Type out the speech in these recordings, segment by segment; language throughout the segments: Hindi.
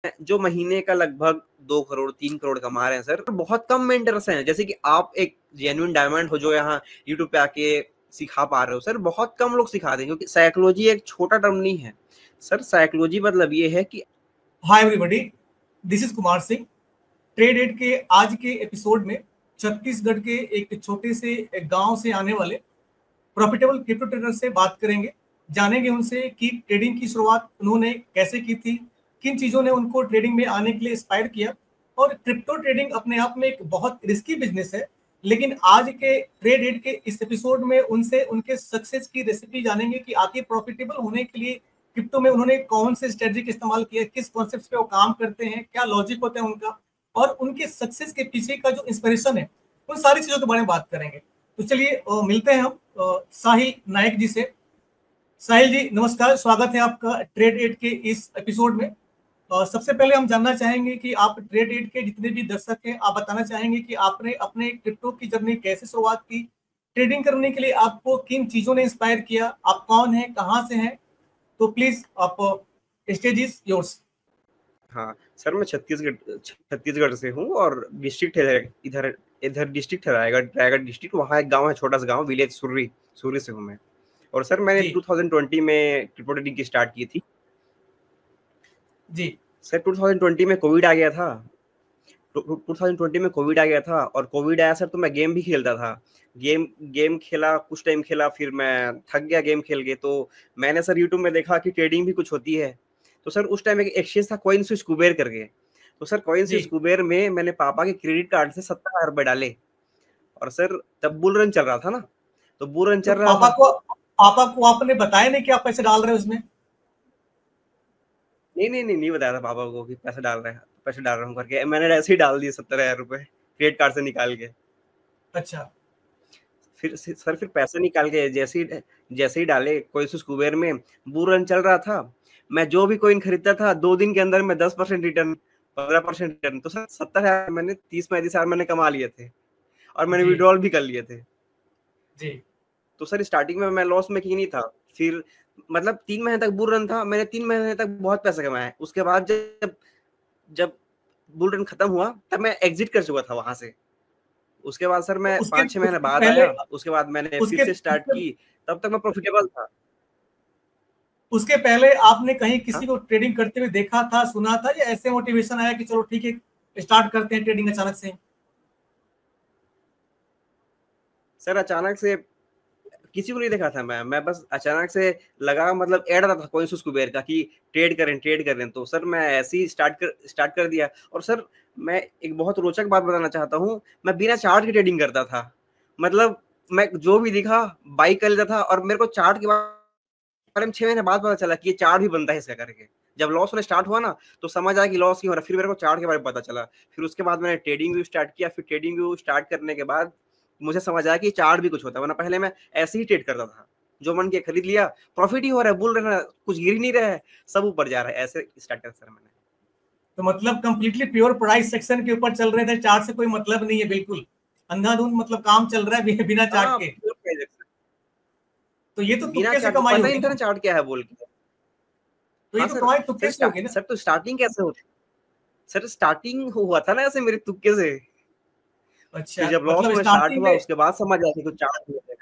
जो महीने का लगभग 2 करोड़ 3 करोड़ कमा रहे हैं सर, बहुत कम मेंटर्स हैं। जैसे कि आप एक जेन्युइन डायमंड हो जो यहाँ यूट्यूब पे आके सिखा पा रहे हो सर, बहुत कम लोग सिखा देंगे, क्योंकि साइकोलॉजी एक छोटा टर्म नहीं है सर। साइकोलॉजी मतलब ये है कि hi everybody, this is Kumar Singh. Trade ad के आज के एपिसोड में छत्तीसगढ़ के एक छोटे से गांव से आने वाले प्रॉफिटेबल क्रिप्टो ट्रेडर से बात करेंगे। जानेंगे उनसे कि ट्रेडिंग की शुरुआत उन्होंने कैसे की थी, किन चीज़ों ने उनको ट्रेडिंग में आने के लिए इंस्पायर किया। और क्रिप्टो ट्रेडिंग अपने आप में एक बहुत रिस्की बिजनेस है, लेकिन आज के ट्रेड एड के इस एपिसोड में उनसे उनके सक्सेस की रेसिपी जानेंगे कि आखिर प्रॉफिटेबल होने के लिए क्रिप्टो में उन्होंने कौन से स्ट्रेटजी का इस्तेमाल किया, किस कॉन्सेप्ट पे वो काम करते हैं, क्या लॉजिक होता है उनका, और उनके सक्सेस के पीछे का जो इंस्पिरेशन है, उन सारी चीज़ों के बारे में बात करेंगे। तो चलिए मिलते हैं हम साहिल नायक जी से। साहिल जी नमस्कार, स्वागत है आपका ट्रेड एड के इस एपिसोड में। सबसे पहले हम जानना चाहेंगे कि आप ट्रेड एड के जितने भी दर्शक हैं, आप बताना चाहेंगे कि आपने अपने क्रिप्टो की जर्नी कैसे शुरुआत की, ट्रेडिंग करने के लिए आपको किन चीज़ों ने इंस्पायर किया, आप कौन हैं, कहाँ से हैं। तो प्लीज आप, स्टेज इज योर्स। हाँ सर, मैं छत्तीसगढ़ से हूँ और डिस्ट्रिक्ट है इधर इधर डिस्ट्रिक्ट है रायगढ़ डिस्ट्रिक्ट। वहाँ एक गांव है, छोटा सा गांव, विलेज सुर्री सुर्री से हूँ मैं। और सर मैंने जी 2020 में क्रिप्टो ट्रेडिंग की स्टार्ट की थी। जी सर 2020 में कोविड आ गया था। 2020 में कोविड आ गया था और कोविड आया सर, तो मैं गेम भी खेलता था। गेम गेम खेला, कुछ टाइम खेला, फिर मैं थक गया गेम खेल के। तो मैंने सर यूट्यूब में देखा कि ट्रेडिंग भी कुछ होती है। तो सर उस टाइम एक एक्सचेंज था कॉइन स्विच कुबेर करके। तो सर कॉइन जी। स्विच कुबेर में मैंने पापा के क्रेडिट कार्ड से 70,000 रुपए डाले। और सर तब बुल रन चल रहा था ना, तो बुल रन तो चल रहा था। पापा को आपने बताया नहीं कि आप पैसे डाल रहे हो उसमें? नहीं बताया था पापा को कि पैसे डाल रहा हूँ करके। मैंने ऐसे ही डाल दिए 70,000 रुपए क्रेडिट कार्ड से निकाल के। अच्छा। फिर सर फिर पैसे निकाल के जैसे ही डाले कोई सी कुबेर में, बुल रन चल रहा था। मैं जो भी कॉइन खरीदता था 2 दिन के अंदर में 10% रिटर्न, 15% रिटर्न। तो सर 70,000 मैंने 30-35,000 मैंने कमा लिए थे और मैंने जी विड्रॉल भी कर लिए थे। जी। तो सर स्टार्टिंग में मैं लॉस में ही नहीं था। फिर मतलब 3 महीने तक बुल रन था, मैंने 3 महीने तक बहुत पैसा कमाया। उसके बाद जब जब बुल रन खत्म हुआ तब मैं एग्जिट कर चुका था वहां से। उसके बाद सर तो मैं उसके 5-6 महीने उसके बाद पहले आया। उसके बाद मैंने फिर उसके से स्टार्ट उसके, की। तब तक मैं प्रॉफिटेबल था। उसके पहले आपने कहीं हाँ किसी को ट्रेडिंग करते हुए देखा था, सुना था, या ऐसे मोटिवेशन आया कि चलो ठीक है स्टार्ट करते हैं ट्रेडिंग अचानक से? सर अचानक से किसी को नहीं देखा था मैं बस अचानक से लगा, मतलब ऐड आता था कॉइन्स कुबेर का कि ट्रेड करें। तो सर मैं ऐसे ही स्टार्ट कर दिया। और सर मैं एक बहुत रोचक बात बताना चाहता हूँ, मैं बिना चार्ट की ट्रेडिंग करता था। मतलब मैं जो भी दिखा बाई कर लेता था, और मेरे को चार्ट के बारे में 6 महीने बाद पता चला कि ये चार्ट भी बनता है इसका करके। जब लॉस होने स्टार्ट हुआ ना, तो समझ आया कि लॉस क्यों हो रहा है। फिर मेरे को चार्ट के बारे में पता चला। फिर उसके बाद मैंने ट्रेडिंग व्यू स्टार्ट किया। फिर ट्रेडिंग व्यू स्टार्ट करने के बाद मुझे समझ आया कि चार्ट भी कुछ होता है, वरना पहले मैं ऐसे ही ट्रेड करता था। जो मन किया खरीद लिया, प्रॉफिट ही हो रहा है, बुल रहा है, कुछ गिर ही नहीं रहा है, सब ऊपर जा रहा है। ऐसे स्टार्ट कर सर मैंने। तो मतलब कंप्लीटली प्योर प्राइस सेक्शन के ऊपर चल रहे थे, चार्ट से कोई मतलब नहीं है, बिल्कुल अंधाधुंध मतलब काम चल रहा है बिना चार्ट हाँ के। pure transaction, तो ये तो बिना तुक्के से चार्ट कमाई पता ही होगी नहीं था ना? ना चार्ट क्या है बोल के। तो ये हाँ तो सर। कमाई तुक्के से होगी ना? सर तो स्टार्टिंग कैसे होती। सर स्टार्टिंग हुआ था ना ऐसे मेरे तुक्के से। फिर अच्छा, जब लॉस मतलब होना स्टार्ट स्टार्टिंग हुआ में उसके बाद समझ आया कि कुछ चार्ट भी होता है।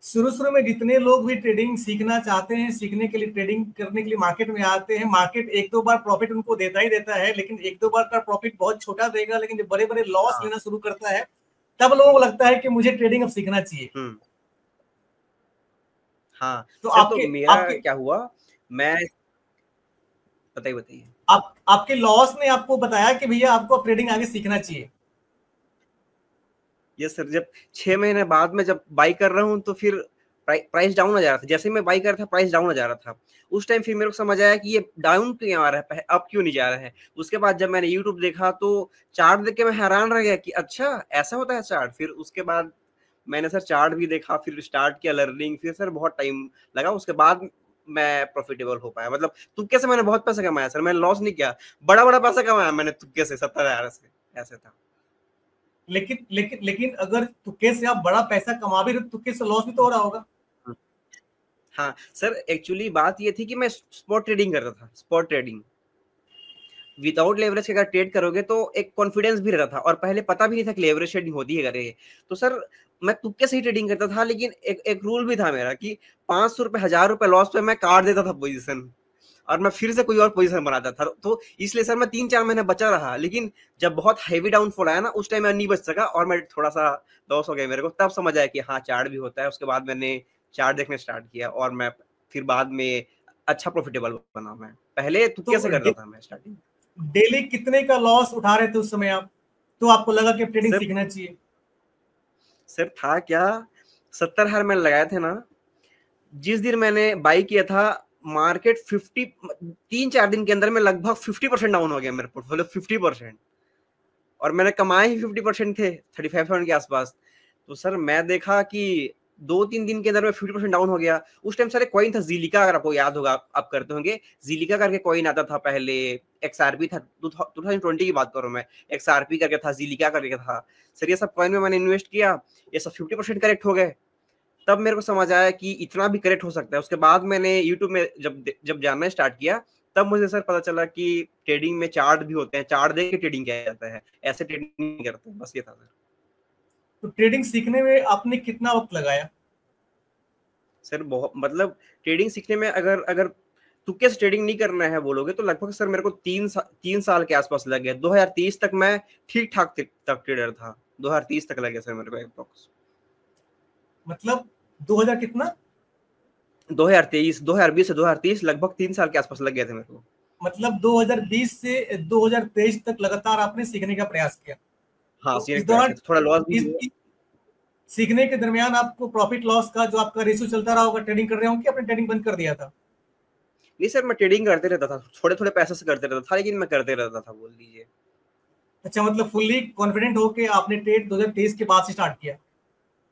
शुरू में जितने लोग भी ट्रेडिंग सीखना चाहते हैं, सीखने के लिए, ट्रेडिंग करने के लिए मार्केट में आते हैं, मार्केट एक दो बार प्रॉफिट उनको देता है, लेकिन एक दो बार का प्रॉफिट बहुत छोटा देगा। लेकिन जब बड़े बड़े लॉस हाँ। लेना शुरू करता है, तब लोगों को लगता है कि मुझे ट्रेडिंग अब सीखना चाहिए। हम्म। हाँ तो सर, तो आपके मेरा आपके क्या हुआ, मैं बताइए बताइए। आपके लॉस ने आपको बताया कि भैया आपको ट्रेडिंग आगे सीखना चाहिए। ये सर जब 6 महीने बाद में जब बाई कर रहा हूँ, तो फिर प्राइस डाउन हो जा रहा था। जैसे मैं बाई कर रहा था प्राइस डाउन हो जा रहा था। उस टाइम फिर मेरे को समझ आया कि ये डाउन क्यों आ रहा है, अब क्यों नहीं जा रहा है। उसके बाद जब मैंने यूट्यूब देखा तो चार्ट देख के मैं हैरान रह गया कि अच्छा ऐसा होता है चार्ट। फिर उसके बाद मैंने सर चार्ट भी देखा, फिर स्टार्ट किया लर्निंग। फिर सर बहुत टाइम लगा, उसके बाद मैं प्रॉफिटेबल हो पाया। मतलब तुक्के से मैंने बहुत पैसा कमाया सर, मैंने लॉस नहीं किया। बड़ा पैसा कमाया मैंने तुक्के से, 70,000 से। ऐसे था। लेकिन अगर तुक्के से आप बड़ा पैसा कमा भी रहे, तो तुक्के से लॉस भी तो हो रहा होगा। हाँ सर, एक्चुअली बात ये थी कि मैं स्पॉट ट्रेडिंग करता था, स्पॉट ट्रेडिंग। विदाउट लेवरेज के अगर ट्रेड करोगे तो एक कॉन्फिडेंस भी रहता था, और पहले पता भी नहीं था कि लेवरेज ट्रेडिंग होती है करके। तो सर मैं तुक्के से ही ट्रेडिंग करता था, लेकिन एक रूल भी था मेरा कि 500 रुपए 1000 रुपए लॉस पे मैं काट देता था पोजीशन, और मैं फिर से कोई और पोजीशन बनाता था। तो इसलिए सर मैं 3-4 महीने बचा रहा, लेकिन जब बहुत हैवी डाउनफॉल आया ना, उस टाइम मैं नहीं बच सका और मैं थोड़ा सा लॉस हो गया मेरे को। तब समझ आया कि हाँ, चार्ट भी होता है। उसके बाद मैंने चार्ट देखना स्टार्ट किया, और मैं फिर बाद में अच्छा प्रॉफिटेबल बना। मैं पहले तुक्के से तो करता था मैं स्टार्टिंग। डेली कितने का लॉस उठा रहे थे उस समय आप, तो आपको लगा कि ट्रेडिंग सर सीखना चाहिए? सर था क्या, 70,000 मैंने लगाए थे ना, जिस दिन मैंने बाई किया था, मार्केट 50 3-4 दिन के अंदर में लगभग 50% डाउन हो गया मेरा पोर्टफोलियो, 50%। और मैंने कमाए ही 50% थे, 35,000 के आसपास। तो सर मैं देखा कि 2-3 दिन के अंदर में 50% डाउन हो गया। उस टाइम सर एक कॉइन था ज़ीलिका, अगर आपको याद होगा, आप करते होंगे। ज़ीलिका करके कॉइन आता था पहले, एक्सआरपी था, 2020 की बात कर रहा हूँ मैं। एक्सआरपी करके था, ज़ीलिका करके था। सर ये सब कॉइन में मैंने इन्वेस्ट किया, ये सब 50% करेक्ट हो गए। तब मेरे को समझ आया कि इतना भी करेक्ट हो सकता है। उसके बाद मैंने यूट्यूब में जब जानना स्टार्ट किया, तब मुझे सर पता चला कि ट्रेडिंग में चार्ट भी होते हैं, चार्ट देख के ट्रेडिंग किया जाता है, ऐसे ट्रेडिंग नहीं करते। बस ये था सर। तो ट्रेडिंग सीखने में आपने कितना वक्त लगाया? सर बहुत, मतलब ट्रेडिंग सीखने में अगर अगर तुक्के से ट्रेडिंग नहीं करना है बोलोगे, तो लगभग सर मेरे को 3 साल के आसपास लग गया। 2030 तक मैं ठीक ठाक तक ट्रेडर था। 2030 तक लगे सर मेरे को अप्रोक्स। मतलब 2000 कितना? 2020 से 2030 लगभग 3 साल के आसपास लग गए थे मेरे को। मतलब 2020 से 2023 तक लगातार आपने सीखने का प्रयास किया। हाँ, तो सीखने इस का प्रयास किया दौरान, था। थोड़ा लॉस भी इस हुआ। सीखने के दरमियान आपको प्रॉफिट लॉस का जो आपका रेशियो चलता रहा होगा ट्रेडिंग कर रहे होंगे, आपने ट्रेडिंग बंद कर दिया था? नहीं सर, मैं ट्रेडिंग करते रहता था, थोड़े थोड़े पैसे से करते रहता था, लेकिन मैं करते रहता था, बोल दीजिए। अच्छा, मतलब फुल्ली कॉन्फिडेंट होके आपने ट्रेड 2023 के बाद से स्टार्ट किया?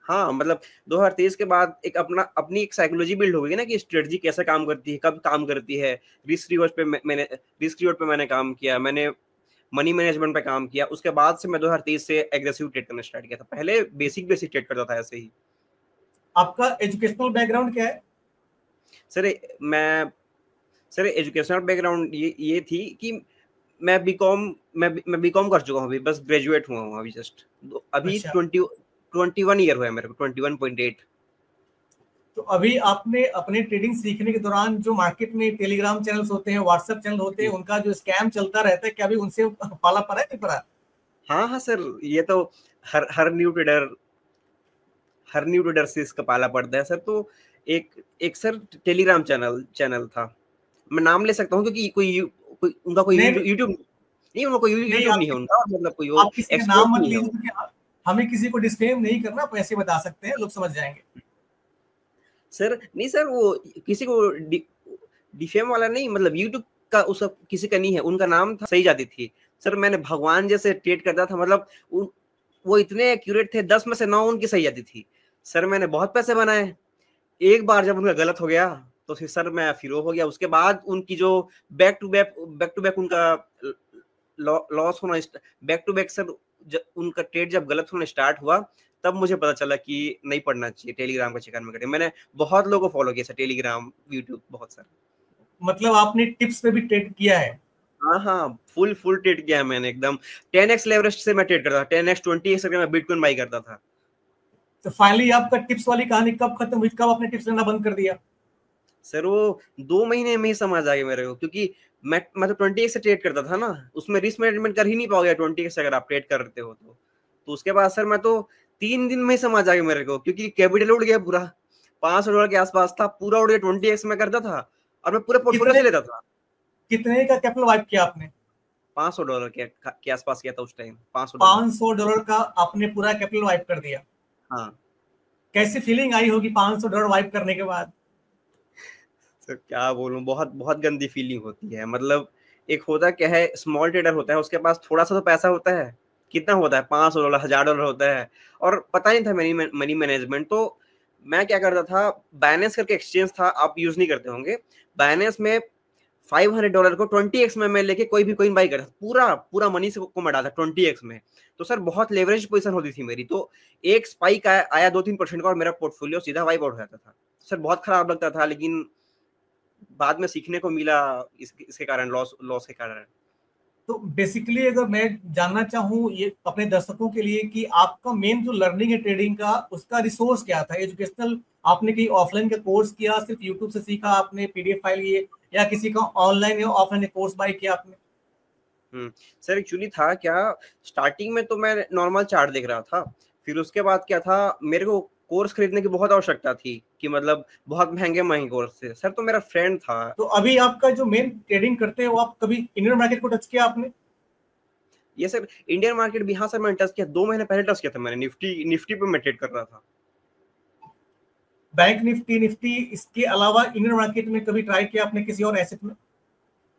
हाँ, मतलब 2023 के बाद एक अपनी एक साइकोलॉजी बिल्ड हो गई ना, कि स्ट्रेटजी कैसे काम करती है, कब काम करती है। रिस्क रिवॉर्ड पे मैंने काम किया, मैंने मनी मैनेजमेंट पे काम किया। उसके बाद से मैं 2023 से एग्रेसिव ट्रेड करना स्टार्ट किया था। पहले बेसिक बेसिक ट्रेड करता था ऐसे ही। आपका एजुकेशनल बैकग्राउंड क्या है? सर मैं सर एजुकेशनल बैकग्राउंड ये थी कि मैं बीकॉम कर चुका हूँ अभी, बस ग्रेजुएट हुआ हूँ अभी जस्ट। अभी अच्छा, 21 ईयर हुआ है मेरे को, 21.8। तो अभी आपने अपने ट्रेडिंग सीखने के दौरान जो मार्केट में टेलीग्राम चैनल्स होते हैं, व्हाट्सएप चैनल होते हैं, उनका जो स्कैम चलता रहता है, क्या अभी उनसे पाला पड़ा है, नहीं पड़ा? हाँ हाँ सर, ये तो हर न्यू ट्रेडर से इसका पाला पड़ता है सर। तो एक एक सर टेलीग्राम चैनल था, मैं नाम ले सकता हूँ, क्योंकि उनका कोई नहीं यूट्यूब नहीं, उनका कोई नहीं, यूट्यूब नहीं है उनका, मतलब कोई वो आप किसी का एक्सपोर्ट नाम मत नहीं है लीजिए, वो। क्योंकि हमें किसी को डिस्फेम नहीं करना, आप ऐसे बता सकते हैं, लोग समझ जाएंगे। सर नहीं सर, वो किसी को डिफेम वाला नहीं, मतलब यूट्यूब का उसका किसी का नहीं है, उनका नाम था, सही जाती थी। सर मैंने भगवान जैसे ट्रेड करता था, मतलब वो इतने एक्यूरेट थे, 10 में से 9 उनकी सही जाती थी। सर मैंने बहुत पैसे बनाए। एक बार जब उनका गलत हो गया, तो फिर सर मैं फिर हो गया। उसके बाद उनकी जो बैक टू बैक उनका लॉस होना, बैक टू बैक सर, उनका ट्रेड जब गलत होना स्टार्ट हुआ, तब मुझे पता चला कि नहीं पढ़ना चाहिए, टेलीग्राम का शिकार में करके। मैंने बहुत लोगों को फॉलो किया सर, टेलीग्राम, यूट्यूब, बहुत सारे। मतलब आपने टिप्स पे भी ट्रेड किया है? हाँ हाँ, फुल ट्रेड किया है मैंने एकदम। 10x लेवरेज से मैं ट्रेड करता था, 10x 20x से मैं बिटकॉइन बाई करता था। तो फाइनली आपका टिप्स वाली कहानी कब खत्म हुई, कब आपने टिप्स लेना बंद कर दिया? सर वो 2 महीने में ही समझ आ गया मेरे को, क्योंकि मैं तो 20x से ट्रेड करता था ना, उसमें रिस्क मैनेजमेंट कर ही नहीं पाओगे 20x से अगर आप ट्रेड करते हो तो उसके बाद सर मैं तो 3 दिन में ही समझ आ गया मेरे को, क्योंकि कैपिटल उड़ गया पूरा। $500 के आसपास था, पूरा उड़ गया। 20x में करता था, और मैं पूरे पोर्टफोलियो कितने से लेता था। कितने का कैपिटल वाइप किया आपने? $500 के आसपास किया था उस टाइम, $500। $500 का आपने पूरा कैपिटल वाइप कर दिया? हाँ कैसी फीलिंग आई होगी $500 वाइप करने के बाद? सर, क्या बोलूं, बहुत बहुत गंदी फीलिंग होती है। मतलब एक होता क्या है, स्मॉल ट्रेडर होता है, उसके पास थोड़ा सा तो पैसा होता है। कितना होता है, $500 $1000 होता है, और पता नहीं था मनी मैनेजमेंट। तो मैं क्या करता था, बाइनेंस करके एक्सचेंज था, आप यूज नहीं करते होंगे। बाइनेंस में $500 को 20x में मैं लेके कोई भी कोइन बाई करता, पूरा पूरा मनी से को मैं डालता 20x में। तो सर बहुत लेवरेज पोजीशन होती थी मेरी। तो एक स्पाइक आया 2-3% का, और मेरा पोर्टफोलियो सीधा वाइप आउट हो जाता था। सर बहुत खराब लगता था, लेकिन बाद में सीखने को मिला, इसके कारण, लॉस के कारण। तो बेसिकली अगर मैं जानना चाहूँ ये अपने दर्शकों के लिए कि आपका मेन जो लर्निंग है ट्रेडिंग का, उसका रिसोर्स क्या था? एजुकेशनल, आपने कहीं ऑफलाइन का कोर्स किया, सिर्फ यूट्यूब से सीखा आपने, पीडीएफ फाइल लिए, या किसी का ऑनलाइन या ऑफलाइन कोर्स बाय किया आपने? सर एक्चुअली था क्या, स्टार्टिंग में तो मैं नॉर्मल चार्ट देख रहा था, फिर उसके बाद क्या था, मेरे को कोर्स खरीदने की बहुत आवश्यकता थी कि मतलब बहुत महंगे कोर्स थे सर, तो मेरा फ्रेंड था। तो अभी आपका जो मेन ट्रेडिंग करते हैं वो आप कभी इंडियन मार्केट को टच किया आपने? ये सर इंडियन मार्केट भी, हाँ सर मैंने टच किया, 2 महीने पहले टच किया था मैंने, निफ्टी निफ्टी पे मैं ट्रेड कर रहा था। बैंक निफ्टी, निफ्टी इसके अलावा इंडियन मार्केट में कभी ट्राई किया आपने किसी और एसेट में?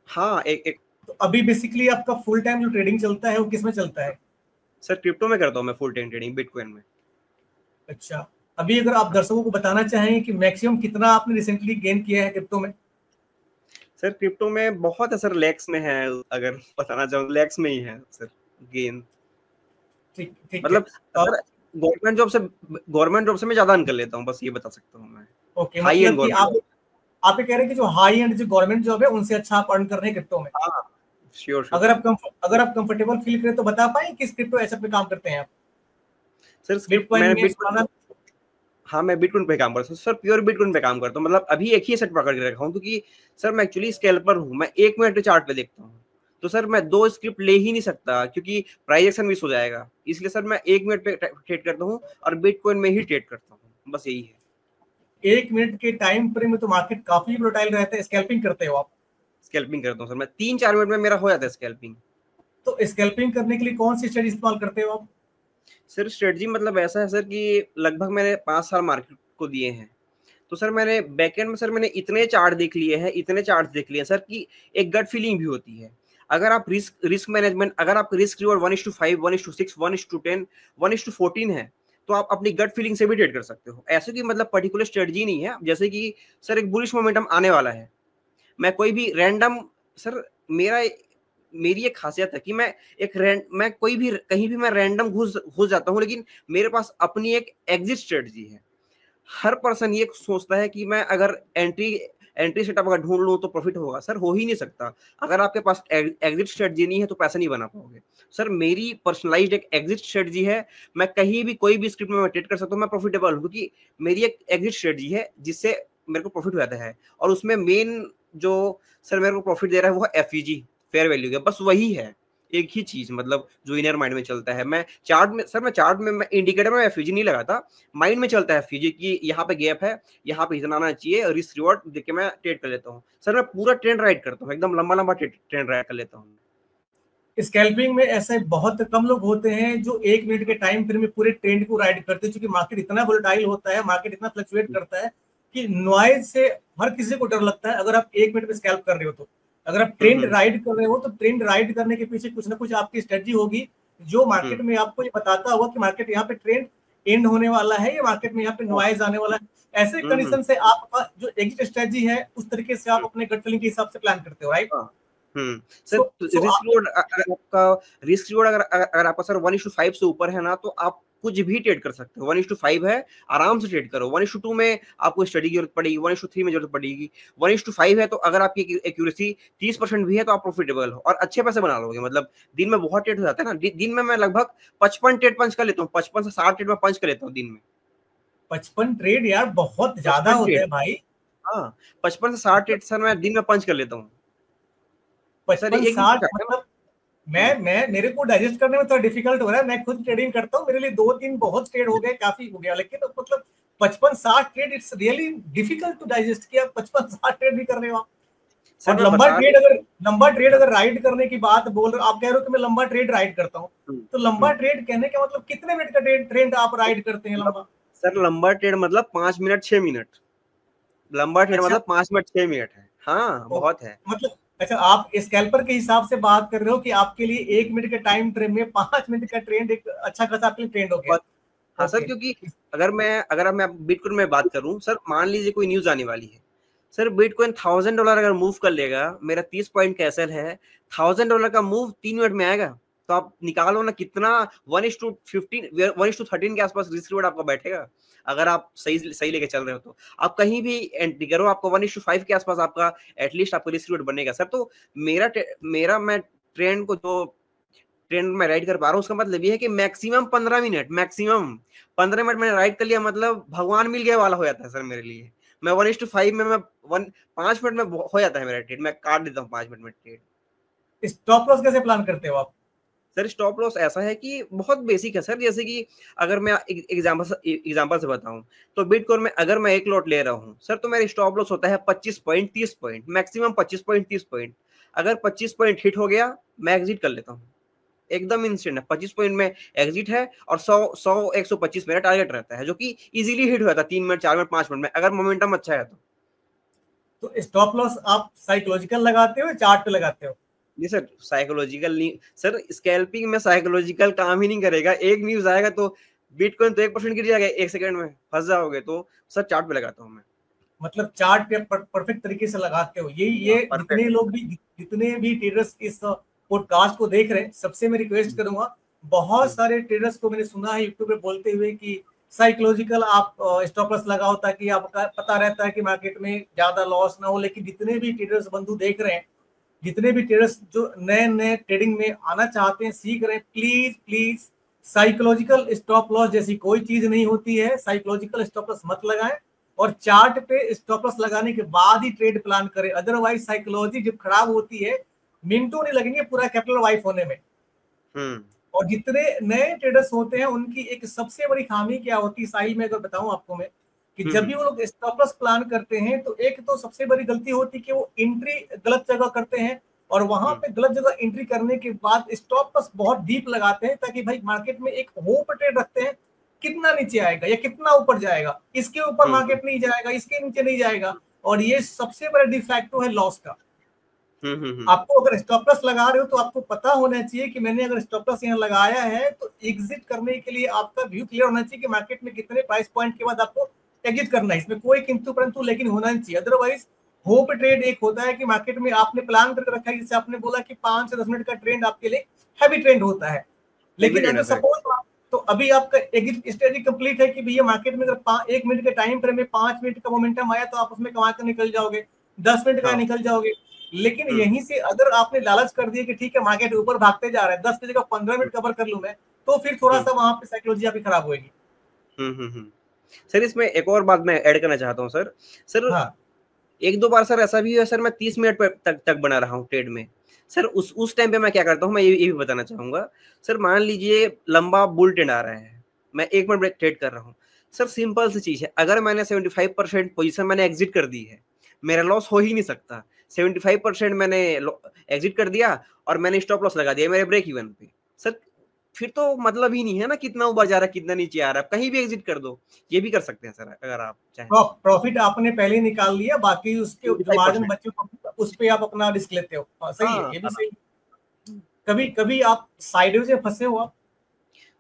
हाँ एक तो अभी बेसिकली आपका फुल टाइम जो ट्रेडिंग चलता है वो किस में चलता है? सर क्रिप्टो में करता हूँ मैं फुल टाइम ट्रेडिंग, बिटकॉइन में। अच्छा, अभी अगर आप दर्शकों को बताना चाहें कि मैक्सिमम कितना आपने रिसेंटली गेन किया है क्रिप्टो में? सर क्रिप्टो में बहुत है सर, लैक्स में है, अगर बताना चाहूँ लैक्स में ही है सर गेन। ठीक ठीक है। मतलब सर गवर्नमेंट जॉब से मैं ज्यादा अर्न कर लेता हूँ, बस ये बता सकता हूँ मैं। ओके, हाई एंड मतलब कि गवर्नमेंट। आप ये कह रहे हैं कि जो हाई एंड जो गवर्नमेंट जॉब है उनसे अच्छा आप अर्न कर रहे हैं क्रिप्टो में? हाँ श्योर श्योर अगर आप कंफर्टेबल फील करें तो बता पाएंगे किस क्रिप्टो एसेट पे काम करते हैं आप? सर स्क्रिप्ट बिटकॉइन मैंने में, बिटकॉइन, सोना? हाँ मैं बिटकॉइन पे काम करता हूँ सर, प्योर बिटकॉइन पे काम करता हूँ। मतलब अभी एक ही सेट पकड़ के रखा हूँ क्योंकि सर मैं एक्चुअली स्कैल्पर हूँ, मैं 1 मिनट के चार्ट पे देखता हूँ, तो सर मैं 2 स्क्रिप्ट ले ही नहीं सकता क्योंकि प्राइस एक्शन मिस हो जाएगा, इसलिए सर मैं 1 मिनट पे ट्रेड करता हूँ और बिटकॉइन में ही ट्रेड करता हूँ, बस यही है। 1 मिनट के टाइम फ्रेम में तो मार्केट काफी वोलेटाइल रहता है, स्कैल्पिंग करते हो आप? स्कैल्पिंग करता हूँ सर मैं, 3-4 मिनट में मेरा हो जाता है स्कैल्पिंग। तो स्कैल्पिंग करने के लिए कौन सी स्ट्रेटजी इस्तेमाल करते हो आप? सर स्ट्रेटजी मतलब ऐसा है सर कि लगभग मैंने 5 साल मार्केट को दिए हैं, तो सर मैंने बैकएंड में सर मैंने इतने चार्ट देख लिए हैं, इतने चार्ट देख लिए हैं सर कि एक गट फीलिंग भी होती है। अगर आप रिस्क मैनेजमेंट, अगर आप रिस्क रिवॉर्ड 1:5, 1:6, 1:10, 1:14 है, तो आप अपनी गट फीलिंग से भी ट्रेड कर सकते हो। ऐसे की मतलब पर्टिकुलर स्ट्रेटजी नहीं है, जैसे कि सर एक बुलिश मोमेंटम आने वाला है, मैं कोई भी रैंडम, सर मेरा मेरी एक खासियत है कि मैं कोई भी कहीं भी मैं रैंडम घुस जाता हूँ, लेकिन मेरे पास अपनी एक एग्जिट स्ट्रेटजी है। हर पर्सन ये सोचता है कि मैं अगर एंट्री एंट्री सेटअप अगर ढूंढ लूं तो प्रॉफिट होगा, सर हो ही नहीं सकता। अगर आपके पास एग्जिट स्ट्रेटजी नहीं है तो पैसा नहीं बना पाओगे। सर मेरी पर्सनलाइज्ड एक एग्जिट स्ट्रेटजी है, मैं कहीं भी कोई भी स्क्रिप्ट में मैं ट्रेड कर सकता हूँ, मैं प्रॉफिटेबल हूँ क्योंकि मेरी एक एग्जिट स्ट्रेटजी है जिससे मेरे को प्रॉफिट हो जाता है। और उसमें मेन जो सर मेरे को प्रॉफिट दे रहा है वो है एफईजी, फेयर वैल्यू का, बस वही है एक ही चीज, मतलब जो इनर माइंड में चलता है। मैं चार्ट में मैं इंडिकेटर में एफईजी नहीं लगाता, माइंड में चलता है एफईजी की यहाँ पे गैप है, यहाँ पे इतना आना चाहिए, रिस्क रिवॉर्ड देख के मैं ट्रेड कर लेता हूँ। सर मैं पूरा ट्रेंड राइड करता हूँ, एकदम लंबा लंबा ट्रेंड राइड कर लेता हूँ। स्कैल्पिंग में ऐसे बहुत कम लोग होते हैं जो 1 मिनट के टाइम फ्रेम में पूरे ट्रेंड को राइड करते हैं, क्योंकि मार्केट इतना वोलेटाइल होता है, मार्केट इतना फ्लक्चुएट करता है कि नॉइज से हर किसी को डर लगता है। अगर आप 1 मिनट में स्कैल्प कर रहे हो तो, अगर आप ट्रेंड राइड कर रहे हो तो ट्रेंड राइड करने के पीछे कुछ ना कुछ आपकी स्ट्रेटजी होगी, जो मार्केट में आपको ये बताता होगा कि मार्केट यहाँ पे ट्रेंड एंड होने वाला है, या मार्केट में यहाँ पे नॉइज आने वाला है। ऐसे कंडीशन से आपका जो एग्जिट स्ट्रेटजी है उस तरीके से आप अपने गट फीलिंग के हिसाब से प्लान करते हो, राइट? सर रिस्क रिवॉर्ड अगर आपका सर 1:5 से ऊपर है ना, तो आप कुछ भी ट्रेड कर सकते हो। 1:5 है, आराम से ट्रेड करो। 1:2 में आपको स्टडी की जरूरत पड़ेगी, 1:3 में जरूरत पड़ेगी। 1:5 है तो अगर आपकी एक्यूरेसी 30% भी है तो आप प्रॉफिटेबल हो और अच्छे पैसे बना लोगे। मतलब दिन में बहुत ट्रेड हो जाता है ना, दिन में मैं लगभग 55 ट्रेड पंच कर लेता हूँ, 55 से 60 ट्रेड में पंच कर लेता हूँ दिन में। 55 ट्रेड यार बहुत ज्यादा 55 होते ट्रेड, हैं भाई। हाँ 55 से 60 ट्रेड सर मैं दिन में पंच कर लेता हूँ। सर 55 एक दिन 60 क्या है ना, मतलब मैं मेरे को डाइजेस्ट करने में थोड़ा डिफिकल्ट हो रहा है। मैं खुद ट्रेडिंग करता हूँ, मेरे लिए 2-3 बहुत ट्रेड हो गए, काफी हो गया, लेकिन तो मतलब 55-60 trade it's really difficult to digest किया। 55-60 ट्रेड भी कर रहे हो आप? सर और मैं बता लंबा ट्रेड अगर राइड करने की बात बोल रहे हो, आप कह रहे हो कि मैं लंबा ट्रेड राइड करता हूँ, तो लंबा ट्रेड कहने का मतलब कितने मिनट का ट्रेड आप राइड करते हैं लंबा? सर लंबा ट्रेड मतलब 5 मिनट 6 मिनट, लंबा ट्रेड अच्छा, मतलब 5 मिनट 6 मिनट है, हाँ तो बहुत है। मतलब अच्छा, आप स्कैल्पर के हिसाब से बात कर रहे हो कि आपके लिए 1 मिनट के टाइम फ्रेम में 5 मिनट का ट्रेंड एक अच्छा खासा आपके लिए ट्रेंड हो गया? बहुत, हाँ सर ओके। क्योंकि अगर मैं बिटकॉइन में बात करूं सर, मान लीजिए कोई न्यूज आने वाली है सर, बिटकॉइन $1000 अगर मूव कर लेगा, मेरा 30 पॉइंट का एसएल है, $1000 का मूव 3 मिनट में आएगा, तो आप निकालो ना कितना 1:15 1:13 के आसपास रिस्क रिवॉर्ड आपका बैठेगा। अगर आप सही सही लेके चल रहे हो तो आप कहीं भी एंट्री करो, आपको 1:5 के आसपास आपका एटलीस्ट आपको रिस्क रिवॉर्ड बनेगा सर। तो मेरा मैं ट्रेंड को, जो ट्रेंड में राइड कर पा रहा हूँ, उसका मतलब ये है कि मैक्सिमम 15 मिनट, मैक्सिमम 15 मिनट मैंने राइड कर लिया, मतलब भगवान मिल गया वाला हो जाता है सर मेरे लिए। मैं 1:5 में, मैं 5 मिनट में हो जाता है मेरा ट्रेड, मैं काट देता हूँ 5 मिनट में ट्रेड। स्टॉप लॉस कैसे प्लान करते हो आप? सर स्टॉप लॉस ऐसा है कि बहुत बेसिक है सर, जैसे कि अगर मैं एग्जांपल से बताऊं, तो बिटकॉइन में अगर मैं एक लॉट ले रहा हूं सर, तो मेरा स्टॉप लॉस होता है 25 point 30 point, maximum 25 point 30 point. अगर 25 पॉइंट हिट हो गया, मैं एग्जिट कर लेता हूँ, एकदम इंस्टेंट है। 25 पॉइंट में एग्जिट है, और 125 मेरा टारगेट रहता है, जो कि इजीली हिट हो जाता है 3 मिनट 4 मिनट 5 मिनट में, अगर मोमेंटम अच्छा है तो। स्टॉप लॉस आप साइकोलॉजिकल लगाते हो या चार्ट पे लगाते हो? नहीं सर, साइकोलॉजिकल नहीं सर, स्कैल्पिंग में साइकोलॉजिकल काम ही नहीं करेगा। एक न्यूज आएगा तो बिटकॉइन तो 1% गिर जाएगा, 1 सेकंड में फंस जाओगे, तो सर चार्ट पे लगाता हूँ मैं। मतलब चार्ट पे परफेक्ट तरीके से लगाते हो। ये जितने परफेक्ट। लोग भी, जितने भी ट्रेडर्स इस पॉडकास्ट को देख रहे हैं, सबसे मैं रिक्वेस्ट करूंगा, बहुत सारे ट्रेडर्स को मैंने सुना है यूट्यूब पे बोलते हुए कि साइकोलॉजिकल आप स्टॉप लॉस लगाओ ताकि आपका पता रहता है कि मार्केट में ज्यादा लॉस ना हो। लेकिन जितने भी ट्रेडर्स बंधु देख रहे हैं, जितने भी ट्रेडर्स जो नए नए ट्रेडिंग में आना चाहते हैं, सीख रहे हैं, please please psychological stop loss जैसी कोई चीज नहीं होती है। साइकोलॉजिकल स्टॉप लॉस मत लगाएं, और चार्ट पे स्टॉप लॉस लगाने के बाद ही ट्रेड प्लान करें। अदरवाइज साइकोलॉजी जब खराब होती है, मिनटों नहीं लगेंगे पूरा कैपिटल वाइप होने में। और जितने नए ट्रेडर्स होते हैं, उनकी एक सबसे बड़ी खामी क्या होती है साहिल में, अगर बताऊं आपको मैं, कि जब भी वो लोग स्टॉप लॉस प्लान करते हैं, तो एक तो सबसे बड़ी गलती होती है कि वो एंट्री गलत जगह करते हैं, और वहां पे गलत जगह एंट्री करने के बाद स्टॉप लॉस बहुत डीप लगाते हैं, ताकि भाई मार्केट में एक होप ट्रेड रखते हैं, कितना नीचे आएगा या कितना ऊपर जाएगा, इसके ऊपर मार्केट नहीं जाएगा, इसके नीचे नहीं जाएगा। और ये सबसे बड़ा डिफैक्टो है लॉस का। आपको अगर स्टॉप लॉस लगा रहे हो तो आपको पता होना चाहिए कि मैंने अगर स्टॉप लॉस यहाँ लगाया है, तो एग्जिट करने के लिए आपका व्यू क्लियर होना चाहिए कि मार्केट में कितने प्राइस पॉइंट के बाद आपको एग्जिट करना है। इसमें कोई किंतु परंतु लेकिन होना चाहिए। अदरवाइज होप ट्रेड एक होता है कि मार्केट में आपने प्लान करके रखा है, जैसे आपने बोला कि 5 से 10 मिनट का ट्रेंड आपके लिए हैवी ट्रेंड होता है, लेकिन अगर सपोज तो अभी आपका एग्जिट स्ट्रेटजी कंप्लीट है कि भैया मार्केट में अगर 1 मिनट के टाइम फ्रेम में 5 मिनट का मोमेंटम आया, तो आप उसमें कमा कर निकल जाओगे, 10 मिनट का निकल जाओगे। लेकिन यहीं से अगर आपने लालच कर दिया कि ठीक है मार्केट ऊपर भागते जा रहा है, 10 की जगह 15 मिनट कवर कर लूं मैं, तो फिर थोड़ा सा वहां पे साइकोलॉजी आपकी खराब होगी। सर इसमें एक और बात मैं ऐड करना चाहता हूँ सर। हाँ। एक दो बार सर ऐसा भी है सर, मैं 30 मिनट तक बना रहा हूँ ट्रेड में सर। उस टाइम पे मैं क्या करता हूँ, मैं ये भी बताना चाहूंगा सर। मान लीजिए लंबा बुल ट्रेंड आ रहा है, मैं 1 मिनट ट्रेड कर रहा हूँ सर। सिंपल सी चीज है, अगर मैंने 75% पोजीशन मैंने एग्जिट कर दी है, मेरा लॉस हो ही नहीं सकता। 75% मैंने एग्जिट कर दिया और मैंने स्टॉप लॉस लगा दिया मेरे ब्रेक इवन पे सर, फिर तो मतलब ही नहीं है ना कितना ऊपर जा रहा है कितना नीचे आ रहा है, कहीं भी एग्जिट कर दो। ये भी कर सकते हैं सर अगर आप चाहें। प्रॉफिट आपने पहले निकाल लिया, बाकी उसके जो मार्जिन बचे उस पे आप अपना रिस्क लेते हो। सही है, ये भी सही। कभी कभी आप साइडवेज में फंसे हो आप?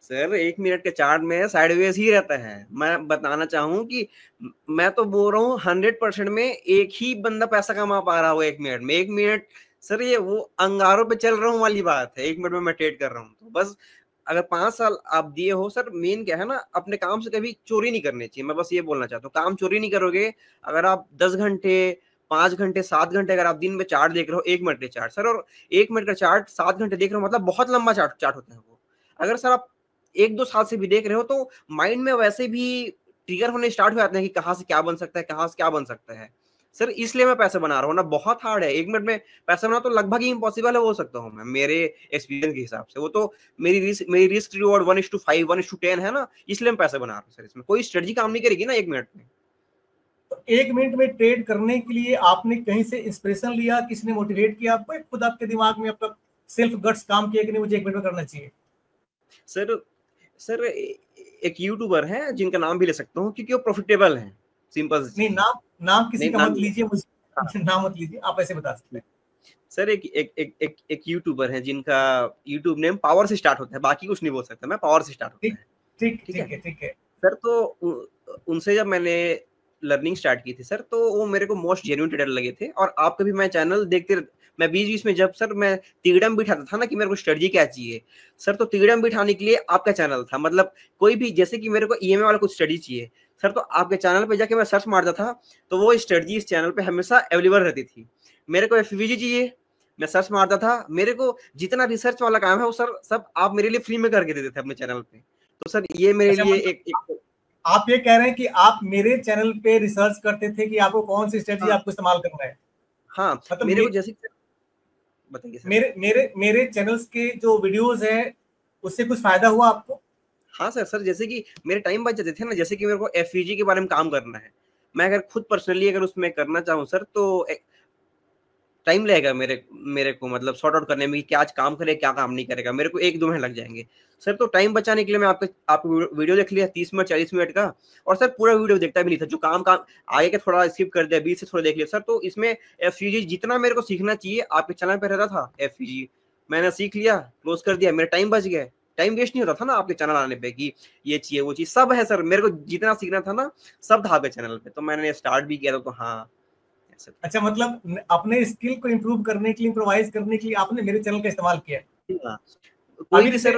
सर 1 मिनट के चार्ट में साइडवेज ही रहता है। मैं बताना चाहूँ कि मैं तो बोल रहा हूँ 100% में एक ही बंदा पैसा कमा पा रहा हो 1 मिनट में। 1 मिनट सर, ये वो अंगारों पे चल रहा हूँ वाली बात है। 1 मिनट में मैं ट्रेड कर रहा हूँ, तो बस अगर 5 साल आप दिए हो सर, मेन क्या है ना, अपने काम से कभी चोरी नहीं करनी चाहिए। मैं बस ये बोलना चाहता हूँ, काम चोरी नहीं करोगे। अगर आप 10 घंटे 5 घंटे 7 घंटे अगर आप दिन में चार्ट देख रहे हो, 1 मिनट के चार्ट सर, और 1 मिनट का चार्ट 7 घंटे देख रहे हो, मतलब बहुत लंबा चार्ट होता है वो। अगर सर आप 1-2 साल से भी देख रहे हो, तो माइंड में वैसे भी ट्रिगर होने स्टार्ट हो जाते हैं कि कहाँ से क्या बन सकता है, कहाँ से क्या बन सकता है सर। इसलिए मैं पैसे बना रहा हूँ ना, बहुत हार्ड है 1 मिनट में पैसा बना, तो लगभग ही इम्पॉसिबल है बोल सकता हूँ मैं मेरे एक्सपीरियंस के हिसाब से। वो तो मेरी रिस्क रिवॉर्ड 1:5 1:10 है ना, इसलिए मैं पैसे बना रहा हूँ सर। इसमें कोई स्ट्रेटजी काम नहीं करेगी ना 1 मिनट में। तो 1 मिनट में ट्रेड करने के लिए आपने कहीं से इंस्पिरेशन लिया, किसी ने मोटिवेट किया आपको, खुद आपके दिमाग में आपका सेल्फ गट्स काम किया कि नहीं मुझे 1 मिनट में करना चाहिए? सर एक यूट्यूबर है जिनका नाम भी ले सकता हूँ, क्योंकि वो प्रॉफिटेबल है। सिंपल नहीं, नाम किसी का मत लीजिए, मुझे नाम मत लीजिए, आप ऐसे बता सकते हैं। सर एक यूट्यूबर है जिनका यूट्यूब नेम पावर से स्टार्ट होता है, बाकी कुछ नहीं बोल सकता मैं, पावर से स्टार्ट होता है। ठीक है सर। तो उनसे जब मैंने लर्निंग स्टार्ट की थी सर, तो वो मेरे को मोस्ट जेन्युइन ट्रेडर लगे थे। और आपका भी मैं चैनल देखते, मैं बीच में जब सर मैं तिगड़म बिठाता था ना कि मेरे को स्ट्रेटजी क्या चाहिए सर, तो तिगड़म बिठाने के लिए आपका चैनल था। मतलब कोई भी, जैसे कि मेरे को ईएमए वाला कुछ स्टडी चाहिए सर, तो आपके चैनल पे जाके मैं सर्च मारता था, तो वो स्ट्रेटजी इस चैनल पे हमेशा अवेलेबल रहती थी। मेरे को एफवीजी चाहिए, मैं सर्च मारता था, मेरे को जितना रिसर्च वाला काम है वो सर सब आप मेरे लिए फ्री में करके देते थे अपने चैनल पे। तो सर ये मेरे अच्छा, लिए मतलब एक आप ये कह रहे हैं कि आप मेरे चैनल पे रिसर्च करते थे कि आपको कौन सी स्ट्रेटजी हाँ, आपको इस्तेमाल करना है। हाँ, मतलब मेरे को जैसे बताइए सर। मेरे चैनल्स के जो वीडियोस हैं उससे कुछ फायदा हुआ आपको? हाँ सर, जैसे कि मेरे टाइम बच जाते थे ना, जैसे कि मेरे को एफईजी के बारे में काम करना है। मैं अगर खुद पर्सनली अगर उसमें करना चाहूँ सर, तो टाइम लगेगा मेरे मेरे को मतलब सॉर्ट आउट करने में कि क्या आज काम करेगा, क्या काम नहीं करेगा। मेरे को 1-2 महीने लग जाएँगे। सर तो टाइम बचाने के लिए मैं आपका वीडियो देख लिया 30 मिनट 40 मिनट का, और सर पूरा वीडियो देखता भी नहीं था। जो काम काम आगे का थोड़ा स्किप कर दिया, बीच से थोड़ा देख लिया। सर तो इसमें एफईजी जितना मेरे को सीखना चाहिए आपके चैनल पे रहता था एफईजी, मैंने सीख लिया, क्लोज़ कर दिया, मेरा टाइम बच गया। टाइम वेस्ट नहीं होता था ना आपके चैनल आने पे कि ये चाहिए, वो चीज़ सब है सर। मेरे को जितना सीखना था ना, सब था आपके चैनल पे। तो मैंने स्टार्ट भी किया था, तो हाँ, ऐसा था। अच्छा, मतलब अपने स्किल को इम्प्रूव करने के लिए, इम्प्रोवाइज करने के लिए आपने मेरे चैनल का इस्तेमाल किया है। हाँ, कोई अभी भी जैसे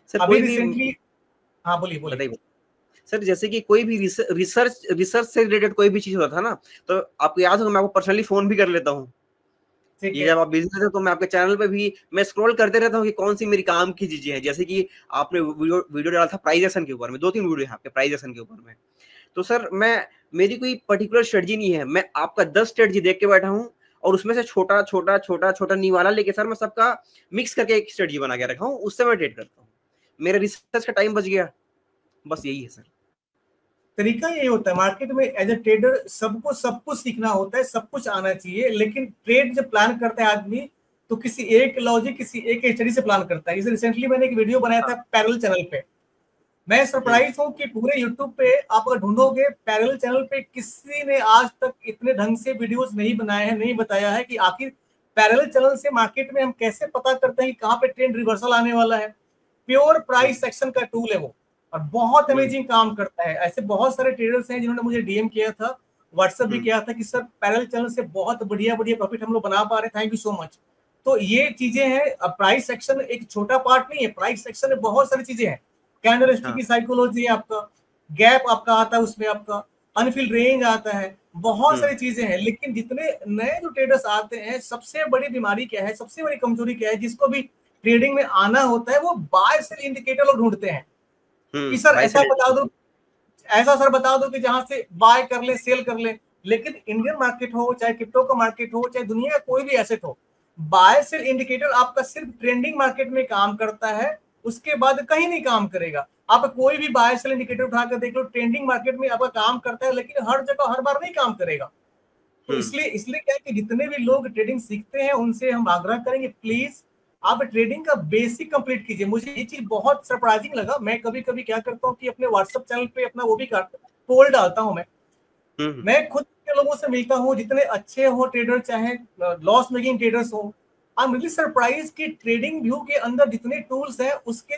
सर अभी कोई भी रिसेंटली, हाँ बोलिए बोलिए। बताइए। सर जैसे कि कोई भी रिसर्च से रिलेटेड कोई भी चीज़ होता था ना, तो आपको याद होगा मैं आपको पर्सनली फ़ोन भी कर लेता हूँ। ठीक ये है। जब आप बिज़ी रहते हो तो मैं आपके चैनल पे भी मैं स्क्रॉल करते रहता हूँ कि कौन-सी मेरी काम की चीज़ें हैं। जैसे कि आपने वीडियो वीडियो डाला था प्राइज़ेशन के ऊपर में, 2-3 वीडियो हैं आपके प्राइज़ेशन के ऊपर में। तो सर मेरी कोई पर्टिकुलर स्ट्रेटजी नहीं है। मैं आपका 10 स्ट्रेटजी देख के बैठा हूँ, और उसमें से छोटा, छोटा, छोटा, छोटा निवाला लेके सर मैं सबका मिक्स करके एक स्ट्रेटजी बना के रखा हूँ, उससे मैं ट्रेड करता हूँ। मेरा रिसर्च का टाइम बच गया। बस यही है सर। तरीका यही होता है मार्केट में एज ए ट्रेडर, सबको सब कुछ सीखना होता है, सब कुछ आना चाहिए, लेकिन ट्रेड जब प्लान करता है आदमी तो किसी एक लॉजिक, किसी एक स्टडी से प्लान करता है। जैसे रिसेंटली मैंने एक वीडियो बनाया हाँ। था पैरेलल चैनल पे। मैं हुँ, सरप्राइज हूँ कि पूरे यूट्यूब पे आप अगर ढूंढोगे पैरेलल चैनल पे किसी ने आज तक इतने ढंग से वीडियोस नहीं बनाए हैं, नहीं बताया है कि आखिर पैरेलल चैनल से मार्केट में हम कैसे पता करते हैं कि कहाँ पे ट्रेंड रिवर्सल आने वाला है। प्योर हुँ, प्राइस सेक्शन का टूल है वो, और बहुत हुँ, अमेजिंग काम करता है। ऐसे बहुत सारे ट्रेडर्स हैं जिन्होंने मुझे डीएम किया था, व्हाट्सएप भी हुँ, किया था कि सर पैरेलल चैनल से बहुत बढ़िया बढ़िया प्रॉफिट हम लोग बना पा रहे हैं, थैंक यू सो मच। तो ये चीजें हैं। प्राइस सेक्शन एक छोटा पार्ट नहीं है, प्राइस सेक्शन में बहुत सारी चीजें हैं। कैंडल स्टिक हाँ, की साइकोलॉजी है आपका, गैप आपका आता है उसमें, आपका अनफिल्ड रेंज आता है, बहुत हुँ, सारी चीजें हैं। लेकिन जितने नए जो ट्रेडर्स आते हैं, सबसे बड़ी बीमारी क्या है, सबसे बड़ी कमजोरी क्या है, जिसको भी ट्रेडिंग में आना होता है, वो बाय सेल इंडिकेटर लोग ढूंढते हैं कि हुँ, सर बाय ऐसा सेल बता दो, ऐसा सर बता दो कि जहां से बाय कर ले, सेल कर ले। लेकिन इंडियन मार्केट हो, चाहे क्रिप्टो का मार्केट हो, चाहे दुनिया का कोई भी एसेट हो, बाय सेल इंडिकेटर आपका सिर्फ ट्रेंडिंग मार्केट में काम करता है, उसके बाद कहीं नहीं काम करेगा। आप कोई भी बाय सेल इंडिकेटर उठाकर देख लो, ट्रेंडिंग मार्केट में आपका काम करता है, लेकिन हर जगह हर बार नहीं काम करेगा। तो हुँ, इसलिए इसलिए क्या है कि जितने भी लोग ट्रेडिंग सीखते हैं उनसे हम आग्रह करेंगे, प्लीज आप ट्रेडिंग का बेसिक कंप्लीट कीजिए। मुझे ये चीज बहुत सरप्राइजिंग लगा। मैं कभी कभी क्या करता हूँ कि अपने व्हाट्सएप चैनल पे अपना वो भी करता, पोल डालता हूँ। हुँ, मैं खुद के लोगों से मिलता हूँ जितने अच्छे हो ट्रेडर, चाहे लॉस मेकिंग ट्रेडर्स हो। आई एम रियली सरप्राइज कि ट्रेडिंग व्यू के अंदर जितने टूल्स हैं उसके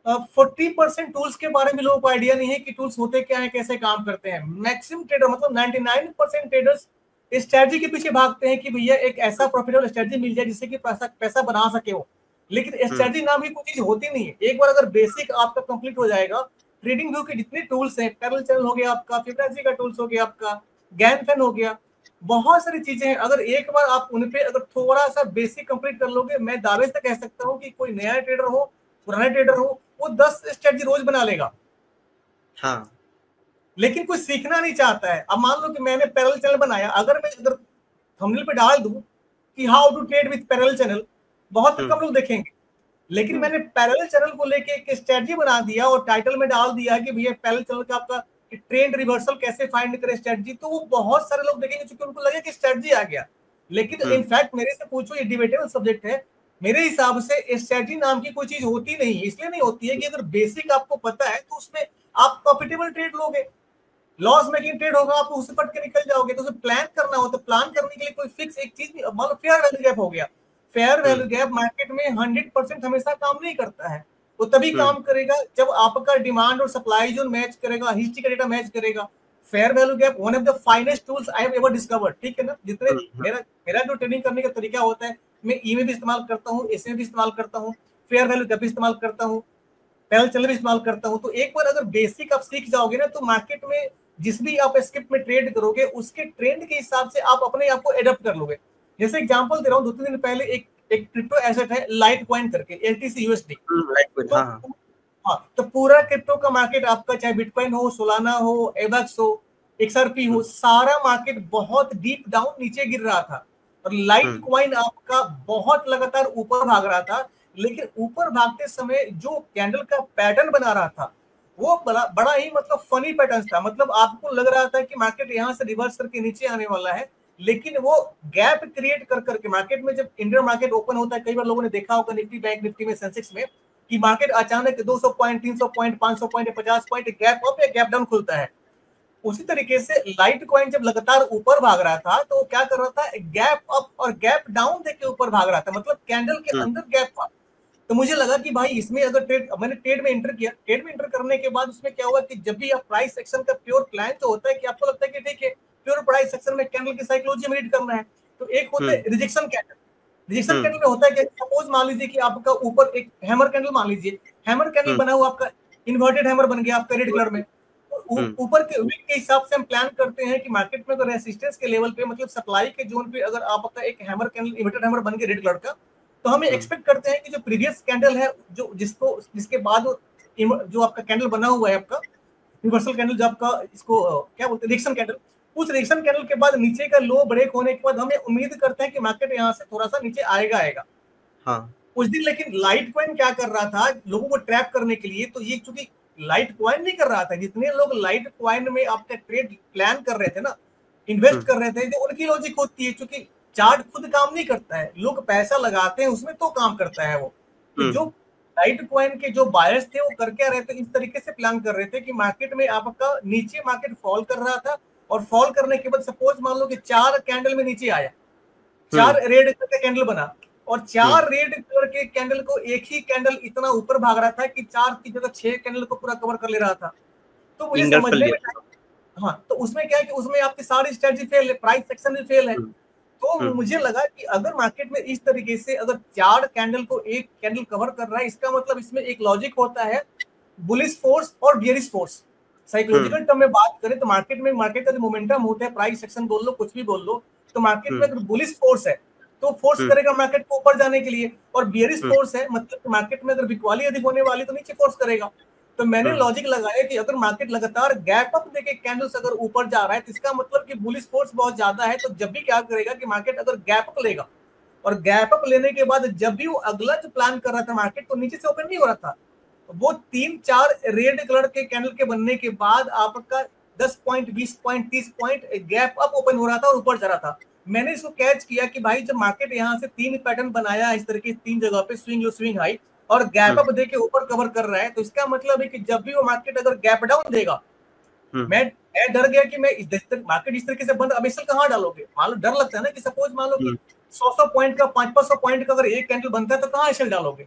40% टूल्स के बारे में लोगों को आइडिया नहीं है कि टूल्स होते क्या है, कैसे काम करते हैं। मैक्सिमम ट्रेडर मतलब 99% ट्रेडर्स स्ट्रेटजी के पीछे भागते हैं कि भैया एक ऐसा प्रॉफिटेबल स्ट्रेटजी मिल जाए जिससे कि पैसा पैसा बना सके वो। लेकिन हुँ, स्ट्रेटजी नाम की कोई चीज होती नहीं है। एक बार अगर बेसिक आपका कंप्लीट हो जाएगा, ट्रेडिंग व्यू के जितने टूल्स हैं, पैरेलल चैनल हो गया आपका, फिबोनाची का टूल्स हो गया आपका, गैनफेन हो गया, बहुत सारी चीजें हैं। अगर एक बार आप उन पे अगर थोड़ा सा बेसिक कंप्लीट कर लोगे, मैं दावे से कह सकता हूँ कि कोई नया ट्रेडर हो, पुराना ट्रेडर हो, वो 10 स्ट्रेटजी रोज बना लेगा। हाँ, लेकिन कोई सीखना नहीं चाहता है। अब मान लो कि मैंने पैरेलल चैनल बनाया, अगर थंबनेल पे डाल दूं कि how to trade with parallel channel, बहुत हुँ, कम लोग देखेंगे। लेकिन हुँ, मैंने पैरेलल चैनल को लेके एक स्ट्रेटजी बना दिया और टाइटल में डाल दिया कि भैया पैरेलल चैनल का आपका ट्रेंड रिवर्सल कैसे फाइंड करे स्ट्रेटजी, तो वो बहुत सारे लोग देखेंगे क्योंकि उनको लगे कि स्ट्रेटजी आ गया। लेकिन हुँ, इनफैक्ट मेरे से पूछो, ये डिबेटेबल सब्जेक्ट है। मेरे हिसाब से स्ट्रेटजी नाम की कोई चीज होती नहीं है। इसलिए नहीं होती है कि अगर बेसिक आपको पता है तो उसमें आप प्रॉफिटेबल ट्रेड लोगे। लॉस मेकिंग ट्रेड होगा आप उससे पट के निकल जाओगे। तो उसे प्लान करना होता है। प्लान करने के लिए कोई फिक्स एक चीज नहीं। मान लो फेयर वैल्यू गैप हो गया, फेयर हुँ, वैल्यू गैप मार्केट में 100% हमेशा काम नहीं करता है। वो तभी हुँ, काम करेगा जब आपका डिमांड और सप्लाई जोन मैच करेगा, हिस्ट्री का डेटा मैच करेगा। Fair value gap one of the finest tools I have ever discovered, ठीक है ना। जितने हुँ, हुँ, मेरा मेरा जो ट्रेडिंग करने का तरीका होता है, मैं ई में भी इस्तेमाल करता हूँ, एस में भी इस्तेमाल करता हूँ, फेयर वैल्यू गैप भी इस्तेमाल करता हूँ, पैरेलल चैनल भी इस्तेमाल करता हूं। तो एक बार अगर बेसिक आप सीख जाओगे ना, तो मार्केट में जिस भी आप स्क्रिप्ट में ट्रेड करोगे उसके ट्रेंड के हिसाब से आप अपने आप को एडप्ट कर लोगे। जैसे एग्जांपल दे रहा हूँ, 2-3 दिन पहले एक एक क्रिप्टो एसेट है लाइट कॉइन करके, एलटीसी यूएसडी। लाइटवेट, तो हाँ हाँ। हाँ, तो पूरा क्रिप्टो का मार्केट आपका, चाहे बिटकॉइन हो, सोलाना हो, एवैक्स हो, एक्सआरपी हो, सारा मार्केट बहुत डीप डाउन नीचे गिर रहा था। और लाइट हम्म कॉइन आपका बहुत लगातार ऊपर भाग रहा था, लेकिन ऊपर भागते समय जो कैंडल का पैटर्न बना रहा था वो बड़ा बड़ा ही मतलब फनी पैटर्न था। मतलब आपको लग रहा था कि मार्केट यहाँ से रिवर्स करके नीचे आने वाला है, लेकिन वो गैप क्रिएट कर करके मार्केट में, जब इंडियन मार्केट ओपन होता है, कई बार लोगों ने देखा होगा निफ्टी, बैंक निफ्टी में, सेंसेक्स में, कि मार्केट अचानक 200 point, 300 point, 500 point, 50 point gap up या गैप डाउन खुलता है। उसी तरीके से लाइट कॉइन जब लगातार ऊपर भाग रहा था तो क्या कर रहा था, गैप अप और गैप डाउन देके ऊपर भाग रहा था, मतलब कैंडल के हम्म अंदर गैप था। तो मुझे लगा कि भाई इसमें अगर ट्रेड, मैंने ट्रेड में एंटर किया। ट्रेड में एंटर करने के बाद उसमें क्या हुआ कि जब भी आप प्राइस एक्शन का प्योर प्लान तो होता है कि आपको लगता है कि ठीक है, प्योर प्राइस एक्शन में कैंडल की साइकोलॉजी में रीड करना है, तो एक होता है हम्म रिजेक्शन कैंडल। रिजेक्शन हम्म कैंडल में होता है कि सपोज मान लीजिए कि आपका ऊपर एक हैमर कैंडल, मान लीजिए हैमर कैंडल हम्म बना हुआ आपका, इन्वर्टेड हैमर बन गया आपका रेड कलर में। तो हम्म ऊपर के वीक के हिसाब से हम प्लान करते हैं कि मार्केट में अगर रेसिस्टेंस के लेवल पे, मतलब सप्लाई के जोन पे, अगर आपका एक हैमर कैंडल, इन्वर्टेड हैमर बन गया रेड कलर का, तो हमें हम्म एक्सपेक्ट करते हैं कि जो प्रीवियस कैंडल है, जो जिसको जिसके बाद जो आपका कैंडल बना हुआ है आपका रिवर्सल कैंडल, जो आपका इसको क्या बोलते हैं, रिएक्शन कैंडल, उस रिएक्शन कैंडल के बाद नीचे का लो ब्रेक होने के बाद हमें उम्मीद करते हैं कि मार्केट यहाँ से थोड़ा सा नीचे आएगा आएगा। हाँ। उस दिन लेकिन लाइट कॉइन क्या कर रहा था लोगों को ट्रैप करने के लिए, तो ये चूंकि लाइट कॉइन नहीं कर रहा था, जितने लोग लाइट कॉइन में आपका ट्रेड प्लान कर रहे थे ना, इन्वेस्ट हम्म कर रहे थे, जो उनकी लॉजिक होती है, क्योंकि चार्ट खुद काम नहीं करता है, लोग पैसा लगाते हैं उसमें तो काम करता है वो। तो जो हम्म लाइट कॉइन के जो बायर्स थे वो कर क्या रहे थे, इस तरीके से प्लान कर रहे थे कि मार्केट में आपका नीचे मार्केट फॉल कर रहा था, और फॉल करने के बाद सपोज मान लो कि 4 कैंडल में नीचे आया, 4 हम्म रेड कलर का कैंडल बना, और हम्म 4 रेड कलर के कैंडल को एक ही कैंडल इतना ऊपर भाग रहा था कि 4 की जगह 6 कैंडल को पूरा कवर कर ले रहा था। तो मुझे इंगल्फ कर समझने में लिया था। टाइम, हाँ, तो उसमें क्या है कि उसमें आपकी सारी स्ट्रेटजी फेल है, प्राइस सेक्शन भी फेल है। हम्म तो हम्म मुझे लगा कि अगर मार्केट में इस तरीके से अगर 4 कैंडल को एक कैंडल कवर कर रहा है, इसका मतलब इसमें एक लॉजिक होता है, बुलिश फोर्स और बियरिश फोर्स। हम्म साइकोलॉजिकल टर्म में बात करें तो मार्केट में, मार्केट का जो मोमेंटम होता है, प्राइस सेक्शन बोल लो, कुछ भी बोल लो, तो मार्केट में हम्म अगर बुलिश फोर्स है तो फोर्स हम्म करेगा मार्केट को ऊपर जाने के लिए, और बियरिश हम्म फोर्स है मतलब मार्केट में अगर बिकवाली अधिक होने वाली तो नीचे फोर्स करेगा। तो मैंने हम्म लॉजिक लगाया कि अगर मार्केट लगातार गैप अप देके कैंडल्स अगर ऊपर जा रहा है तो इसका मतलब कि बुलिश फोर्स बहुत ज्यादा है। तो जब भी क्या करेगा कि मार्केट अगर गैप अप लेगा, और गैप अप लेने के बाद जब भी वो अगला जो प्लान कर रहा था मार्केट, तो नीचे से ओपन नहीं हो रहा था, वो 3-4 रेड कलर के कैंडल के बनने के बाद आपका 10 point, 20 point, 30 point gap up open हो रहा था और ऊपर जा रहा था। मैंने इसको कैच किया कि भाई जब मार्केट यहाँ से 3 पैटर्न बनाया इस तरीके से 3 जगह पे, स्विंग लो, स्विंग हाई, और गैप हम्म अप देके ऊपर कवर कर रहा है, तो इसका मतलब है कि जब भी वो मार्केट अगर गैप डाउन देगा, हम्म मैं डर गया कि मैं मार्केट इस तरीके से बंद, अब इसल कहाँ डालोगे, मान लो डर लगता है ना कि सपोज मान लो कि हम्म 100 पॉइंट का, 500 पॉइंट का अगर एक कैंडल बनता है तो कहाँ इसल डालोगे।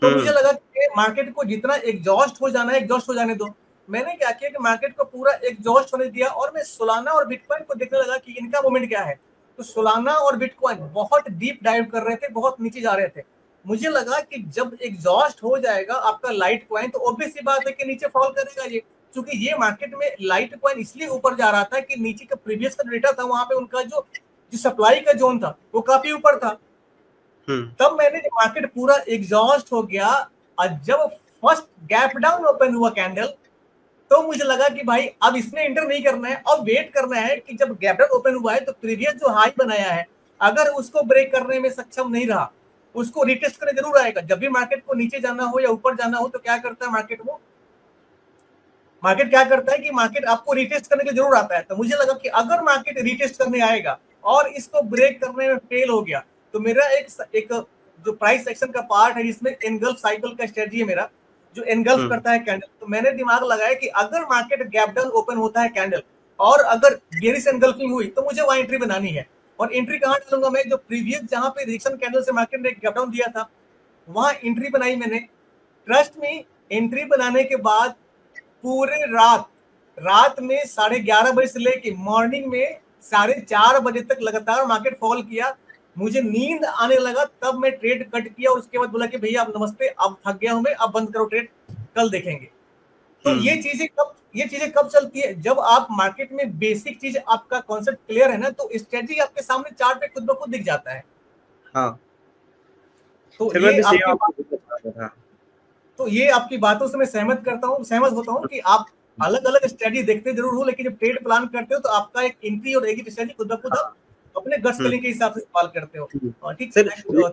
तो मुझे हम्म लगा कि मार्केट को जितना एग्जॉस्ट हो जाना है एग्जॉस्ट हो जाने दो। मैंने क्या किया कि मार्केट को पूरा एग्जॉस्ट होने दिया, और मैं सोलाना और बिटकॉइन को देखने लगा कि इनका मूवमेंट क्या है। तो सोलाना और बिटकॉइन बहुत डीप डाइव कर रहे थे, बहुत नीचे जा रहे थे। मुझे लगा कि जब एग्जॉस्ट हो जाएगा आपका लाइट कॉइन तो ऑब्वियस सी बात है कि नीचे फॉल करेगा ये, क्योंकि ये मार्केट में लाइट कॉइन इसलिए ऊपर जा रहा था कि नीचे का प्रीवियस का डेटा था, वहां पे उनका जो जो सप्लाई का जोन था वो काफी ऊपर था। हम्म तब मैंने जब मार्केट पूरा एग्जॉस्ट हो गया, और जब फर्स्ट गैप डाउन ओपन हुआ कैंडल, तो मुझे लगा कि भाई अब इसमें एंटर नहीं करना है, अब वेट करना है कि जब गैप डाउन ओपन हुआ है तो प्रीवियस जो हाई बनाया है, अगर उसको ब्रेक करने में सक्षम नहीं रहा, उसको रिटेस्ट करने जरूर आएगा। जब भी मार्केट को नीचे जाना हो या ऊपर जाना हो तो क्या करता है मार्केट, वो मार्केट क्या करता है कि मार्केट आपको रिटेस्ट करने के लिए जरूर आता है। तो मुझे लगा कि अगर मार्केट रिटेस्ट करने आएगा और इसको ब्रेक करने में फेल हो गया, तो मेरा एक जो प्राइस एक्शन का पार्ट है जिसमें एनगल्फ साइकिल का स्ट्रेटजी है मेरा, जो एनगल्फ हम्म करता है कैंडल, तो मैंने दिमाग लगाया कि अगर मार्केट गैप डाउन ओपन होता है कैंडल, और अगर बेरिश एनगल्फिंग हुई तो मुझे वहां एंट्री बनानी है। और एंट्री कहां डालूंगा मैं, जो प्रीवियस जहां पे रिएक्शन कैंडल से मार्केट ने गैप डाउन दिया था वहां एंट्री बनाई मैंने। ट्रस्ट में, एंट्री बनाने के बाद पूरे रात, रात में 11:30 बजे से लेके मॉर्निंग में 4:30 बजे तक लगातार मार्केट फॉल किया। मुझे नींद आने लगा, तब मैं ट्रेड कट किया और उसके बाद बोला कि भैया अब नमस्ते, अब थक गया हूं मैं, अब बंद करो ट्रेड, कल देखेंगे। तो ये चीजें कब चलती है, जब आप मार्केट में बेसिक चीज आपका कॉन्सेप्ट क्लियर है ना, तो स्ट्रेटजी आपके सामने चार्ट पे खुद ब खुद दिख जाता है। हाँ तो सर, मैं ये भी सेम आपकी आपको बता रहा था। तो ये आपकी बातों से मैं सहमत होता हूँ कि आप अलग अलग स्ट्रेटजी देखते जरूर हो, लेकिन जब ट्रेड प्लान करते हो तो आपका एक एंट्री और एग्जिट स्ट्रेटजी खुद ब खुद आप हाँ। अपने गट फीलिंग के हिसाब से इस्तेमाल करते हो। ठीक सर है।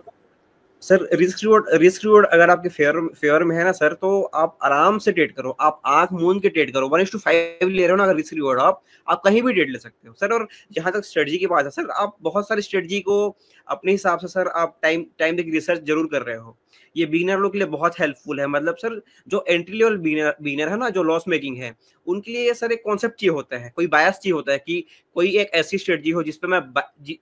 सर रिस्क रिवॉर्ड अगर आपके फेवर में है ना सर, तो आप आराम से ट्रेड करो, आप आंख मूंद के ट्रेड करो। 1:5 ले रहे हो ना अगर रिस्क रिवॉर्ड, आप कहीं भी ट्रेड ले सकते हो सर। और जहां तक स्ट्रेटजी की बात है सर, आप बहुत सारी स्ट्रेटजी को अपने हिसाब से सर आप टाइम टाइम तक रिसर्च जरूर कर रहे हो। ये बिगिनर लोग के लिए बहुत हेल्पफुल है। मतलब सर जो एंट्री लेवल बिगिनर है ना, जो लॉस मेकिंग है, उनके लिए सर एक कॉन्सेप्ट चाहिए होता है, कोई बायस चाहिए होता है कि कोई एक ऐसी स्ट्रेटजी हो जिसपे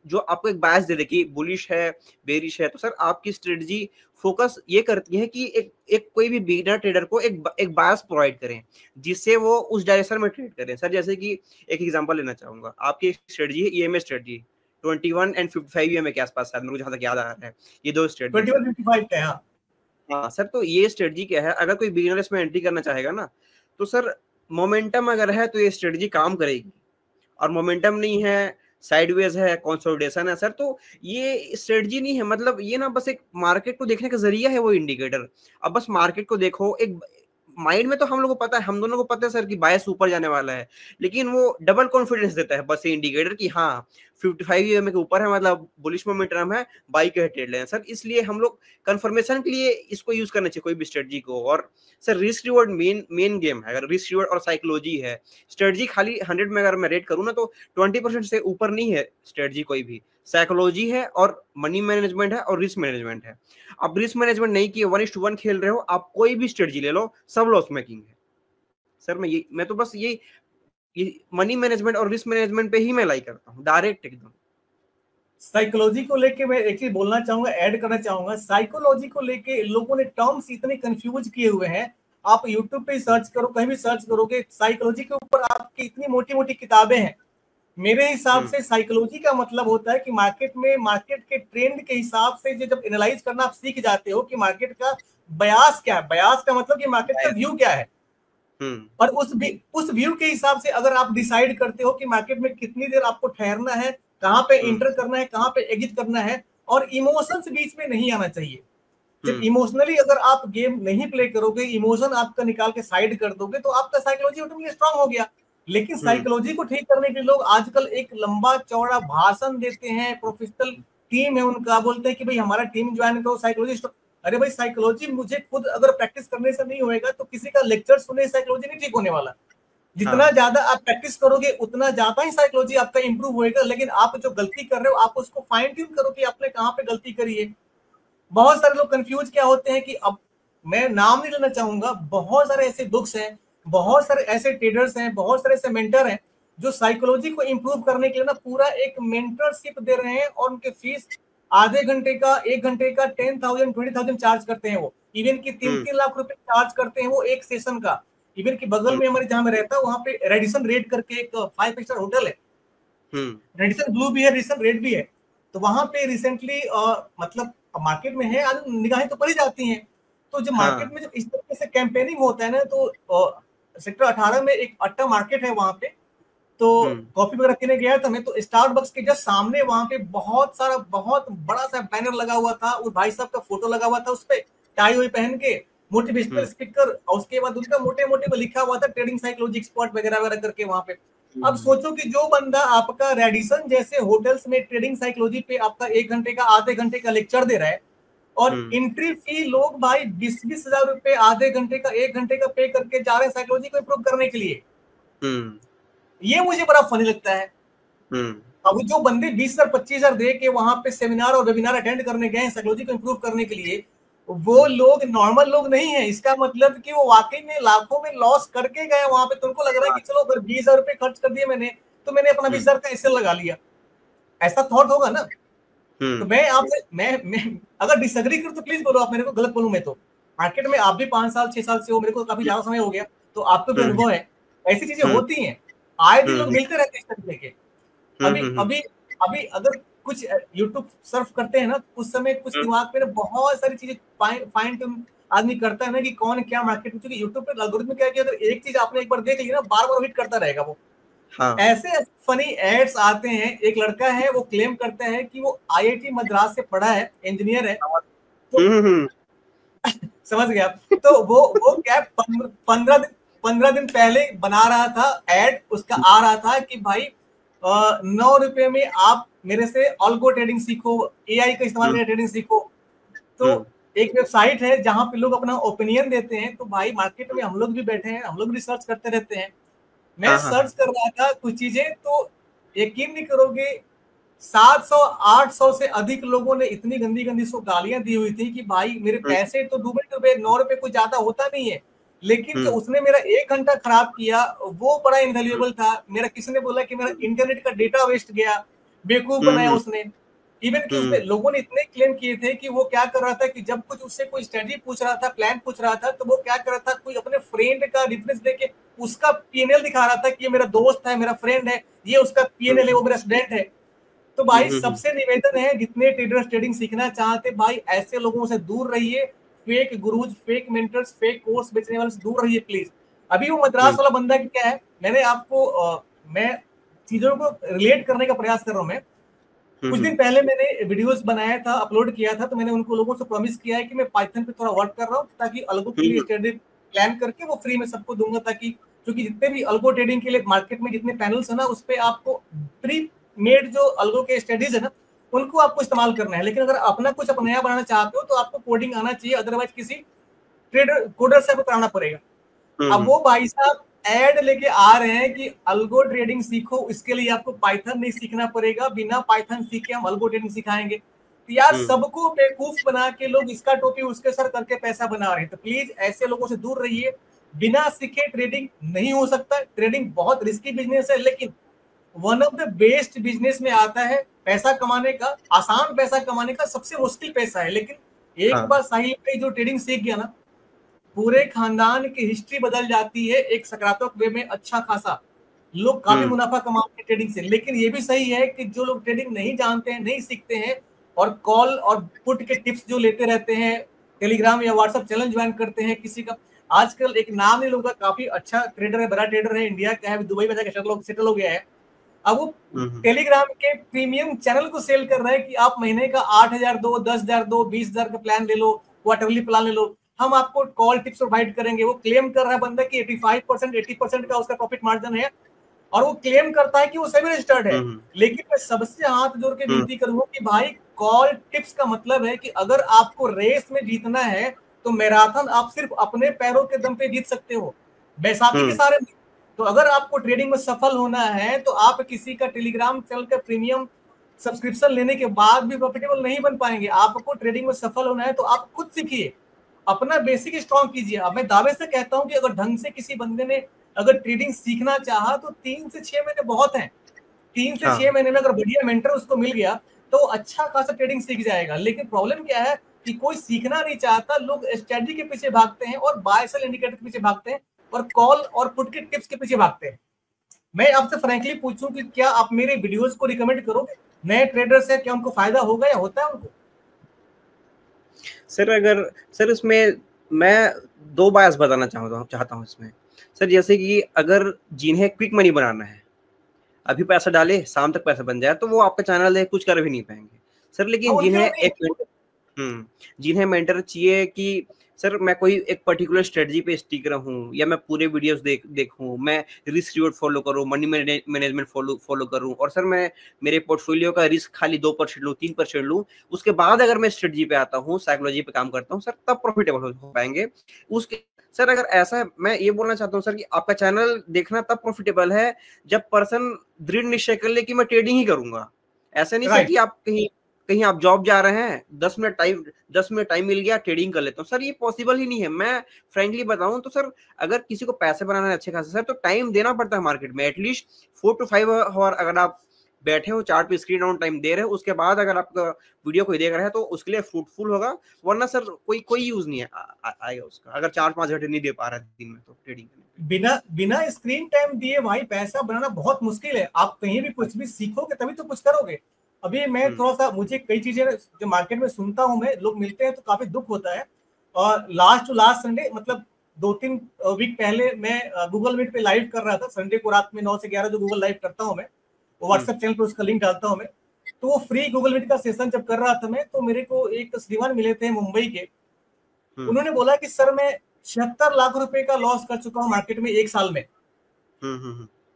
जो आपको एक बायस दे दे कि बुलिश है बेरिश है। तो सर आपकी स्ट्रेटजी फोकस ये करती है कि एक कोई भी बिगिनर ट्रेडर को एक बायस प्रोवाइड करें, जिससे वो उस डायरेक्शन में ट्रेड करें। सर जैसे कि एक एग्जांपल लेना चाहूंगा, आपकी स्ट्रेटजी है ईएमए स्ट्रेटजी 21 एंड 55 ईएमए के आसपास, शायद मेरे को जहां तक याद आ रहा है, ये दो स्ट्रेटजी सर। 2155 का है। हाँ हाँ सर, तो ये स्ट्रेटजी क्या है, अगर कोई बिगिनर इसमें एंट्री करना चाहेगा ना, तो सर मोमेंटम अगर है तो ये स्ट्रेटजी काम करेगी, और मोमेंटम नहीं है, साइडवेज है, कंसोलिडेशन है सर, तो ये स्ट्रेटजी नहीं है। मतलब ये ना बस एक मार्केट को देखने का जरिया है वो इंडिकेटर। अब बस मार्केट को देखो, एक माइंड में तो हम लोग को पता है, हम दोनों को पता है सर कि बायस ऊपर जाने वाला है, लेकिन वो डबल कॉन्फिडेंस देता है बस ये इंडिकेटर कि हाँ 55 ईएमए के ऊपर है, मतलब बुलिश मोमेंटम है, बाई के ट्रेड लें सर। इसलिए हम लोग कंफर्मेशन के लिए इसको यूज करना चाहिए कोई भी स्ट्रेटजी को। और sir risk reward main game है, अगर रिस्क रिवॉर्ड और साइकोलॉजी है। स्ट्रेटजी खाली 100 में अगर मैं रेट करूँ ना, तो 20% से ऊपर नहीं है स्ट्रेटजी कोई भी। साइकोलॉजी है और मनी मैनेजमेंट है और रिस्क मैनेजमेंट है। आप रिस्क मैनेजमेंट नहीं किए, 1:1 खेल रहे हो, आप कोई भी स्ट्रेटजी ले लो, सब लॉस मेकिंग है सर। मैं तो बस ये मनी मैनेजमेंट और रिस्क मैनेजमेंट पे ही मैं लाई करता हूँ डायरेक्ट एकदम। साइकोलॉजी को लेके मैं एक चीज बोलना चाहूंगा, ऐड करना चाहूंगा। साइकोलॉजी को लेके लोगों ने टर्म्स इतने कंफ्यूज किए हुए हैं। आप यूट्यूब पे सर्च करो, कहीं भी सर्च करोगे साइकोलॉजी के ऊपर, आपकी इतनी मोटी मोटी किताबें हैं। मेरे हिसाब से साइकोलॉजी का मतलब होता है कि मार्केट के ट्रेंड के हिसाब से जब एनालाइज करना आप सीख जाते हो कि मार्केट का बयास क्या है। बयास का मतलब कि मार्केट का व्यू क्या है, और उस व्यू के हिसाब से अगर आप डिसाइड करते हो कि मार्केट में कितनी देर आपको ठहरना है, कहां पे इंटर करना है, कहां पे एग्जिट करना है। और इमोशंस बीच में नहीं आना चाहिए। जब इमोशनली अगर आप गेम नहीं प्ले करोगे, इमोशन आपका निकाल के साइड कर दोगे, तो आपका साइकोलॉजी ऑटोमेटिकली स्ट्रांग हो गया। लेकिन साइकोलॉजी को ठीक करने के लिए लोग आजकल एक लंबा चौड़ा भाषण देते हैं, प्रोफेशनल टीम है उनका, बोलते हैं कि भाई हमारा टीम ज्वाइन करो, साइकोलॉजी। अरे भाई साइकोलॉजी मुझे खुद अगर प्रैक्टिस करने से नहीं होएगा तो किसी का लेक्चर सुने साइकोलॉजी नहीं ठीक होने वाला। जितना ज्यादा आप प्रैक्टिस करोगे उतना ज्यादा ही साइकोलॉजी आपका इंप्रूव होएगा। लेकिन आप जो गलती कर रहे हो आप उसको फाइन ट्यून करो कि आपने कहां पे गलती करी है। बहुत सारे लोग कंफ्यूज क्या होते हैं कि अब मैं नाम नहीं लेना चाहूंगा, बहुत सारे ऐसे बुक्स हैं, बहुत सारे ऐसे ट्रेडर्स हैं, बहुत सारे ऐसे मेंटर हैं जो साइकोलॉजी को इंप्रूव करने के लिए ना पूरा एक मेंटरशिप दे रहे हैं, और उनके फीस आधे घंटे का, 1 घंटे का 10,000 20,000 चार्ज करते हैं। वो इवन की 3-3 लाख रुपए चार्ज करते हैं वो एक सेशन का। इवन की बगल में हमारे जहां मैं रहता हूँ वहां पे रेडिसन रेड करके एक 5 स्टार होटल है, रेडिसन ब्लू भी है, रेडिसन रेड भी है। तो वहां पे रिसेंटली मतलब मार्केट में है, निगाहें तो पड़ी जाती हैं। तो जब मार्केट में जब इस तरीके से कैंपेनिंग होता है ना, तो सेक्टर 18 में एक अट्टा मार्केट है वहां पे, तो कॉफी वगैरह पीने गया था मैं, तो स्टारबक्स के जस्ट सामने वहां पे बहुत बड़ा सा बैनर लगा हुआ था, उस भाई साहब का फोटो लगा हुआ था, उस पे टाई हुई पहन के मोटिवेशनल स्पीकर, और उसके बाद उनका मोटे मोटे में लिखा हुआ था ट्रेडिंग साइकोलॉजी एक्सपर्ट वगैरह वगैरह करके वहां पे। अब सोचो कि जो बंदा आपका रेडिसन जैसे होटल्स में ट्रेडिंग साइकोलॉजी पे आपका 1 घंटे का, आधे घंटे का लेक्चर दे रहा है, और एंट्री फी लोग भाई 20-20 हजार रुपए आधे घंटे का, 1 घंटे का पे करके जा रहे हैं साइकोलॉजी को इंप्रूव करने के लिए। ये मुझे बड़ा फनी लगता है। अब जो बंदे 20,000 25,000 दे के वहां पे सेमिनार और वेबिनार अटेंड करने गए हैं साइकोलॉजी को इंप्रूव करने के लिए, वो लोग नॉर्मल लोग नहीं है। इसका मतलब कि वो वाकई में लाखों में लॉस करके गए वहां पे। तुमको लग रहा है कि चलो अगर 20,000 रुपए खर्च कर दिए मैंने, तो मैंने अपना 20,000 का ऐसे लगा लिया, ऐसा थॉट होगा ना। तो मैं आपसे मैं अगर डिसएग्री करूं तो प्लीज बोलो, आप मेरे को गलत बोलूं मैं तो। मार्केट में आप भी 5 साल 6 साल से हो, मेरे को काफी ज्यादा समय हो गया, तो आपको भी अनुभव है। ऐसी चीजें होती हैं, आए दिन लोग मिलते रहते हैं इस तरीके के। अभी अभी अभी अगर कुछ यूट्यूब सर्फ करते हैं ना, उस समय कुछ दिमाग में बहुत सारी चीजें फाइन ट्यून आदमी करता है ना कि कौन क्या मार्केट में, क्योंकि यूट्यूब पे एल्गोरिथम क्या है कि अगर एक चीज आपने एक बार देख ली ना, बार बार हिट करता रहेगा वो। हाँ। ऐसे फनी एड्स आते हैं। एक लड़का है वो क्लेम करता है कि वो आईआईटी मद्रास से पढ़ा है, इंजीनियर है। तो हम्म। समझ गया। तो वो क्या 15 दिन पहले बना रहा था एड, उसका आ रहा था कि भाई 9 रुपए में आप मेरे से अल्गो ट्रेडिंग सीखो, एआई का इस्तेमाल करके ट्रेडिंग सीखो। तो एक वेबसाइट है जहां पे लोग अपना ओपिनियन देते हैं। तो भाई मार्केट में हम लोग भी बैठे हैं, हम लोग रिसर्च करते रहते हैं। मैं हाँ हाँ सर्च हाँ। कर रहा था कुछ चीजें, तो यकीन नहीं करोगे 700-800 से अधिक लोगों ने इतनी गंदी गंदी सो गालियां दी हुई थी कि भाई मेरे हम्म पैसे तो डूबे, 9 रुपए कुछ ज्यादा होता नहीं है, लेकिन जो हम्म उसने मेरा 1 घंटा खराब किया वो बड़ा हम्म इनवैल्यूएबल था। मेरा किसी ने बोला कि मेरा इंटरनेट का डेटा वेस्ट गया, बेवकूफ बनाया हम्म उसने। इवन कि उसने हम्म लोगों ने इतने क्लेम किए थे कि वो क्या कर रहा था कि जब कुछ उससे कोई स्ट्रेटजी पूछ रहा था, प्लान पूछ रहा था, तो वो क्या कर रहा था, कोई अपने फ्रेंड का रेफरेंस देके उसका पीएनएल दिखा रहा था कि ये मेरा दोस्त है, मेरा फ्रेंड है, ये उसका पीएनएल है, वो मेरा स्टूडेंट है। तो भाई हम्म सबसे निवेदन है, जितने ट्रेडर्स ट्रेडिंग सीखना चाहते भाई ऐसे लोगों से दूर रहिए। Fake gurus, fake mentors, fake course बेचने वाले से दूर रहिए प्लीज। अभी वो मद्रास वाला बंदा की क्या है, मैंने आपको मैं चीजों को रिलेट करने का प्रयास कर रहा हूं। मैं कुछ दिन पहले मैंने वीडियोस बनाया था, अपलोड किया था, तो मैंने उनको लोगों से प्रॉमिस किया है कि मैं पाइथन पे थोड़ा वर्क कर रहा हूँ ताकि अल्गो के लिए स्टडी प्लान करके वो फ्री में सबको दूंगा, ताकि क्योंकि जितने भी अल्गो ट्रेडिंग के लिए मार्केट में जितने पैनल्स है ना, उस पर आपको प्री मेड जो अल्गो के स्टडीज है ना, उनको आपको इस्तेमाल करना है। लेकिन अगर अपना कुछ आप नया बनाना चाहते हो तो आपको कोडिंग आना चाहिए, अदरवाइज किसी ट्रेडर कोडर से आपको कराना पड़ेगा। अब वो भाई साहब ऐड लेके आ रहे हैं कि अल्गो ट्रेडिंग सीखो, इसके लिए आपको पाइथन नहीं सीखना पड़ेगा, बिना पाइथन सीखे हम अल्गो ट्रेडिंग सिखाएंगे। तो यार सबको बेवकूफ बना के लोग इसका टोपी उसके सर करके पैसा बना रहे हैं। तो प्लीज ऐसे लोगों से दूर रहिए। बिना सीखे ट्रेडिंग नहीं हो सकता। ट्रेडिंग बहुत रिस्की बिजनेस है, लेकिन one of the best business में आता है। पैसा कमाने का, आसान पैसा कमाने का सबसे मुश्किल पैसा है, लेकिन एक बार साहिल भाई जो ट्रेडिंग सीख गया ना, पूरे खानदान की हिस्ट्री बदल जाती है एक सकारात्मक वे में। अच्छा खासा लोग काफी मुनाफा कमाते हैं ट्रेडिंग से। लेकिन ये भी सही है कि जो लोग ट्रेडिंग नहीं जानते हैं, नहीं सीखते हैं, और कॉल और पुट के टिप्स जो लेते रहते हैं, टेलीग्राम या व्हाट्सएप चैनल ज्वाइन करते हैं किसी का। आजकल एक नाम नहीं लूंगा, काफी अच्छा ट्रेडर है, बड़ा ट्रेडर है, इंडिया का है, दुबई में जाकर सेटल हो गया है। अब वो टेलीग्राम के प्रीमियम चैनल को सेल कर रहा है कि आप महीने का 8,000 दो, 10,000 दो, 20,000 का प्लान ले लो, क्वार्टरली प्लान ले लो, हम आपको कॉल टिप्स प्रोवाइड करेंगे। वो क्लेम कर रहा है बंदा कि 85% 80% का उसका प्रॉफिट मार्जिन है, और वो क्लेम करता है कि वो सेबी रजिस्टर्ड है। लेकिन मैं सबसे हाथ जोड़ के विनती करूंगा कि भाई कॉल टिप्स का मतलब है कि अगर आपको रेस में जीतना है तो मैराथन आप सिर्फ अपने पैरों के दम पे जीत सकते हो, बैसाखी के सारे। तो अगर आपको ट्रेडिंग में सफल होना है तो आप किसी का टेलीग्राम चैनल का प्रीमियम सब्सक्रिप्शन लेने के बाद भी प्रॉफिटेबल नहीं बन पाएंगे। आपको ट्रेडिंग में सफल होना है तो आप खुद सीखिए, अपना बेसिक स्ट्रॉन्ग कीजिए। अब मैं दावे से कहता हूं कि अगर ढंग से किसी बंदे ने अगर ट्रेडिंग सीखना चाहा तो 3 से 6 महीने बहुत हैं। 3 से 6 महीने में अगर बढ़िया मेंटर उसको मिल गया तो अच्छा खासा ट्रेडिंग सीख जाएगा। लेकिन प्रॉब्लम क्या है कि कोई सीखना नहीं चाहता, लोग स्ट्रेटजी के पीछे भागते हैं और बाय सेल इंडिकेटर के पीछे भागते हैं और कॉल और पुट के टिप्स के पीछे भागते हैं। मैं आपसे फ्रैंकली पूछूं कि क्या आप मेरे वीडियोस को रिकमेंड करोगे? नए ट्रेडर्स है, क्या उनको फायदा होगा या होता है उनको? सर अगर सर इसमें मैं 2 बायस बताना चाहता हूँ इसमें। सर जैसे कि अगर जिन्हें क्विक मनी बनाना है, अभी पैसा डाले शाम तक पैसा बन जाए, तो वो आपका चैनल देख कुछ कर भी नहीं पाएंगे सर। लेकिन जिन्हें मेंटर चाहिए कि सर मैं कोई एक पर्टिकुलर स्ट्रेटजी पे स्टिक रहूं, या मैं पूरे वीडियोस देखूं, मैं रिस्क रिवॉर्ड फॉलो करूं, मनी मैनेजमेंट फॉलो करूं, और सर मैं मेरे पोर्टफोलियो का रिस्क खाली 2% लूं, 3% लूं, उसके बाद अगर मैं स्ट्रेटजी पे आता हूं, साइकोलॉजी पे काम करता हूं सर, तब प्रॉफिटेबल हो पाएंगे उसके। सर अगर ऐसा है, मैं ये बोलना चाहता हूँ सर कि आपका चैनल देखना तब प्रॉफिटेबल है जब पर्सन दृढ़ निश्चय कर ले कि मैं ट्रेडिंग ही करूंगा। ऐसा नहीं सर कि आप कहीं कहीं आप जॉब जा रहे हैं, 10 मिनट टाइम मिल गया, ट्रेडिंग कर लेता हूँ, सर ये पॉसिबल ही नहीं है। मैं फ्रेंकली बताऊं तो सर अगर किसी को पैसे बनाना है अच्छे खासे सर, तो टाइम देना पड़ता है मार्केट में, एटलीस्ट 4 to 5 आवर। अगर आप बैठे हो चार्ट पे स्क्रीन ऑन टाइम दे रहे हो, उसके बाद अगर आपका वीडियो कोई देख रहा है तो उसके लिए फ्रूटफुल होगा, वरना सर कोई यूज नहीं है आएगा उसका, अगर 4-5 घंटे नहीं दे पा रहा है दिन में तो ट्रेडिंग करने। बिना स्क्रीन टाइम दिए भाई पैसा बनाना बहुत मुश्किल है। आप कहीं भी कुछ भी सीखोगे तभी तो कुछ करोगे। अभी मैं थोड़ा सा, मुझे कई चीजें जो मार्केट में सुनता हूं, मैं लोग मिलते हैं तो काफी दुख होता है। और लास्ट टू लास्ट संडे, मतलब 2-3 वीक पहले मैं गूगल मीट पे लाइव कर रहा था। संडे को रात में 9 से 11 जो गूगल लाइव करता हूँ मैं, वो व्हाट्सएप चैनल पे उसका लिंक डालता हूँ मैं। तो वो फ्री गूगल मीट का सेशन जब कर रहा था मैं, तो मेरे को एक श्रीमान मिले थे मुंबई के। उन्होंने बोला कि सर मैं 76 लाख रुपए का लॉस कर चुका हूँ मार्केट में 1 साल में।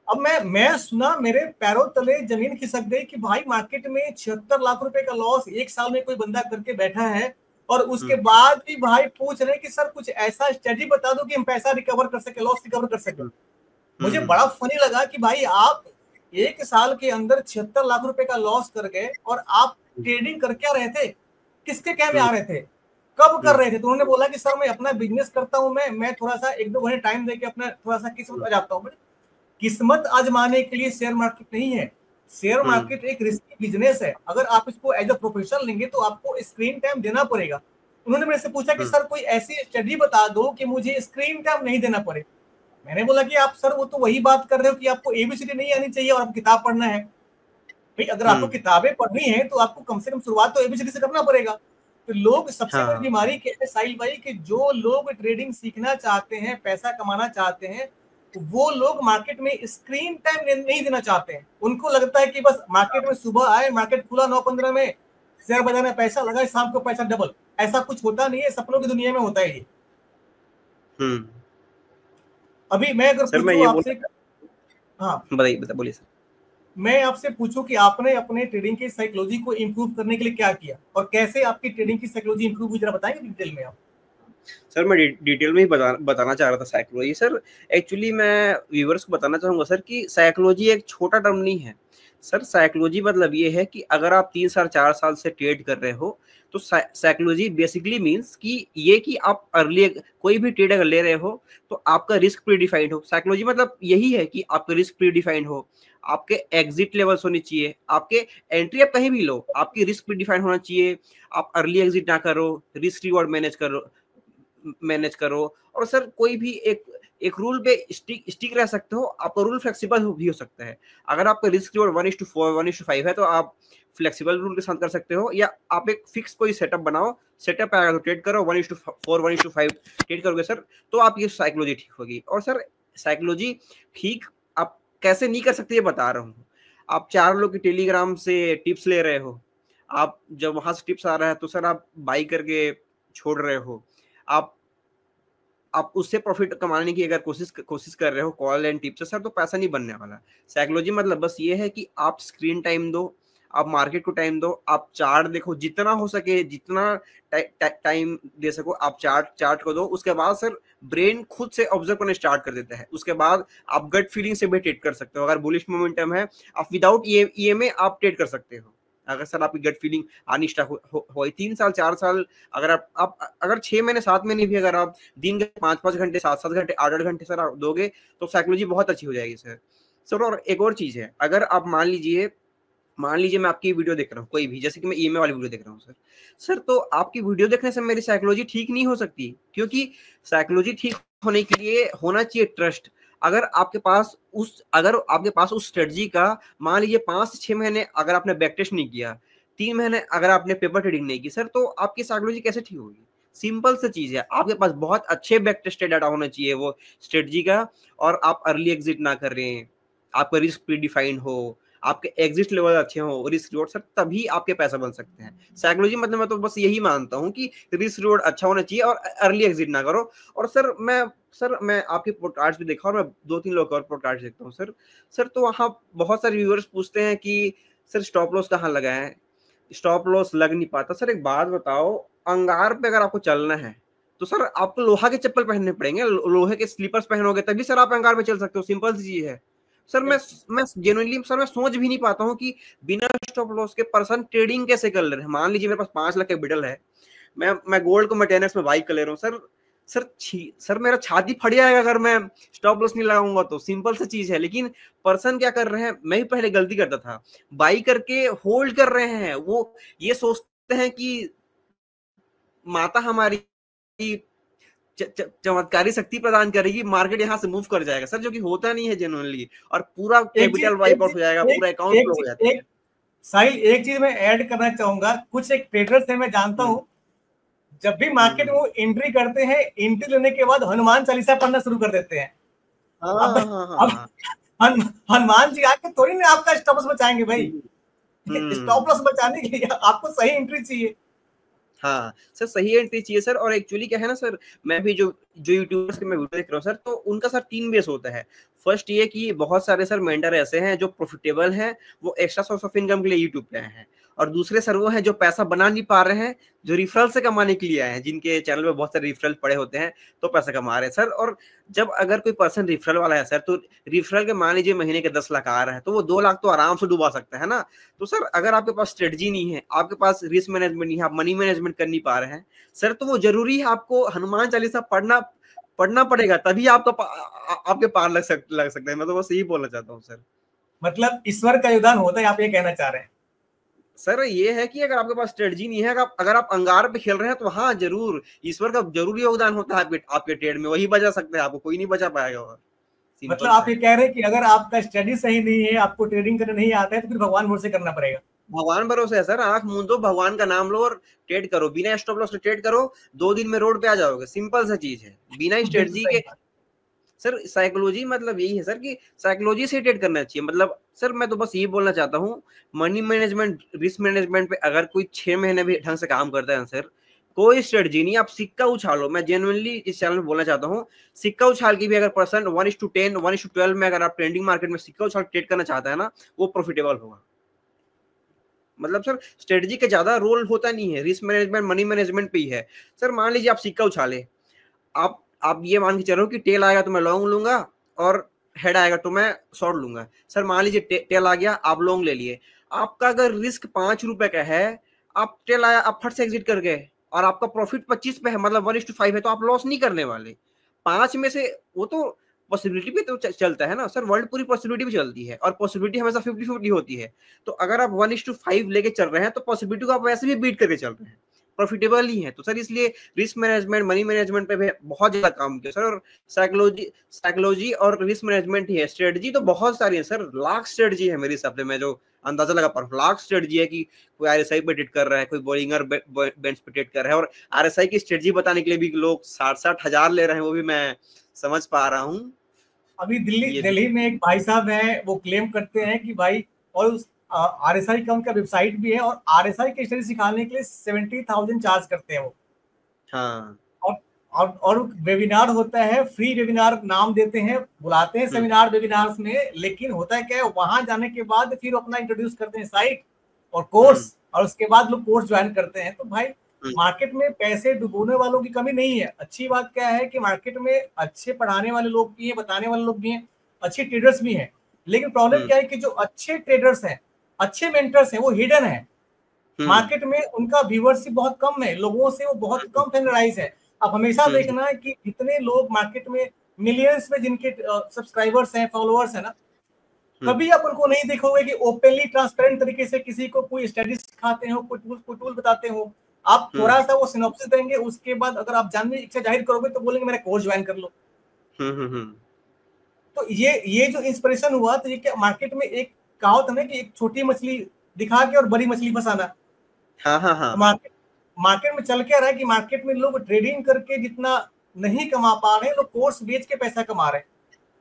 अब मैं सुना, मेरे पैरों तले जमीन खिसक गई कि भाई मार्केट में 76 लाख रुपए का लॉस 1 साल में कोई बंदा करके बैठा है, और उसके बाद भी भाई पूछ रहे कि सर कुछ ऐसा स्ट्रेटजी बता दो कि हम पैसा रिकवर कर सके, लॉस रिकवर कर सके। मुझे बड़ा फनी लगा कि भाई आप 1 साल के अंदर 76 लाख रुपए का लॉस कर गए, और आप ट्रेडिंग कर क्या रहे थे, किसके क्या में आ रहे थे, कब कर रहे थे? तो उन्होंने बोला कि सर मैं अपना बिजनेस करता हूँ, मैं थोड़ा सा 1-2 घंटे टाइम देके अपना थोड़ा सा किस्मत आजमाता हूँ। किस्मत आजमाने के लिए शेयर मार्केट नहीं है। शेयर मार्केट एक रिस्की बिजनेस है। अगर आप इसको एज अ प्रोफेशन लेंगे तो आपको स्क्रीन टाइम देना पड़ेगा। उन्होंने मेरे से पूछा कि सर कोई ऐसी स्टडी बता दो कि मुझे स्क्रीन टाइम नहीं देना पड़े। मैंने बोला कि आप सर वो तो वही बात कर रहे हो कि आपको एबीसीडी नहीं आनी चाहिए और आपको किताब पढ़ना है। भाई अगर आपको किताबें पढ़नी है तो आपको कम से कम शुरुआत तो एबीसीडी से करना पड़ेगा। तो लोग, सबसे बड़ी बीमारी क्या है साहिल भाई, कि जो लोग ट्रेडिंग सीखना चाहते हैं, पैसा कमाना चाहते हैं, वो लोग मार्केट में स्क्रीन टाइम नहीं देना चाहते हैं। उनको लगता है कि बस मार्केट में सुबह आए, मार्केट खुला 9:15 में, शेयर बाजार में पैसा लगाए, शाम को पैसा डबल। ऐसा कुछ होता नहीं है, सपनों की दुनिया में होता है ये। अभी मैं अगर पूछूं आपसे, हाँ बोलिए सर। मैं आपसे पूछूं कि आपने अपने ट्रेडिंग की साइकोलॉजी को इंप्रूव करने के लिए क्या किया, और कैसे आपकी ट्रेडिंग की साइकोलॉजी इंप्रूव हुई, जरा बताएंगे डिटेल में आप? सर मैं डिटेल में ही बताना चाह रहा था साइकोलॉजी। सर एक्चुअली मैं व्यूअर्स को बताना चाहूंगा सर कि साइकोलॉजी एक छोटा टर्म नहीं है सर। साइकोलॉजी मतलब ये है कि अगर आप 3 साल 4 साल से ट्रेड कर रहे हो तो साइकोलॉजी बेसिकली मींस कि ये कि आप अर्ली कोई भी ट्रेड अगर ले रहे हो तो आपका रिस्क प्री डिफाइंड हो। साइकोलॉजी मतलब यही है कि आपका रिस्क प्री डिफाइंड हो, आपके एग्जिट लेवल्स होने चाहिए, आपके एंट्री आप कहीं भी लो, आपकी रिस्क प्री डिफाइंड होना चाहिए, आप अर्ली एग्जिट ना करो, रिस्क रिवॉर्ड मैनेज करो। और सर कोई भी एक रूल पे स्टिक रह सकते हो, आपका रूल फ्लेक्सिबल भी हो सकता है। अगर आपका रिस्क रिवॉर्ड 1:4 1:5 है तो आप फ्लेक्सिबल रूल के साथ कर सकते हो, या आप एक फिक्स कोई सेटअप बनाओ, सेटअप आएगा तो ट्रेड करो, 1:4 1:5 ट्रेड करोगे सर तो आप ये साइकोलॉजी ठीक होगी। और सर साइकोलॉजी ठीक आप कैसे नहीं कर सकते ये बता रहा हूँ। आप 4 लोग की टेलीग्राम से टिप्स ले रहे हो, आप जब वहां से टिप्स आ रहा है तो सर आप बाई करके छोड़ रहे हो, आप उससे प्रॉफिट कमाने की अगर कोशिश कर रहे हो कॉल एंड टिप से सर, तो पैसा नहीं बनने वाला। साइकोलॉजी मतलब बस ये है कि आप स्क्रीन टाइम दो, आप मार्केट को टाइम दो, आप चार्ट देखो, जितना हो सके जितना टाइम दे सको आप चार्ट को दो। उसके बाद सर ब्रेन खुद से ऑब्जर्व करने स्टार्ट कर देता है। उसके बाद आप गट फीलिंग से भी ट्रेड कर सकते हो। अगर बुलिश मोमेंटम है आप विदाउट ईएमए आप ट्रेड कर सकते हो। अगर सर आपकी गट फीलिंग आनी स्टार्ट हो 3 साल 4 साल, अगर आप अगर 6 महीने 7 महीने भी अगर आप दिन के 5-5 घंटे 7-7 घंटे 8-8 घंटे सर आप दोगे तो साइकोलॉजी बहुत अच्छी हो जाएगी सर। और एक और चीज है, अगर आप मान लीजिए मैं आपकी वीडियो देख रहा हूँ कोई भी, जैसे कि मैं ईएमए वाली वीडियो देख रहा हूँ सर तो आपकी वीडियो देखने से मेरी साइकोलॉजी ठीक नहीं हो सकती, क्योंकि साइकोलॉजी ठीक होने के लिए होना चाहिए ट्रस्ट। अगर आपके पास उस स्ट्रेटजी का मान लीजिए 5 से 6 महीने अगर आपने बैक टेस्ट नहीं किया, 3 महीने अगर आपने पेपर ट्रेडिंग नहीं की सर, तो आपकी साइकोलॉजी कैसे ठीक होगी? सिंपल सी चीज है, आपके पास बहुत अच्छे बैक टेस्टेड डाटा होना चाहिए वो स्ट्रेटजी का, और आप अर्ली एग्जिट ना कर रहे हैं, आपका रिस्क प्री डिफाइंड हो, आपके एग्जिट लेवल अच्छे हो, रिस्क रिवॉर्ड सर, तभी आपके पैसा बन सकते हैं। साइकोलॉजी मतलब मैं तो बस यही मानता हूँ कि रिस्क रिवॉर्ड अच्छा होना चाहिए और अर्ली एग्जिट ना करो। और सर मैं आपके पॉडकास्ट भी देखा और मैं 2-3 लोग और पॉडकास्ट देखता हूँ सर तो वहाँ बहुत सारे व्यूअर्स पूछते हैं कि सर स्टॉप लॉस कहाँ लगाएं, स्टॉप लॉस लग नहीं पाता। सर एक बात बताओ, अंगार पे अगर आपको चलना है तो सर आपको लोहा के चप्पल पहनने पड़ेंगे, लोहे के स्लीपर्स पहनोगे तभी सर आप अंगार पे चल सकते हो। सिंपल सी चीज है सर। मैं जेन्युइनली सर मैं सोच भी नहीं पाता हूँ कि बिना स्टॉप लॉस के पर्सन ट्रेडिंग कैसे कर ले रहे हैं। मान लीजिए मेरे पास 5 लाख का बिडल है, मैं गोल्ड को मैं 10x में बाई कर ले रहा हूँ सर मेरा छाती फट जाएगा अगर मैं स्टॉप लॉस नहीं लगाऊंगा तो। सिंपल सी चीज है। लेकिन पर्सन क्या कर रहे हैं, मैं भी पहले गलती करता था, बाई करके होल्ड कर रहे हैं। वो ये सोचते हैं कि माता हमारी चमत्कारी शक्ति प्रदान करेगी, मार्केट यहाँ से मूव कर जाएगा सर, जो कि होता नहीं है जेन्युइनली, और पूरा कैपिटल वाइप आउट हो जाएगा, पूरा अकाउंट फ्लो हो जाता है। साहिल एक चीज मैं ऐड करना चाहूंगा, कुछ एक ट्रेडर्स है मैं जानता हूँ जब भी मार्केट में वो एंट्री करते हैं, एंट्री लेने के बाद हनुमान चालीसा पढ़ना शुरू कर देते हैं। हाँ अब हाँ हाँ हाँ। हनुमान जी आके थोड़ी ना आपका स्टॉप लॉस बचाएंगे भाई। स्टॉप लॉस हम्म। बचाने के लिए आपको सही एंट्री चाहिए। हाँ, सर सही एंट्री चाहिए सर। और एक्चुअली क्या है ना सर, मैं भी जो जो यूट्यूबर्स के मैं वीडियो देख रहा हूँ सर, तो उनका सर 3 बेस होता है। फर्स्ट ये कि बहुत सारे सर मेंटर ऐसे हैं जो प्रॉफिटेबल हैं, वो एक्स्ट्रा सोर्स ऑफ इनकम के लिए यूट्यूब पे आए हैं। और दूसरे सर वो हैं जो पैसा बना नहीं पा रहे हैं, जो रेफरल से कमाने के लिए आए हैं, जिनके चैनल पे बहुत सारे रेफरल पड़े होते हैं, तो पैसा कमा रहे हैं सर। और जब अगर कोई पर्सन रेफरल वाला है सर, तो रेफरल के मान लीजिए महीने के 10 लाख आ रहा है, तो वो 2 लाख तो आराम से डुबा सकता है ना। तो सर अगर आपके पास स्ट्रेटजी नहीं है, आपके पास रिस्क मैनेजमेंट नहीं है, आप मनी मैनेजमेंट कर नहीं पा रहे हैं सर, तो वो जरूरी है आपको हनुमान चालीसा पढ़ना पढ़ना पड़ेगा, तभी आपका आपके पार लग सकते हैं। मैं तो बस यही बोलना चाहता हूँ सर। मतलब ईश्वर का योगदान होता है, आप ये कहना चाह रहे हैं? सर ये है कि अगर आपके पास स्ट्रेटजी नहीं है, अगर आप अंगार पे खेल रहे हैं, तो हाँ जरूर ईश्वर का जरूर योगदान होता है आपके ट्रेड में, वही बचा सकते हैं आपको, कोई नहीं बचा पाएगा। और मतलब सिंपल सा आप ये है। कह रहे हैं कि अगर आपका स्टडी सही नहीं है, आपको ट्रेडिंग करना नहीं आता है, तो फिर भगवान भरोसे करना पड़ेगा। भगवान भरोसे है सर, आंख मूंद दो, भगवान का नाम लो और ट्रेड करो, बिना स्टॉप लॉस के ट्रेड करो, 2 दिन में रोड पे आ जाओगे। सिंपल सा चीज है, बिना बिल्कुल स्ट्रेटजी सही के। बात। सर साइकोलॉजी मतलब यही है सर कि साइकोलॉजी से ट्रेड करना चाहिए। मतलब सर मैं तो बस ये बोलना चाहता हूँ, मनी मैनेजमेंट रिस्क मैनेजमेंट पे अगर कोई 6 महीने भी ढंग से काम करता है सर, कोई स्ट्रेटजी नहीं, आप सिक्का उछालो। मैं जेनुअनली इस चैनल में बोलना चाहता हूँ, सिक्का उछाल के भी अगर पर्सन 1:10 1:12 में अगर आप ट्रेंडिंग मार्केट में सिक्का उछाल ट्रेड करना चाहता है ना, वो प्रॉफिटेबल होगा। मतलब सर स्ट्रेटजी का ज्यादा रोल होता नहीं है, रिस्क मैनेजमेंट मनी मैनेजमेंट पे ही है। सर मान लीजिए आप सिक्का उछाले, आप ये मान के चलो कि टेल आएगा तो मैं लॉन्ग लूंगा, और हेड आएगा तो मैं शॉर्ट लूंगा। सर मान लीजिए टेल आ गया, आप लॉन्ग ले लिए। आपका अगर रिस्क 5 रुपए का है, आप टेल आया, आप फट से एग्जिट कर गए, और आपका प्रॉफिट 25 पे है, मतलब 1:5 है, तो आप लॉस नहीं करने वाले। 5 में से वो तो पॉसिबिलिटी पे तो चलता है ना सर, वर्ल्ड पूरी पॉसिबिलिटी भी चलती है, और पॉसिबिलिटी हमेशा 50-50 होती है। तो अगर आप 1:5 लेके चल रहे हैं, तो पॉसिबिलिटी को आप वैसे भी बीट करके चल रहे हैं, प्रॉफिटेबल ही है। तो सर इसलिए रिस्क मैनेजमेंट मनी मैनेजमेंट पे भी बहुत ज्यादा काम किया सर। और साइकोलॉजी और रिस्क मैनेजमेंट ही है, स्ट्रेटजी तो बहुत सारी है सर, लाख स्ट्रेटजी है मेरे हिसाब से। मैं जो अंदाजा लगा पा रहा हूँ, लाख स्ट्रेटजी है कि कोई आरएसआई पे ट्रेड कर रहा है, कोई बोलिंगर बेंच पे ट्रेड कर रहा है, और आरएसआई की स्ट्रेटजी बताने के लिए भी लोग 60-60 हजार ले रहे हैं, वो भी मैं समझ पा रहा हूँ। अभी दिल्ली ये दिल्ली में एक भाई साहब हैं, वो क्लेम करते हैं कि भाई, और उस आरएसआई का उनका वेबसाइट भी है, और आरएसआई की स्टडी सिखाने के लिए 70,000 चार्ज करते हैं वो। हाँ। और और वेबिनार होता है, फ्री वेबिनार नाम देते हैं, बुलाते हैं हम्म सेमिनार वेबिनार्स में, लेकिन होता है क्या है, वहां जाने के बाद फिर अपना इंट्रोड्यूस करते हैं साइट और हम्म कोर्स, और उसके बाद लोग कोर्स ज्वाइन करते हैं। तो भाई हम्म मार्केट में पैसे डुबोने वालों की कमी नहीं है। अच्छी बात क्या है कि मार्केट में अच्छे पढ़ाने वाले लोग भी हैं, बताने वाले लोग भी हैं, अच्छे ट्रेडर्स भी हैं। लेकिन प्रॉब्लम हम्म क्या है कि जो अच्छे ट्रेडर्स हैं, अच्छे मेंटर्स हैं, वो हिडन है हम्म मार्केट में। उनका व्यूअरशिप बहुत कम है, लोगों से वो बहुत हम्म कम फैमिलराइज है। अब हमेशा हम्म देखना है कि जितने लोग मार्केट में मिलियंस में जिनके सब्सक्राइबर्स हैं, फॉलोअर्स हैं ना, हम्म कभी आप उनको नहीं देखोगे कि ओपनली ट्रांसपेरेंट तरीके से किसी को कोई स्टडी सिखाते हो, कोई टूल बताते हो। आप थोड़ा हम्म सा वो सिनॉप्सिस देंगे, उसके बाद अगर आप जानने की इच्छा जाहिर करोगे तो बोलेंगे मेरा कोर्स ज्वाइन कर लो। हम्म। तो ये जो इंस्पिरेशन हुआ, तो ये क्या मार्केट में एक कहावत है ना कि एक छोटी मछली दिखा के और बड़ी मछली फंसाना। हाँ हाँ तो हाँ। मार्केट मार्केट में चल क्या रहा है कि मार्केट में लोग ट्रेडिंग करके जितना नहीं कमा पा रहे हैं, लोग कोर्स बेच के पैसा कमा रहे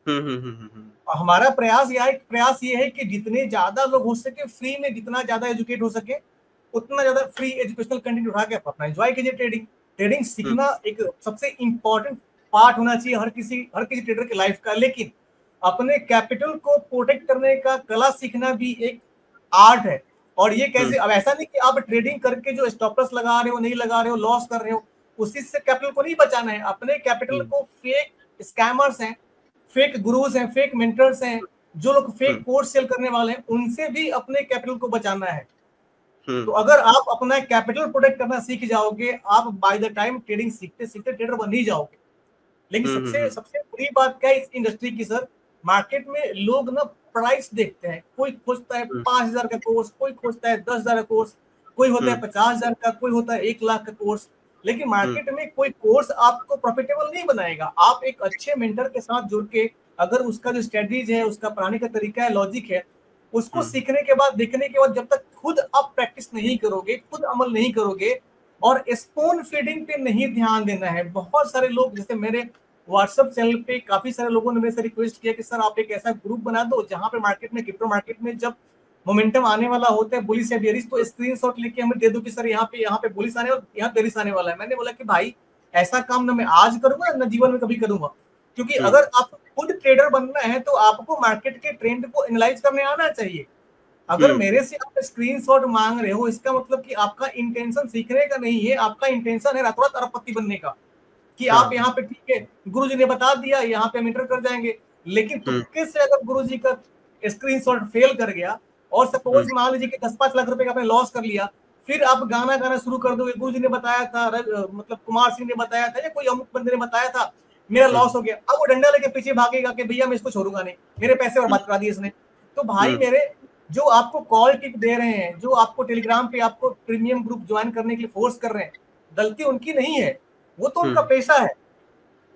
हैं। हम्म। और हमारा प्रयास ये है कि जितने ज्यादा लोग हो सके फ्री में, जितना ज्यादा एजुकेट हो सके, उतना ज्यादा फ्री एजुकेशनल कंटेंट उठा के अपना एंजॉय कीजिए। ट्रेडिंग ट्रेडिंग हम्म सीखना एक सबसे इंपॉर्टेंट पार्ट होना चाहिए हर किसी ट्रेडर की लाइफ का। लेकिन अपने कैपिटल को प्रोटेक्ट करने का कला सीखना भी एक आर्ट है। और ये कैसे, हम्म अब ऐसा नहीं कि आप ट्रेडिंग करके जो स्टॉप लॉस लगा रहे हो, नहीं लगा रहे हो, लॉस कर रहे हो, उसी से कैपिटल को नहीं बचाना है। अपने कैपिटल हम्म को फेक स्कैमर्स हैं, फेक गुरुज हैं, फेक मेंटर्स हैं, जो लोग फेक हम्म कोर्स सेल करने वाले हैं, उनसे भी अपने कैपिटल को बचाना है। तो हम्म अगर आप अपना कैपिटल प्रोटेक्ट करना सीख जाओगे, आप बाय द टाइम ट्रेडिंग सीखते सीखते ट्रेडर बन ही जाओगे। लेकिन सबसे हम्म सबसे बुरी बात क्या है इस इंडस्ट्री की सर, मार्केट में लोग ना प्राइस देखते हैं। कोई खोजता है 5,000 का कोर्स, कोई खोजता है 10,000 का कोर्स, कोई होता है 50,000 का, कोई होता है 1 लाख का कोर्स। लेकिन मार्केट में कोई कोर्स आपको प्रॉफिटेबल नहीं बनाएगा। आप एक अच्छे मेंटर के साथ जुड़ के, अगर उसका जो स्ट्रेटजीज है, उसका पढ़ाने का तरीका है, लॉजिक है, उसको सीखने के बाद, देखने के बाद, जब तक खुद आप प्रैक्टिस नहीं करोगे, खुद अमल नहीं करोगे, और स्पून फीडिंग पे नहीं ध्यान देना है। बहुत सारे लोग, जैसे मेरे व्हाट्सएप चैनल पे काफी सारे लोगों ने मेरे से रिक्वेस्ट किया कि सर आप एक ऐसा ग्रुप बना दो जहां पे मार्केट में, क्रिप्टो मार्केट में जब मोमेंटम आने वाला होता है बुलिश या बेरिश, तो स्क्रीनशॉट लेके हमें दे दो कि सर यहाँ पे बुलिश आने वाला, यहाँ बेरिश आने वाला है। मैंने बोला कि भाई ऐसा काम ना मैं आज करूंगा ना जीवन में कभी करूंगा, क्योंकि अगर आप खुद ट्रेडर बनना है तो आपको मार्केट के ट्रेंड को एनालाइज करने आना चाहिए। अगर मेरे से आप स्क्रीनशॉट मांग रहे हो, इसका मतलब कि आपका इंटेंशन सीखने का नहीं है, आपका इंटेंशन है रातों रात अरबपति बनने का, कि आप यहाँ पे ठीक है गुरुजी ने बता दिया यहाँ पे हम इंटर कर जाएंगे, लेकिन तुक्के से अगर गुरुजी का स्क्रीनशॉट फेल कर गया और सपोज मान लीजिए कि 10-5 लाख रुपए का आपने लॉस कर लिया, फिर आप गाना गाना शुरू कर दोगे, गुरुजी ने बताया था, मतलब कुमार सिंह ने बताया था या कोई अमुक बंदे ने बताया था, मेरा लॉस हो गया, अब वो डंडा लेके पीछे भागेगा कि भैया मैं इसको छोड़ूंगा नहीं, मेरे पैसे बर्बाद करा दिए इसने। तो भाई मेरे, जो आपको कॉल टिप दे रहे हैं, जो आपको टेलीग्राम पे आपको प्रीमियम ग्रुप ज्वाइन करने के लिए फोर्स कर रहे हैं, गलती उनकी नहीं है, वो तो उनका पेशा है।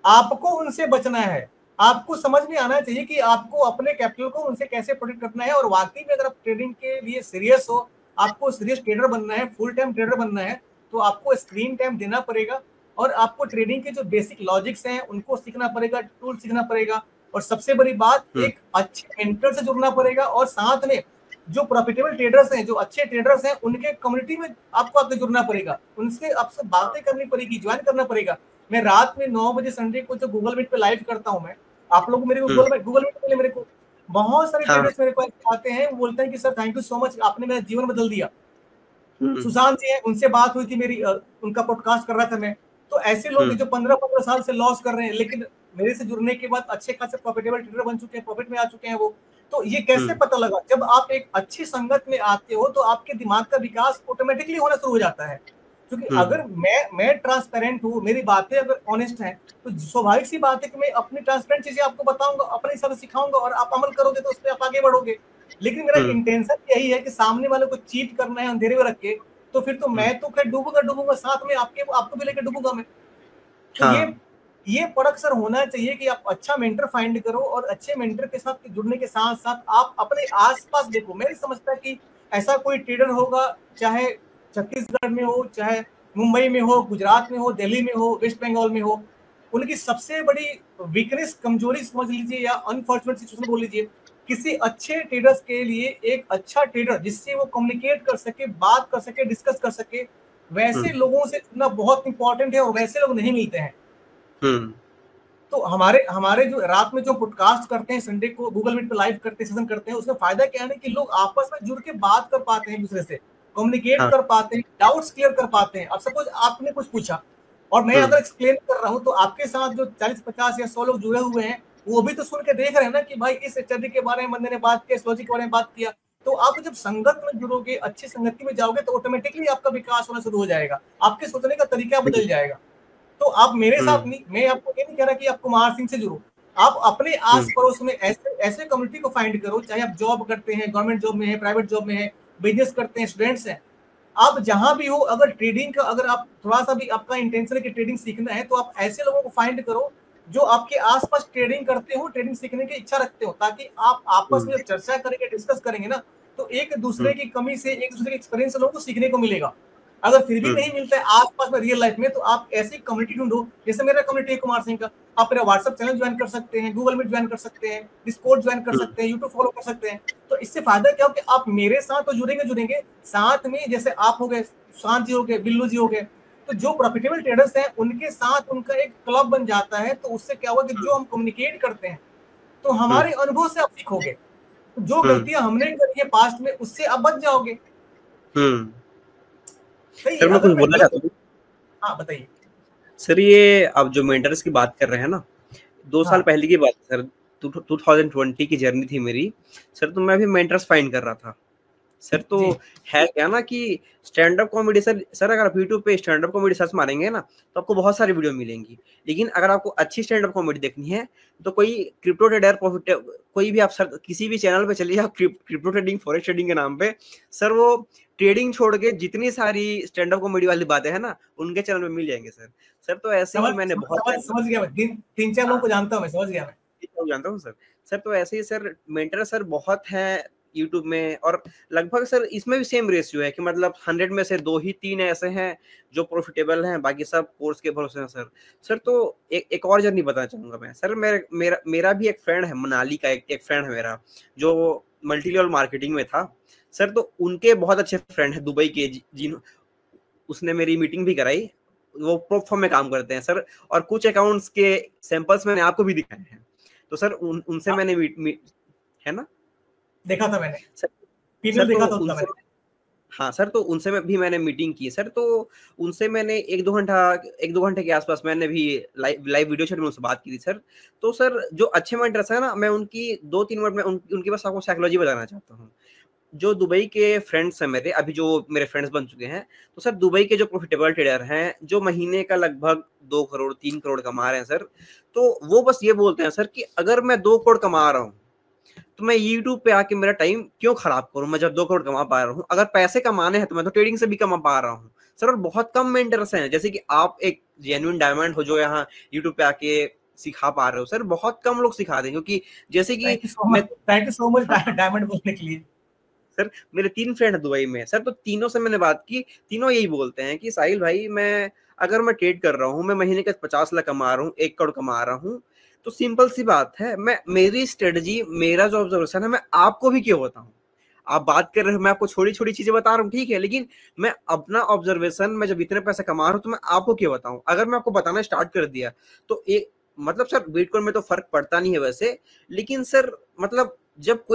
आपको उनसे बचना है। आपको समझ में आना चाहिए कि आपको अपने कैपिटल को उनसे कैसे प्रोटेक्ट करना है। और वाकई में अगर आप ट्रेडिंग के लिए सीरियस हो, आपको सीरियस ट्रेडर बनना है, फुल टाइम ट्रेडर बनना है, तो आपको स्क्रीन टाइम देना पड़ेगा और आपको ट्रेडिंग के जो बेसिक लॉजिक्स हैं उनको सीखना पड़ेगा, टूल सीखना पड़ेगा, और सबसे बड़ी बात एक अच्छे मेंटर से जुड़ना पड़ेगा। और साथ में जो प्रॉफिटेबल ट्रेडर्स हैं, जो अच्छे ट्रेडर्स हैं, उनके कम्युनिटी में आपको आगे जुड़ना पड़ेगा, उनसे आपसे बातें करनी पड़ेगी, ज्वाइन करना पड़ेगा। मैं रात में 9 बजे संडे को जो गूगल मीट पे लाइव करता हूँ, मैं आप लोग मेरे को गूगल मीट पे मेरे को बहुत सारे ट्रेडर्स मेरे को आते हैं, वो बोलते हैं कि sir thank you so much, आपने मेरा जीवन बदल दिया। सुशांत जी है, उनसे बात हुई थी मेरी, उनका पॉडकास्ट कर रहा था मैं। तो ऐसे लोग जो 15-15 साल से लॉस कर रहे हैं, लेकिन मेरे से जुड़ने के बाद अच्छे खासे प्रॉफिटेबल ट्रेडर बन चुके हैं, प्रॉफिट में आ चुके हैं वो। तो ये कैसे पता लगा? जब आप एक अच्छी संगत में आते हो तो आपके दिमाग का विकास ऑटोमेटिकली होना शुरू हो जाता है। क्योंकि अगर मैं ट्रांसपेरेंट हूँ, मेरी बातें अगर ऑनेस्ट हैं, तो स्वाभाविक सी बात है कि मैं अपनी ट्रांसपेरेंट चीजें आपको बताऊंगा, अपने हिसाब से सिखाऊंगा, और आप अमल करोगे तो उस पर आप आगे बढ़ोगे। लेकिन मेरा इंटेंशन यही है कि सामने वाले को चीट करना है अंधेरे में रख के, तो फिर तो मैं तो खैर डूबूंगा, साथ में आपको भी लेकर डूबूंगा मैं। तो ये परख सर होना चाहिए कि आप अच्छा मेंटर फाइंड करो, और अच्छे मेंटर के साथ जुड़ने के साथ साथ आप अपने आसपास देखो। मैं नहीं समझता कि ऐसा कोई ट्रेडर होगा, चाहे छत्तीसगढ़ में हो, चाहे मुंबई में हो, गुजरात में हो, दिल्ली में हो, वेस्ट बंगाल में हो, उनकी सबसे बड़ी वीकनेस, कमजोरी समझ लीजिए या अनफॉर्चुनेट सिचुएशन बोल लीजिए, किसी अच्छे ट्रेडर्स के लिए एक अच्छा ट्रेडर जिससे वो कम्युनिकेट कर सके, बात कर सके, डिस्कस कर सके, वैसे लोगों से जुड़ना बहुत इंपॉर्टेंट है, और वैसे लोग नहीं मिलते हैं। तो हमारे जो रात में जो पॉडकास्ट करते हैं, संडे को गूगल मीट पे लाइव करते हैं, सेशन करते हैं, उसमें फायदा क्या है कि लोग आपस में जुड़ के बात कर पाते हैं, एक दूसरे से कम्युनिकेट कर पाते हैं, डाउट्स क्लियर कर पाते हैं। अब सपोज आपने कुछ पूछा और मैं अगर एक्सप्लेन कर रहा हूँ, तो आपके साथ जो 40-50 या 100 लोग जुड़े हुए हैं, वो भी तो सुन के देख रहे हैं ना कि भाई इस स्टडी के बारे में बंदे ने बात किया, इस लॉजिक के बारे में बात किया। तो आप जब संगत में जुड़ोगे, अच्छी संगति में जाओगे, तो ऑटोमेटिकली आपका विकास होना शुरू हो जाएगा, आपके सोचने का तरीका बदल जाएगा। तो आप मेरे साथ नहीं, मैं आपको ये नहीं कह रहा कि आप कुमार सिंह से जुड़ो, आप अपने आस पड़ोस में ऐसे कम्युनिटी को फाइंड करो, चाहे आप जॉब करते हैं, गवर्नमेंट जॉब में है, प्राइवेट जॉब में है, बिजनेस करते हैं, स्टूडेंट्स हैं, आप जहां भी हो, अगर ट्रेडिंग का, अगर आप थोड़ा सा भी आपका इंटेंशन है कि ट्रेडिंग सीखना है, तो आप ऐसे लोगों को फाइंड करो जो आपके आसपास ट्रेडिंग करते हो, ट्रेडिंग सीखने की इच्छा रखते हो, ताकि आप आपस में चर्चा करेंगे, डिस्कस करेंगे ना, तो एक दूसरे की कमी से, एक दूसरे के एक्सपीरियंस से लोगों को सीखने को मिलेगा। अगर फिर भी नहीं मिलता है आसपास में रियल लाइफ में, तो आप ऐसी कम्युनिटी ढूंढो, जैसे मेरा कम्युनिटी है कुमार सिंह का, आप मेरा व्हाट्सएप चैनल ज्वाइन कर सकते हैं, गूगल मीट ज्वाइन कर सकते हैं, डिस्कॉर्ड ज्वाइन कर सकते हैं, यूट्यूब फॉलो कर सकते हैं। तो इससे फायदा क्या हो कि आप मेरे साथ तो जुड़ेंगे, साथ में जैसे आप हो गए, सुशांत जी हो गए, बिल्लू जी हो गए, तो जो प्रॉफिटेबल ट्रेडर्स हैं उनके साथ उनका एक क्लब बन जाता है। तो उससे क्या होगा कि जो हम कम्युनिकेट करते हैं, तो हमारे अनुभव से आप सीखोगे, तो जो गलतियां हमने करी है पास्ट में, उससे आप बच जाओगे। सर मैं कुछ बोलना चाहता हूँ। हाँ बताइए सर, ये आप जो मेंटर्स की बात कर रहे हैं ना, 2 साल पहले की बात है सर, 2020 की जर्नी थी मेरी सर। तो मैं भी मेंटर्स फाइंड कर रहा था सर। तो है क्या ना कि स्टैंड अप कॉमेडी सर अगर आप यूट्यूब पे स्टैंड अप कॉमेडी सर्च मारेंगे ना, तो आपको बहुत सारी वीडियो मिलेंगी। लेकिन अगर आपको अच्छी स्टैंड अप कॉमेडी देखनी है, तो कोई क्रिप्टो ट्रेडर, कोई भी आप सर किसी भी चैनल पे चलिए, आप क्रिप्टो ट्रेडिंग, फॉरेक्स ट्रेडिंग के नाम पे सर, वो ट्रेडिंग छोड़ के जितनी सारी स्टैंड अप कॉमेडी वाली बातें हैं ना, उनके चैनल में मिल जाएंगे सर। सर तो ऐसे ही मैंने समझ गया, 3-4 लोगों को जानता हूं मैं, समझ गया मैं, जानता हूँ सर। सर तो ऐसे ही सर मेंटर सर बहुत हैं, यूट्यूब में, और लगभग सर इसमें भी सेम रेशियो है कि मतलब 100 में से 2 ही 3 ऐसे हैं जो प्रॉफिटेबल हैं, बाकी सब कोर्स के भरोसे हैं सर। सर तो एक और जर्नी बताना चाहूँगा मैं सर। मेरा भी एक फ्रेंड है, मनाली का एक फ्रेंड है मेरा, जो मल्टी लेवल मार्केटिंग में था सर। तो उनके बहुत अच्छे फ्रेंड हैं दुबई के, जिन उसने मेरी मीटिंग भी कराई, वो प्रूफ फॉर्म में काम करते हैं सर, और कुछ अकाउंट्स के सैंपल्स मैंने आपको भी दिखाए हैं। तो सर उनसे मैंने है ना, देखा था मैंने, सर ईमेल तो देखा था उसका उनसे, मैंने। हाँ सर, तो उनसे भी मैंने मीटिंग की सर। तो उनसे मैंने 1-2 घंटे के आसपास मैंने भी लाइव वीडियो चैट में उनसे बात की थी सर। तो सर जो अच्छे मेंटर्स हैं ना, मैं उनकी 2-3 मिनट में उनकी बस आपको साइकोलॉजी बताना चाहता हूँ। जो दुबई के फ्रेंड्स हैं मेरे, अभी जो मेरे फ्रेंड्स बन चुके हैं, तो सर दुबई के जो प्रॉफिटेबल ट्रेडर हैं, जो महीने का लगभग 2 करोड़ 3 करोड़ कमा रहे हैं सर, तो वो बस ये बोलते हैं सर कि अगर मैं 2 करोड़ कमा रहा हूँ, तो मैं यूट्यूब पे आके मेरा टाइम क्यों खराब करूं, मैं जब 2 करोड़ कमा पा रहा हूँ। अगर पैसे कमाने हैं तो मैं तो ट्रेडिंग से भी कमा पा रहा हूँ सर। और बहुत कम मेंटर्स हैं, जैसे कि आप एक जेन्युइन डायमंड हो जो यहाँ यूट्यूब पे आके सिखा पा रहे हो सर। बहुत कम लोग सिखा दें, क्योंकि जैसे कि मैं, थैंक यू सो मच हाँ डायमंड बोलने के लिए। सर, मेरे 3 फ्रेंड है दुबई में सर। तो तीनों से मैंने बात की, तीनों यही बोलते हैं कि साहिल भाई, अगर मैं ट्रेड कर रहा हूँ, मैं महीने का 50 लाख कमा रहा हूँ, 1 करोड़ कमा रहा हूँ, तो सिंपल सी बात है, मेरी स्ट्रेटजी, मेरा जो ऑब्जर्वेशन है, मैं आपको भी क्यों बताऊं। आप बात कर रहे हो, मैं आपको छोटी छोटी चीजें बता रहा हूँ, ठीक है, लेकिन मैं अपना ऑब्जर्वेशन, मैं जब इतने पैसे कमा रहा हूँ तो मैं आपको क्यों बताऊं। अगर मैं आपको बताना स्टार्ट कर दिया तो एक मतलब सर, बिटकॉइन में तो फर्क पड़ता नहीं है वैसे, लेकिन सर मतलब जब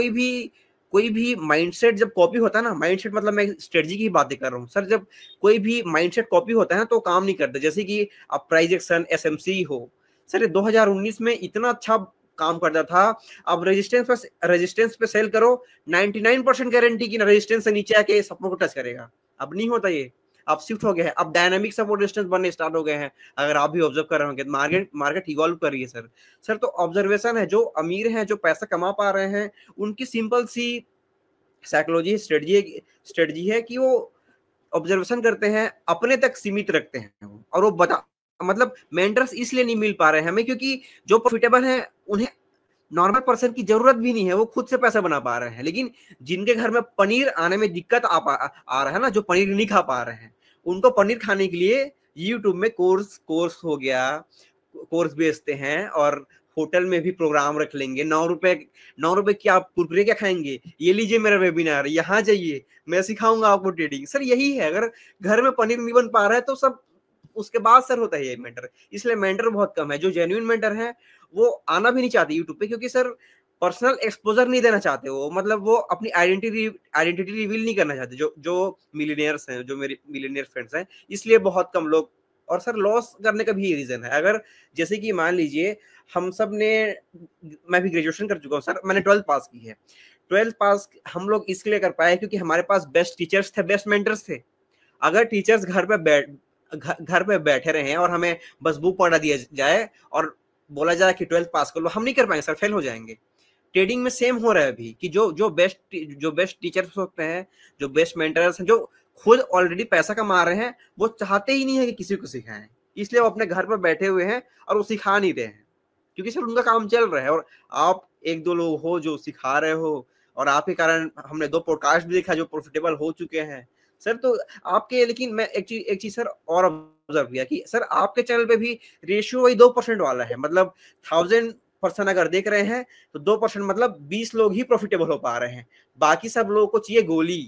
कोई भी माइंडसेट जब कॉपी होता है ना, माइंडसेट मतलब मैं स्ट्रेटजी की बातें कर रहा हूँ सर, जब कोई भी माइंडसेट कॉपी होता है ना तो काम नहीं करता। जैसे कि अब प्राइस एक्शन एसएमसी हो सर, ये 2019 में इतना अच्छा काम करता था। अब रेजिस्टेंस पे सेल करो, 99% गारंटी की ना रेजिस्टेंस से नीचे आके सपोर्ट को टच करेगा। अब नहीं होता ये, अब शिफ्ट हो गया है, अब डायनामिक सपोर्ट रेजिस्टेंस बनने स्टार्ट हो गए हैं। अगर आप भी ऑब्जर्व कर रहे होंगे, मार्केट इवॉल्व कर रही है सर। सर तो ऑब्जर्वेशन है, जो अमीर हैं, जो पैसा कमा पा रहे हैं, उनकी सिंपल सी साइकोलॉजी स्ट्रेटजी है कि वो ऑब्जर्वेशन करते हैं, अपने तक सीमित रखते हैं और वो बता मतलब मेंटर्स इसलिए नहीं मिल पा रहे हैं हमें, क्योंकि जो प्रॉफिटेबल हैं उन्हें नॉर्मल पर्सन की जरूरत भी नहीं है, वो खुद से पैसा बना पा रहे हैं। लेकिन जिनके घर में पनीर आने में दिक्कत आ रहा है ना, जो पनीर नहीं खा पा रहे हैं, उनको पनीर खाने के लिए यूट्यूब में कोर्स हो गया, कोर्स बेचते हैं, और होटल में भी प्रोग्राम रख लेंगे। 9 रुपए की आप कुरकुरे क्या खाएंगे, ये लीजिए मेरा वेबिनार, यहाँ जाइए, मैं सिखाऊंगा आपको ट्रेडिंग। सर यही है, अगर घर में पनीर नहीं बन पा रहा है तो सब उसके बाद सर होता है ये मेंटर। इसलिए मेंटर बहुत कम है। जो जेन्युइन मेंटर है वो आना भी नहीं चाहते यूट्यूब पे, क्योंकि सर पर्सनल एक्सपोजर नहीं देना चाहते वो, मतलब वो अपनी आइडेंटिटी रिवील नहीं करना चाहते, जो मिलीनियर्स हैं, जो मेरे मिलीनियर फ्रेंड्स हैं, इसलिए बहुत कम लोग। और सर लॉस करने का भी ये रीजन है। अगर जैसे कि मान लीजिए हम सब ने, मैं भी ग्रेजुएशन कर चुका हूँ सर, मैंने 12th पास की है। 12th पास हम लोग इसलिए कर पाए क्योंकि हमारे पास बेस्ट टीचर्स थे, बेस्ट मेंटर्स थे। अगर टीचर्स घर पे बैठे रहे और हमें बस बुक पढ़ा दिया जाए और बोला जाए कि 12th पास कर लो, हम नहीं कर पाएंगे सर, फेल हो जाएंगे। ट्रेडिंग में सेम हो रहा है अभी कि जो बेस्ट टीचर्स होते हैं, जो बेस्ट मेंटर्स हैं, जो खुद ऑलरेडी पैसा कमा रहे हैं, वो चाहते ही नहीं है कि किसी को सिखाएं। इसलिए वो अपने घर पर बैठे हुए हैं और वो सिखा नहीं रहे हैं, क्योंकि सर उनका काम चल रहा है। और आप 1-2 लोग हो जो सिखा रहे हो, और आपके कारण हमने 2 पॉडकास्ट भी देखा जो प्रॉफिटेबल हो चुके हैं सर। तो आपके, लेकिन मैं एक चीज सर और ऑब्जर्व किया कि सर आपके चैनल पे भी रेशियो वही 2% वाला है। मतलब 1000% अगर देख रहे हैं तो 2% मतलब 20 लोग ही प्रॉफिटेबल हो पा रहे हैं। बाकी सब लोगों को चाहिए गोली,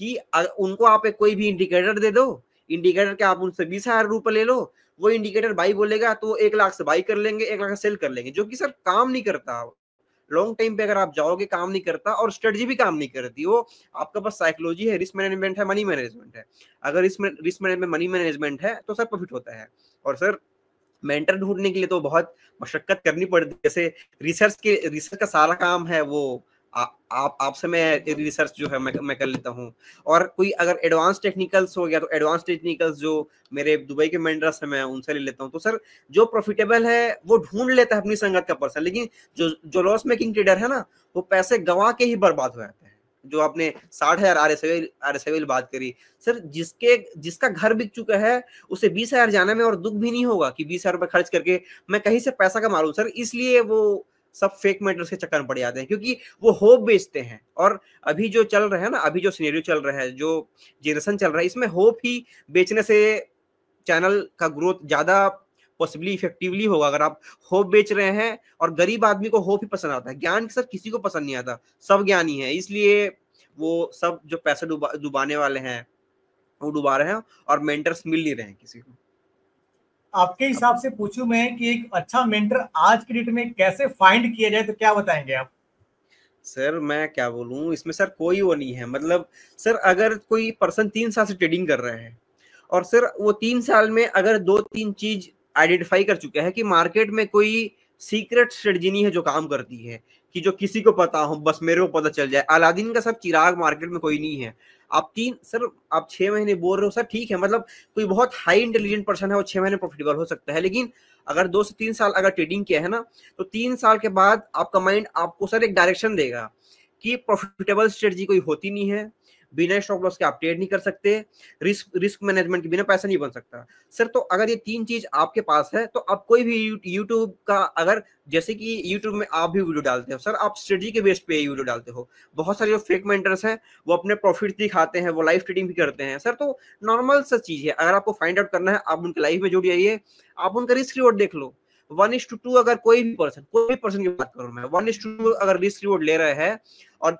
कि उनको आप एक कोई भी इंडिकेटर दे दो, इंडिकेटर के आप उनसे 20,000 रुपए ले लो, वो इंडिकेटर बाई बोलेगा तो वो 1 लाख से बाई कर लेंगे, 1 लाख से सेल कर लेंगे, जो कि सर काम नहीं करता। लॉन्ग टाइम पे अगर आप जाओगे काम नहीं करता, और स्ट्रेटजी भी काम नहीं करती। वो आपका बस साइकोलॉजी है, रिस्क मैनेजमेंट है, मनी मैनेजमेंट है। अगर रिस्क मैनेजमेंट मनी मैनेजमेंट है तो सर प्रॉफिट होता है। और सर मेंटर ढूंढने के लिए तो बहुत मशक्कत करनी पड़ती है। जैसे रिसर्च का सारा काम है वो आपसे मैं रिसर्च जो है मैं कर लेता हूँ। और कोई अगर एडवांस टेक्निकल्स हो गया तो एडवांस टेक्निकल्स जो मेरे दुबई के मेंटर्स हैं मैं उनसे ले लेता हूँ। तो सर जो प्रॉफिटेबल है वो ढूंढ लेता है अपनी संगत का पर्सन, लेकिन जो लॉस मेकिंग ट्रेडर है ना, वो पैसे गंवा के ही बर्बाद हो जाते हैं। जो आपने 60,000 आरएसएल बात करी सर, जिसका घर बिक चुका है उसे 20,000 जाने में और दुख भी नहीं होगा कि 20,000 रुपए खर्च करके मैं कहीं से पैसा कमा लूं सर। इसलिए वो सब फेक मेंटर्स के चक्कर में पड़ जाते हैं, क्योंकि वो होप बेचते हैं। और अभी जो चल रहा है ना, अभी जो सिनेरियो चल रहा है, जो जनरेशन चल रहा है, इसमें होप ही बेचने से चैनल का ग्रोथ ज्यादा पॉसिबली इफेक्टिवली होगा। अगर आप होप बेच रहे हैं, और गरीब आदमी को होप ही पसंद आता है, ज्ञान सर किसी को पसंद नहीं आता, सब ज्ञानी है, इसलिए वो सब जो पैसे डुबाने वाले हैं वो डुबा रहे हैं, और मेंटर्स मिल नहीं रहे हैं किसी को। आपके हिसाब से पूछूं मैं कि एक अच्छा मेंटर आज की डेट में कैसे फाइंड किया जाए, तो क्या बताएंगे आप? सर मैं क्या बोलूं इसमें, सर कोई वो नहीं है। मतलब सर अगर कोई पर्सन 3 साल से ट्रेडिंग कर रहा है, और सर वो 3 साल में अगर 2-3 चीज आइडेंटिफाई कर चुका है कि मार्केट में कोई सीक्रेट स्ट्रेटजी नहीं है जो काम करती है, कि जो किसी को पता हो, बस मेरे को पता चल जाए, अलादीन का सब चिराग मार्केट में कोई नहीं है। आप 6 महीने बोल रहे हो सर, ठीक है, मतलब कोई बहुत हाई इंटेलिजेंट पर्सन है वो 6 महीने प्रॉफिटेबल हो सकता है, लेकिन अगर 2 से 3 साल अगर ट्रेडिंग किया है ना, तो 3 साल के बाद आपका माइंड आपको सर एक डायरेक्शन देगा कि प्रॉफिटेबल स्ट्रेटजी कोई होती नहीं है, बिना स्टॉप लॉस के आप ट्रेड नहीं कर सकते, रिस्क मैनेजमेंट के बिना पैसा नहीं बन सकता सर। तो अगर ये 3 चीज आपके पास है, तो आप कोई भी यूट्यूब का, अगर जैसे कि यूट्यूब में आप भी वीडियो डालते हो सर, आप स्ट्रेटजी के बेस पे वीडियो डालते हो, बहुत सारे जो फेक मेंटर्स हैं वो अपने प्रॉफिट दिखाते हैं, वो लाइव ट्रेडिंग भी करते हैं सर। तो नॉर्मल सा चीज है, अगर आपको फाइंड आउट करना है, आप उनके लाइफ में जुड़ जाइए, आप उनका रिस्क रिवॉर्ड देख लो। 1:2 अगर कोई भी पर्सन की बात करूं मैं, 1:2 अगर रिस्क रिवॉर्ड ले रहा है, और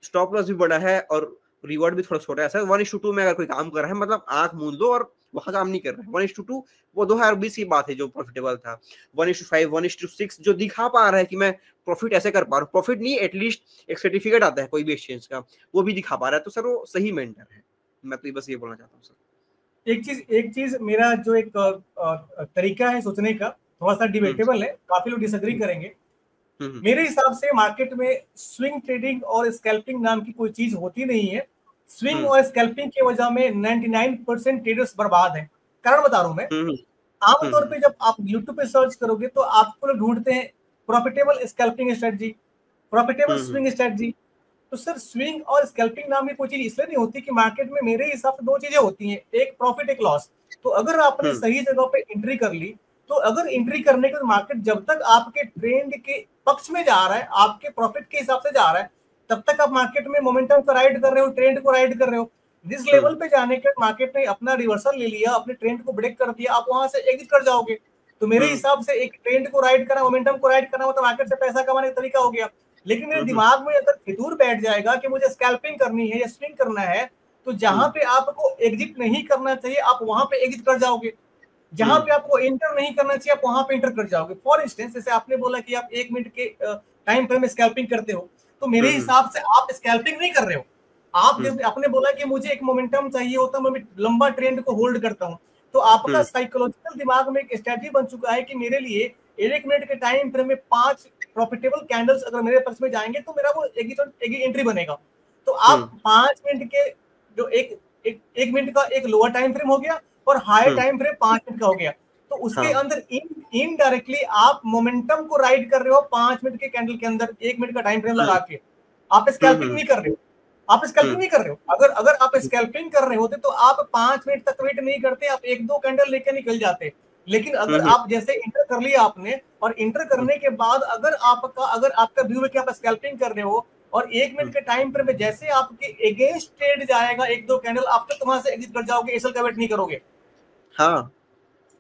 स्टॉप लॉस भी बड़ा है, और रिवॉर्ड भी थोड़ा छोटा है सर, 1:2 में अगर कोई काम कर रहा है, मतलब आंख मूंद लो और वहां काम नहीं कर रहा है। 1:2 वो 2020 की बात है जो प्रॉफिटेबल था। 1:5 1:6 जो दिखा पा रहा है कि मैं प्रॉफिट ऐसे कर पा रहा हूँ, प्रॉफिट नहीं, एटलीस्ट एक सर्टिफिकेट आता है कोई भी एक्सचेंज का, वो भी दिखा पा रहा है, तो सर वो सही मेंटर है। मैं तो बस ये बोलना चाहता हूँ सर। एक चीज मेरा जो एक तरीका है सोचने का, थोड़ा सा डिबेटेबल है, काफी लोग डिसएग्री करेंगे। मेरे हिसाब से मार्केट में स्विंग ट्रेडिंग और स्कैल्पिंग नाम की कोई चीज होती नहीं है। स्विंग और स्कैल्पिंग की वजह में 99% ट्रेडर्स बर्बाद हैं। कारण बता रहा हूं मैं। आमतौर पे जब आप YouTube पे सर्च करोगे तो आपको लोग ढूंढते हैं profitable scalping strategy, profitable swing strategy. तो सर स्विंग और स्कैल्पिंग नाम की कोई चीज इसलिए नहीं होती कि मार्केट में मेरे हिसाब से दो चीजें होती हैं, एक प्रॉफिट एक लॉस। तो अगर आपने सही जगह पे एंट्री कर ली, तो अगर एंट्री करने के बाद मार्केट जब तक आपके ट्रेंड के पक्ष में जा रहा है, आपके प्रॉफिट के हिसाब से जा रहा है, तब तक आप मार्केट में मोमेंटम को राइड कर रहे हो, ट्रेंड को राइड कर रहे हो। जिस लेवल पे जाने के मार्केट ने अपना रिवर्सल ले लिया, अपने ट्रेंड को ब्रेक कर दिया, आप वहां से एग्जिट कर जाओगे। तो मेरे हिसाब से एक ट्रेंड को राइड करना, मोमेंटम को राइड करना, मतलब मार्केट से पैसा कमाने का तरीका हो गया। लेकिन मेरे दिमाग में अगर फितूर बैठ जाएगा कि मुझे स्कैल्पिंग करनी है या स्विंग करना है, तो जहां पे आपको एग्जिट नहीं करना चाहिए आप वहां पे एग्जिट कर जाओगे, जहां पे आपको एंटर नहीं करना चाहिए आप वहां पे एंटर कर जाओगे। फॉर इंस्टेंस जैसे आपने बोला कि आप 1 मिनट के टाइम फ्रेम में स्कैल्पिंग करते हो, तो मेरे हिसाब से आप स्कैल्पिंग नहीं कर रहे हो। आप जैसे आपने बोला कि मुझे एक मोमेंटम चाहिए होता है, मैं लंबा ट्रेंड को होल्ड करता हूं, तो आपका साइकोलॉजिकल दिमाग में एक स्ट्रेटजी बन चुका है कि मेरे लिए 1 मिनट के टाइम फ्रेम में 5 प्रॉफिटेबल कैंडल्स अगर मेरे पक्ष में जाएंगे तो मेरा वो एक एंट्री बनेगा। तो आप 5 मिनट के जो एक मिनट का एक लोअर टाइम फ्रेम हो गया और हाई टाइम फ्रेम 5 मिनट का हो गया, तो उसके अंदर इनडायरेक्टली आप मोमेंटम को राइड कर रहे हो 5 मिनट के कैंडल के अंदर 1 मिनट का टाइम फ्रेम लगा के। आप स्कैल्पिंग नहीं कर रहे हो, आप स्कैल्पिंग नहीं कर रहे हो। अगर अगर आप स्कैल्पिंग कर रहे होते तो आप 5 मिनट तक वेट नहीं करते, आप 1-2 कैंडल लेके निकल जाते। लेकिन अगर आप जैसे इंटर कर लिया आपने, और इंटर करने के बाद अगर आपका व्यू है कि आप स्कैल्पिंग कर रहे हो, और 1 मिनट के टाइम फ्रेम में जैसे आपके अगेंस्ट ट्रेड जाएगा 1-2 कैंडल, आप तो वहां से एग्जिट कर जाओगे, एसएल का वेट नहीं करोगे। हाँ,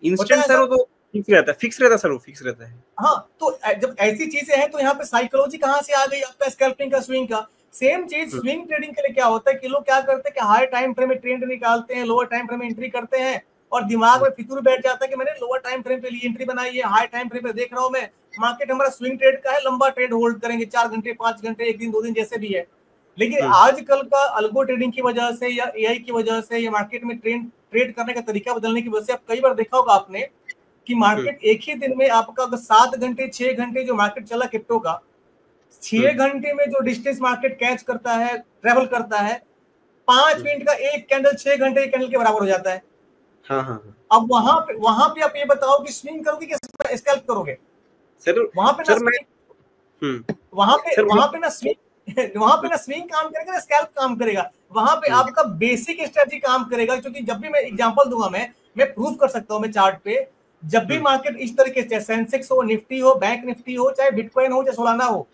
इंस्टेंट सर वो तो फिक्स रहता सर, वो फिक्स रहता है। हाँ, तो जब ऐसी चीजें हैं तो यहाँ पे साइकोलॉजी कहाँ से आ गई आपका स्कैल्पिंग का, स्विंग का। सेम चीज स्विंग ट्रेडिंग के लिए क्या होता है कि लोग क्या करते हैं कि हाई टाइम फ्रेम में ट्रेंड निकालते हैं, लोअर टाइम फ्रेम में एंट्री करते हैं, और दिमाग में फितूर बैठ जाता है कि मैंने लोअर टाइम फ्रेम पे लिए एंट्री बनाई है, हाई टाइम फ्रेम पे देख रहा हूं मैं मार्केट हमारा स्विंग ट्रेड का है, लंबा ट्रेड होल्ड करेंगे 4 घंटे 5 घंटे, 1 दिन 2 दिन जैसे भी है। लेकिन आजकल का अल्गो ट्रेडिंग की वजह से या एआई की वजह से या मार्केट में ट्रेड करने का तरीका बदलने की वजह से आप कई बार देखा होगा आपने कि मार्केट एक ही दिन में आपका अगर 7 घंटे 6 घंटे जो मार्केट चला क्रिप्टो का, 6 घंटे में जो डिस्टेंस मार्केट कैच करता है, ट्रेवल करता है, 5 मिनट का एक कैंडल 6 घंटे कैंडल के बराबर हो जाता है। अब वहां पे आप ये बताओ कि स्विंग करोगे कि स्कैल्प करोगे? वहां पे ना स्विंग काम करेगा ना स्कैल्प काम करेगा। वहां पे आपका बेसिक स्ट्रेटजी काम करेगा, क्योंकि जब भी मैं एग्जांपल दूंगा मैं प्रूफ कर सकता हूं मैं चार्ट पे, जब भी मार्केट इस तरीके से, सेंसेक्स हो, निफ्टी हो, बैंक निफ्टी हो, चाहे बिटकॉइन हो, चाहे सोलाना हो,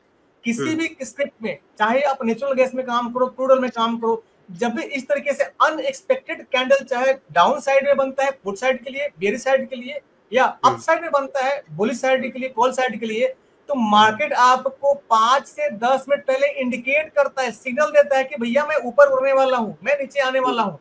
किसी भी स्क्रिप्ट में, चाहे आप नेचुरल गैस में काम करो, क्रूड ऑयल में काम करो, जब भी इस तरीके से अनएक्सपेक्टेड कैंडल, चाहे डाउन साइड में बनता है पुट साइड के लिए, बेरिश साइड के लिए, या अप साइड में बनता है बुलिश साइड के लिए, कॉल साइड के लिए, तो मार्केट आपको 5 से 10 मिनट पहले इंडिकेट करता है, सिग्नल देता है कि भैया मैं ऊपर उड़ने वाला हूं, मैं नीचे आने वाला हूं।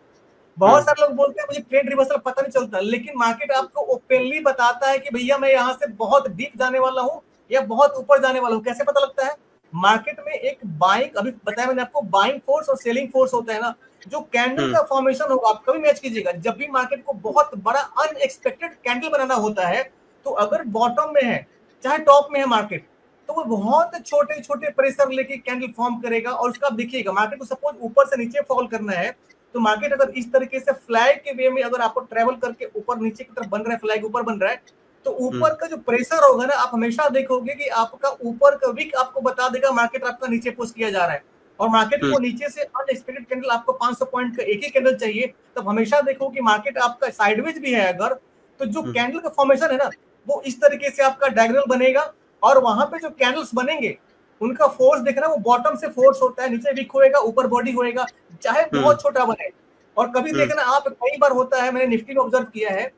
बहुत सारे लोग बोलते हैं मुझे ट्रेड रिवर्सल पता नहीं चलता, लेकिन मार्केट आपको ओपनली बताता है कि भैया मैं यहाँ से बहुत डीप जाने वाला हूँ या बहुत ऊपर जाने वाला हूँ। कैसे पता लगता है? मार्केट में एक बाइंग, अभी बताया मैंने आपको, बाइंग फोर्स और सेलिंग फोर्स होता है ना, जो कैंडल का फॉर्मेशन होगा, आप कभी मैच कीजिएगा, जब भी मार्केट को बहुत बड़ा अनएक्सपेक्टेड कैंडल बनाना होता है, तो अगर बॉटम में है चाहे टॉप में है मार्केट, तो वो बहुत छोटे छोटे प्रेशर लेके कैंडल फॉर्म करेगा, और उसका आप देखिएगा मार्केट को सपोज ऊपर से नीचे फॉल करना है, तो मार्केट अगर इस तरीके से फ्लैग के वे में अगर आपको ट्रेवल करके ऊपर नीचे की तरफ बन रहा है, फ्लैग ऊपर बन रहा है, तो ऊपर का जो प्रेशर होगा ना, आप हमेशा देखोगे कि आपका ऊपर का विक आपको बता देगा मार्केट आपका नीचे पुश किया जा रहा है, और मार्केट को नीचे से अनएक्सपेक्टेड कैंडल, आपको 500 पॉइंट का एक ही कैंडल चाहिए, तब हमेशा देखो कि मार्केट आपका साइडवेज भी है अगर, तो जो कैंडल का फॉर्मेशन है ना, वो इस तरीके से आपका डायगोनल बनेगा, और वहां पे जो कैंडल्स बनेंगे उनका फोर्स देखना, वो बॉटम से फोर्स होता है, नीचे विक होएगा, ऊपर बॉडी होएगा, चाहे बहुत छोटा बने। और कभी देखना आप, कई बार होता है, मैंने निफ्टी में ऑब्जर्व किया है,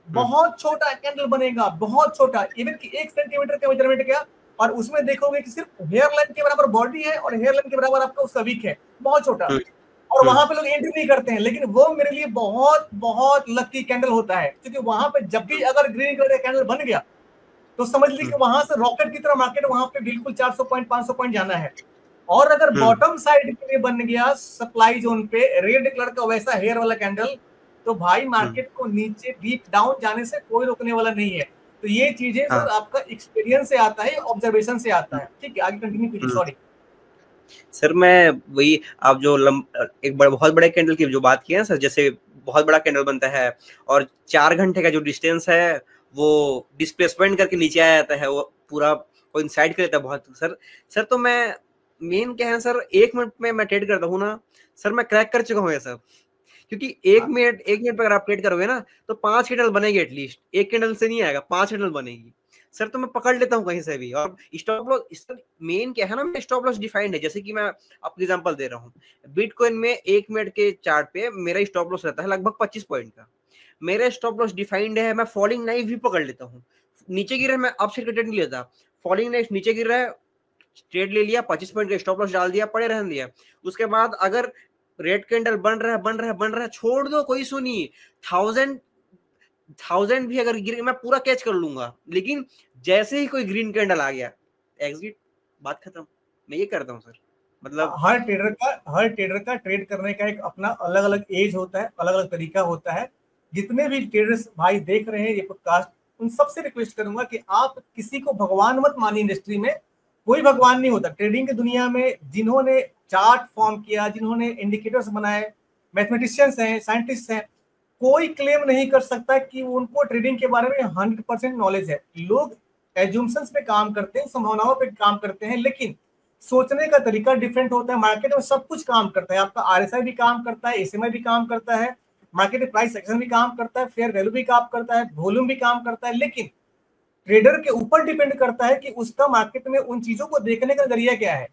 बहुत छोटा कैंडल बनेगा, बहुत छोटा, इवन कि 1 सेंटीमीटर का मेजरमेंट किया, और उसमें देखोगे कि सिर्फ हेयर लाइन के बराबर बॉडी है और हेयर लाइन के बराबर आपका उसका विक है, बहुत छोटा, और वहां पे लोग एंट्री नहीं करते हैं, लेकिन वो मेरे लिए बहुत बहुत लकी कैंडल होता है, क्योंकि वहां पे जब भी अगर ग्रीन कलर का कैंडल बन गया, तो समझ लीजिए कि वहां से रॉकेट की तरह मार्केट वहां पे बिल्कुल 400 पॉइंट 500 पॉइंट जाना है। और अगर बॉटम साइड के लिए बन गया सप्लाई जोन पे रेड कलर का वैसा हेयर वाला कैंडल, तो भाई मार्केट को नीचे डीप डाउन जाने से कोई रोकने वाला नहीं है। तो ये चीजें सर आपका एक्सपीरियंस से आता है, ऑब्जर्वेशन से आता है। ठीक है, आगे कंटिन्यू कीजिए। सॉरी सर, मैं वही, आप जो एक बहुत बड़े कैंडल की जो बात की है सर, जैसे बहुत बड़ा कैंडल बनता है और 4 घंटे का जो डिस्टेंस है वो डिस्प्लेसमेंट करके नीचे आ जाता है, वो पूरा कोइंसाइड कर लेता है बहुत। सर तो मैं मेन क्या है सर, 1 मिनट में मैं ट्रेड करता हूँ ना सर, मैं क्रैक कर चुका हूँ ये सब, क्योंकि 1 मिनट पर अगर आप ट्रेड करोगे ना तो 5 कैंडल बनेगी एटलीस्ट, 1 कैंडल से नहीं आएगा, 5 कैंडल बनेगी सर, तो मैं पकड़ लेता हूँ कहीं से भी। और स्टॉप लॉस, मेन क्या है ना, स्टॉप लॉस डिफाइंड है, जैसे कि मैं आपको एग्जांपल दे रहा हूँ, बिटकॉइन में 1 मिनट के चार्ट पे मेरा स्टॉप लॉस रहता है लगभग 25 पॉइंट का, मेरा स्टॉप लॉस डिफाइंड है, मैं फॉलिंग नाइफ भी पकड़ लेता हूँ, नीचे गिर रहा है मैं अप साइड का ट्रेड नहीं लेता, फॉलिंग नाइफ नीचे गिर रहा है ट्रेड ले लिया, 25 पॉइंट का स्टॉप लॉस डाल दिया, पड़े रहने दिया, उसके बाद अगर रेड कैंडल बन रहा है छोड़ दो, कोई इशू नहीं, 1000 भी अगर गिर मैं पूरा कैच कर लूंगा, लेकिन जैसे ही कोई ग्रीन कैंडल आ गया एग्जिट, बात खत्म। मैं ये करता हूँ सर, मतलब हर ट्रेडर का ट्रेड करने का एक अपना अलग अलग एज होता है, अलग अलग तरीका होता है। जितने भी ट्रेडर्स भाई देख रहे हैं ये पॉडकास्ट, उन सबसे रिक्वेस्ट करूंगा कि आप किसी को भगवान मत मानिए। इंडस्ट्री में कोई भगवान नहीं होता। ट्रेडिंग की दुनिया में जिन्होंने चार्ट फॉर्म किया, जिन्होंने इंडिकेटर्स बनाए, मैथमेटिशियंस हैं, साइंटिस्ट हैं, कोई क्लेम नहीं कर सकता कि उनको ट्रेडिंग के बारे में 100% नॉलेज है। लोग एज्यूम्शंस पे काम करते हैं, संभावनाओं पे काम करते हैं, लेकिन सोचने का तरीका डिफरेंट होता है। मार्केट में सब कुछ काम करता है, आपका आरएसआई भी काम करता है, एसएमआई भी काम करता है, मार्केट में प्राइस एक्शन भी काम करता है, फेयर वैल्यू भी काम करता है, वॉल्यूम भी काम करता है, लेकिन ट्रेडर के ऊपर डिपेंड करता है कि उसका मार्केट में उन चीजों को देखने का जरिया क्या है।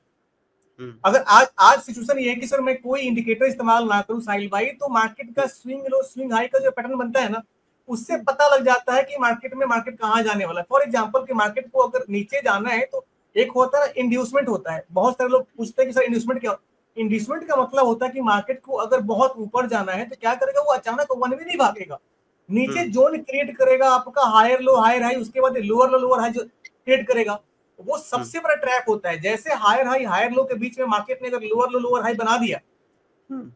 अगर आज सिचुएशन ये है कि सर मैं कोई इंडिकेटर इस्तेमाल ना करूं साहिल भाई, तो मार्केट का स्विंग लो स्विंग हाई का जो पैटर्न बनता है ना, उससे पता लग जाता है कि मार्केट कहाँ जाने वाला है। फॉर एग्जांपल कि मार्केट को अगर नीचे जाना है तो एक होता है इंड्यूसमेंट होता है। बहुत सारे लोग पूछते हैं कि सर इंड्यूसमेंट क्या? इंड्यूसमेंट का मतलब होता है कि मार्केट को अगर बहुत ऊपर जाना है तो क्या करेगा, वो अचानक वन वे नहीं भागेगा, नीचे जोन क्रिएट करेगा, आपका हायर लो हायर हाई, उसके बाद लोअर हाई जो क्रिएट करेगा, वो सबसे बड़ा ट्रैप होता है। जैसे हायर लो के बीच में मार्केट ने अगर लोअर हाई बना दिया,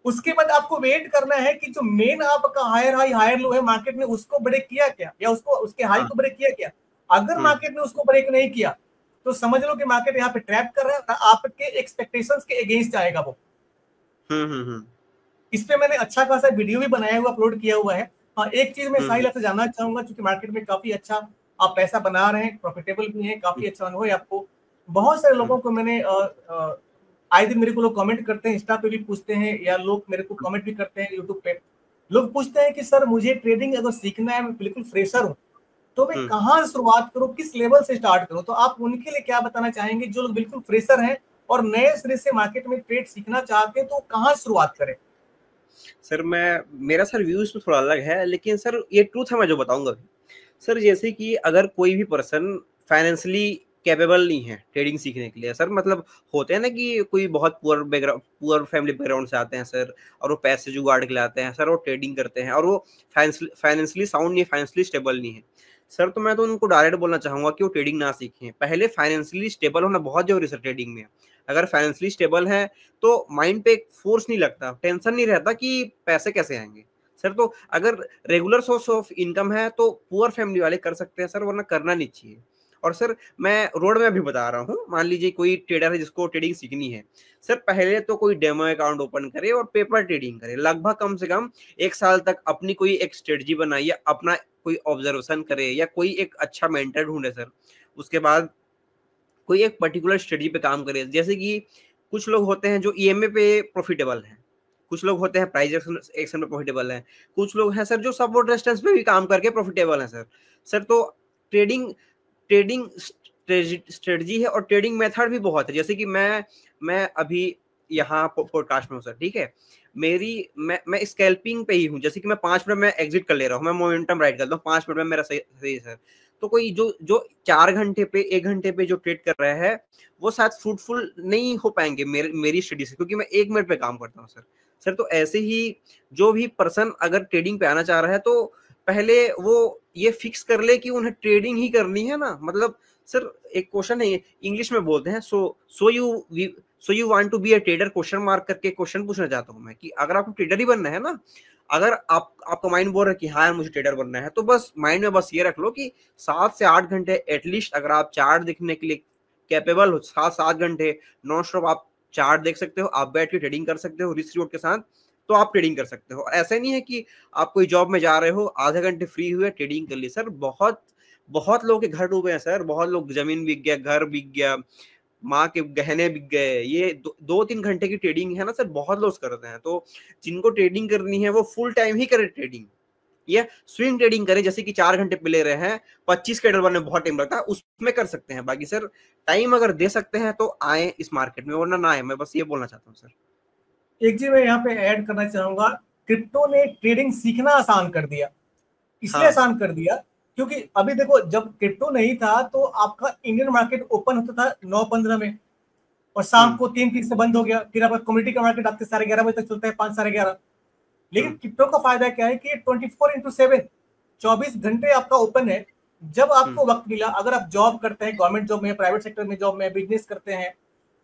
उसके बाद आपको वेट करना है कि जो मेन आपका हायर लो है, मार्केट ने उसको ब्रेक किया क्या, या उसको उसके हाई को ब्रेक किया क्या। अगर मार्केट ने उसको ब्रेक नहीं किया तो समझ लो कि मार्केट यहाँ पे ट्रैप कर रहा है, आपके एक्सपेक्टेशंस के अगेंस्ट जाएगा वो। इस पे मैंने अच्छा खासा वीडियो भी बनाया हुआ, अपलोड किया हुआ है। हाँ, एक चीज मैं साहिल आपसे जानना चाहूंगा, क्योंकि मार्केट में काफी अच्छा आप पैसा बना रहे हैं, प्रॉफिटेबल भी है, काफी अच्छा अनुभव है आपको। बहुत सारे लोगों को मैंने आए दिन मेरे को लोग कमेंट करते हैं, इंस्टा पे भी पूछते हैं, या लोग मेरे को कमेंट भी करते हैं यूट्यूब पे। लोग पूछते हैं कि सर मुझे ट्रेडिंग अगर सीखना है, मैं बिल्कुल फ्रेशर हूँ, तो मैं कहाँ से शुरुआत करूं, किस लेवल से स्टार्ट करूं? तो आप उनके लिए क्या बताना चाहेंगे जो लोग बिल्कुल फ्रेशर हैं और नए सिरे से मार्केट में ट्रेड सीखना चाहते हैं, तो कहाँ से शुरुआत करें? सर मेरा सर व्यू इसमें थोड़ा अलग है, लेकिन सर ये ट्रूथ है, मैं जो बताऊंगा सर, जैसे कि अगर कोई भी पर्सन फाइनेंशियली कैपेबल नहीं है ट्रेडिंग सीखने के लिए सर, मतलब होते हैं ना कि कोई बहुत पुअर फैमिली बैकग्राउंड से आते हैं सर, और वो पैसे जुगाड़ के लाते हैं सर, वो ट्रेडिंग करते हैं और वो फाइनेंशियली साउंड नहीं, फाइनेंशियली स्टेबल नहीं है सर, तो मैं तो उनको डायरेक्ट बोलना चाहूंगा कि वो ट्रेडिंग ना सीखें। पहले फाइनेंशियली स्टेबल होना बहुत जरूरी है सर ट्रेडिंग में। अगर फाइनेंशियली स्टेबल है तो माइंड पे एक फोर्स नहीं लगता, टेंशन नहीं रहता कि पैसे कैसे आएंगे सर। तो अगर रेगुलर सोर्स ऑफ इनकम है तो पुअर फैमिली वाले कर सकते हैं सर, वरना करना नहीं चाहिए। और सर मैं रोड में भी बता रहा हूँ, मान लीजिए कोई ट्रेडर है जिसको ट्रेडिंग सीखनी है सर, पहले तो कोई डेमो अकाउंट ओपन करे और पेपर ट्रेडिंग करे, लगभग कम से कम 1 साल तक अपनी कोई एक स्ट्रेटजी बनाई, या अपना कोई ऑब्जर्वेशन करे, या कोई एक अच्छा मेंटर ढूंढे सर। उसके बाद कोई एक पर्टिकुलर स्टडी पे काम करे, जैसे कि कुछ लोग होते हैं जो ईएमए पे प्रॉफिटेबल हैं, कुछ लोग होते हैं प्राइस एक्शन में प्रॉफिटेबल हैं, कुछ लोग हैं सर जो सपोर्ट रेजिस्टेंस पे भी काम करके प्रॉफिटेबल हैं सर। सर तो ट्रेडिंग ट्रेडिंग स्ट्रेटजी है और ट्रेडिंग मेथड भी बहुत है। जैसे कि मैं अभी यहाँ पॉडकास्ट में हूँ सर, ठीक है, मैं स्कैल्पिंग पे ही हूँ। जैसे कि मैं 5 मिनट में एग्जिट कर ले रहा हूँ, मैं मोमेंटम राइड करता हूँ, 5 मिनट में मेरा सही सही है सर। तो कोई जो जो 4 घंटे पे 1 घंटे पे जो ट्रेड कर रहा है वो शायद फ्रूटफुल नहीं हो पाएंगे मेरी स्टडी से, क्योंकि मैं 1 मिनट पे काम करता हूँ सर। सर तो ऐसे ही जो भी पर्सन अगर ट्रेडिंग पे आना चाह रहा है तो पहले वो ये फिक्स कर ले कि उन्हें ट्रेडिंग ही करनी है ना। मतलब सर एक क्वेश्चन है, इंग्लिश में बोलते हैं, so you want to be a trader question mark करके क्वेश्चन पूछना चाहता हूँ मैं, कि अगर आपको ट्रेडर ही बनना है ना, अगर आपका माइंड बोल रहा है कि हाँ यार मुझे ट्रेडर बनना है, तो बस माइंड में बस ये रख लो कि 7 से 8 घंटे एटलीस्ट अगर आप चार्ट देखने के लिए कैपेबल हो, 7 से 8 घंटे नॉन स्टॉप आप चार्ट देख सकते हो, आप बैठ के ट्रेडिंग कर सकते हो रिस्क रिवॉर्ड के साथ, तो आप ट्रेडिंग कर सकते हो। ऐसा नहीं है कि आप कोई जॉब में जा रहे हो, आधे घंटे फ्री हुए ट्रेडिंग कर ली सर। बहुत बहुत लोगों के घर डूबे हैं सर, बहुत लोग, जमीन बिक गया, घर बिक गया, माँ के गहने बिक गए। ये 2-3 घंटे की ट्रेडिंग है ना सर, बहुत लोग करते हैं। तो जिनको ट्रेडिंग करनी है वो फुल टाइम ही करे ट्रेडिंग, या स्विंग ट्रेडिंग करे, जैसे कि 4 घंटे पे ले रहे हैं, 25 के बनने में बहुत टाइम लगता है, उसमें कर सकते हैं। बाकी सर टाइम अगर दे सकते हैं तो आए इस मार्केट में, वरना ना आए। मैं बस ये बोलना चाहता हूँ सर। एक चीज मैं यहाँ पे ऐड करना चाहूंगा, क्रिप्टो ने ट्रेडिंग सीखना आसान कर दिया। इसलिए हाँ। आसान कर दिया क्योंकि अभी देखो, जब क्रिप्टो नहीं था तो आपका इंडियन मार्केट ओपन होता था 9:15 में, और शाम को 3-3 से बंद हो गया। फिर आपका कम्युनिटी का मार्केट आपके 11:30 बजे तक चलता है, 5-11:30। लेकिन क्रिप्टो का फायदा क्या है कि 24x7 24 घंटे आपका ओपन है। जब आपको वक्त मिला, अगर आप जॉब करते हैं, गवर्नमेंट जॉब में, प्राइवेट सेक्टर में जॉब में, बिजनेस करते हैं,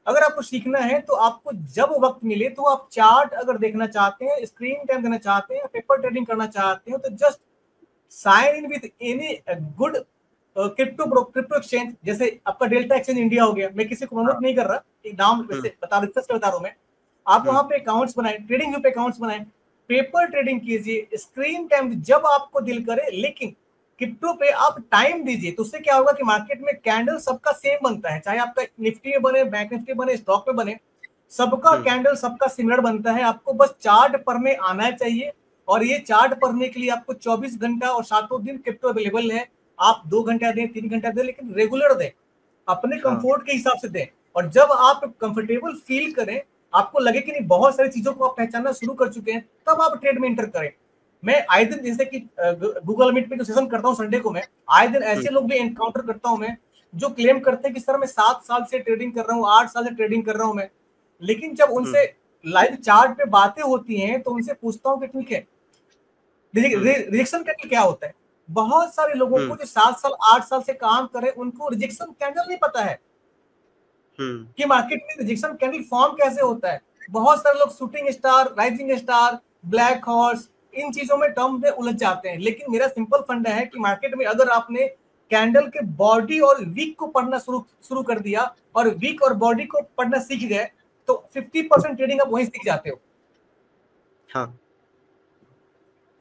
अगर आपको सीखना है तो आपको जब वक्त मिले तो आप चार्ट अगर देखना चाहते हैं, स्क्रीन टाइम देना चाहते हैं, पेपर ट्रेडिंग करना चाहते हो, तो just sign in with any good crypto exchange. जैसे आपका डेल्टा एक्सचेंज इंडिया हो गया, मैं किसी को प्रमोट नहीं कर रहा, एक नाम वैसे बता रहा हूं मैं। आप वहां पे अकाउंट्स बनाए, ट्रेडिंग व्यू पे अकाउंट्स बनाए, पेपर ट्रेडिंग कीजिए, स्क्रीन टाइम जब आपको दिल करे। लेकिन क्रिप्टो पे आप टाइम दीजिए, तो उससे क्या होगा कि मार्केट में कैंडल सबका सेम बनता है, चाहे आपका निफ्टी में बने, बैंक निफ्टी बने, स्टॉक में बने, सबका कैंडल सबका सिमिलर बनता है। आपको बस चार्ट पढ़ने आना चाहिए, और ये चार्ट पढ़ने के लिए आपको 24 घंटा और 7 दिन क्रिप्टो अवेलेबल है। आप 2 घंटा दें, 3 घंटा दें, लेकिन रेगुलर दें, अपने कंफर्ट के हिसाब से दें। और जब आप कंफर्टेबल फील करें, आपको लगे कि नहीं बहुत सारी चीजों को आप पहचानना शुरू कर चुके हैं, तब आप ट्रेड में एंटर करें। मैं आए दिन, जैसे कि गूगल मीट पे जो सेशन करता हूँ संडे को, मैं आए दिन ऐसे लोग भी एनकाउंटर करता हूं मैं, जो क्लेम करते हैं कि सर मैं 7 साल से ट्रेडिंग कर रहा हूँ, 8 साल से ट्रेडिंग कर रहा हूं मैं। लेकिन जब उनसे लाइव चार्ट पे बातें होती हैं तो उनसे पूछता हूँ कि ठीक है, रिजेक्शन कैंडल क्या होता है? बहुत सारे लोगों को जो 7 साल 8 साल से काम करे, उनको रिजेक्शन कैंडल नहीं पता है कि मार्केट में रिजेक्शन कैंडल फॉर्म कैसे होता है। बहुत सारे लोग shooting star, rising star, black horse, इन चीजों में टर्म में उलझ जाते हैं। लेकिन मेरा सिंपल फंडा है कि मार्केट में अगर आपने कैंडल के बॉडी और वीक को पढ़ना शुरू कर दिया, और वीक और बॉडी को पढ़ना सीख गए, तो 50% ट्रेडिंग आप वहीं सीख जाते हो। हाँ।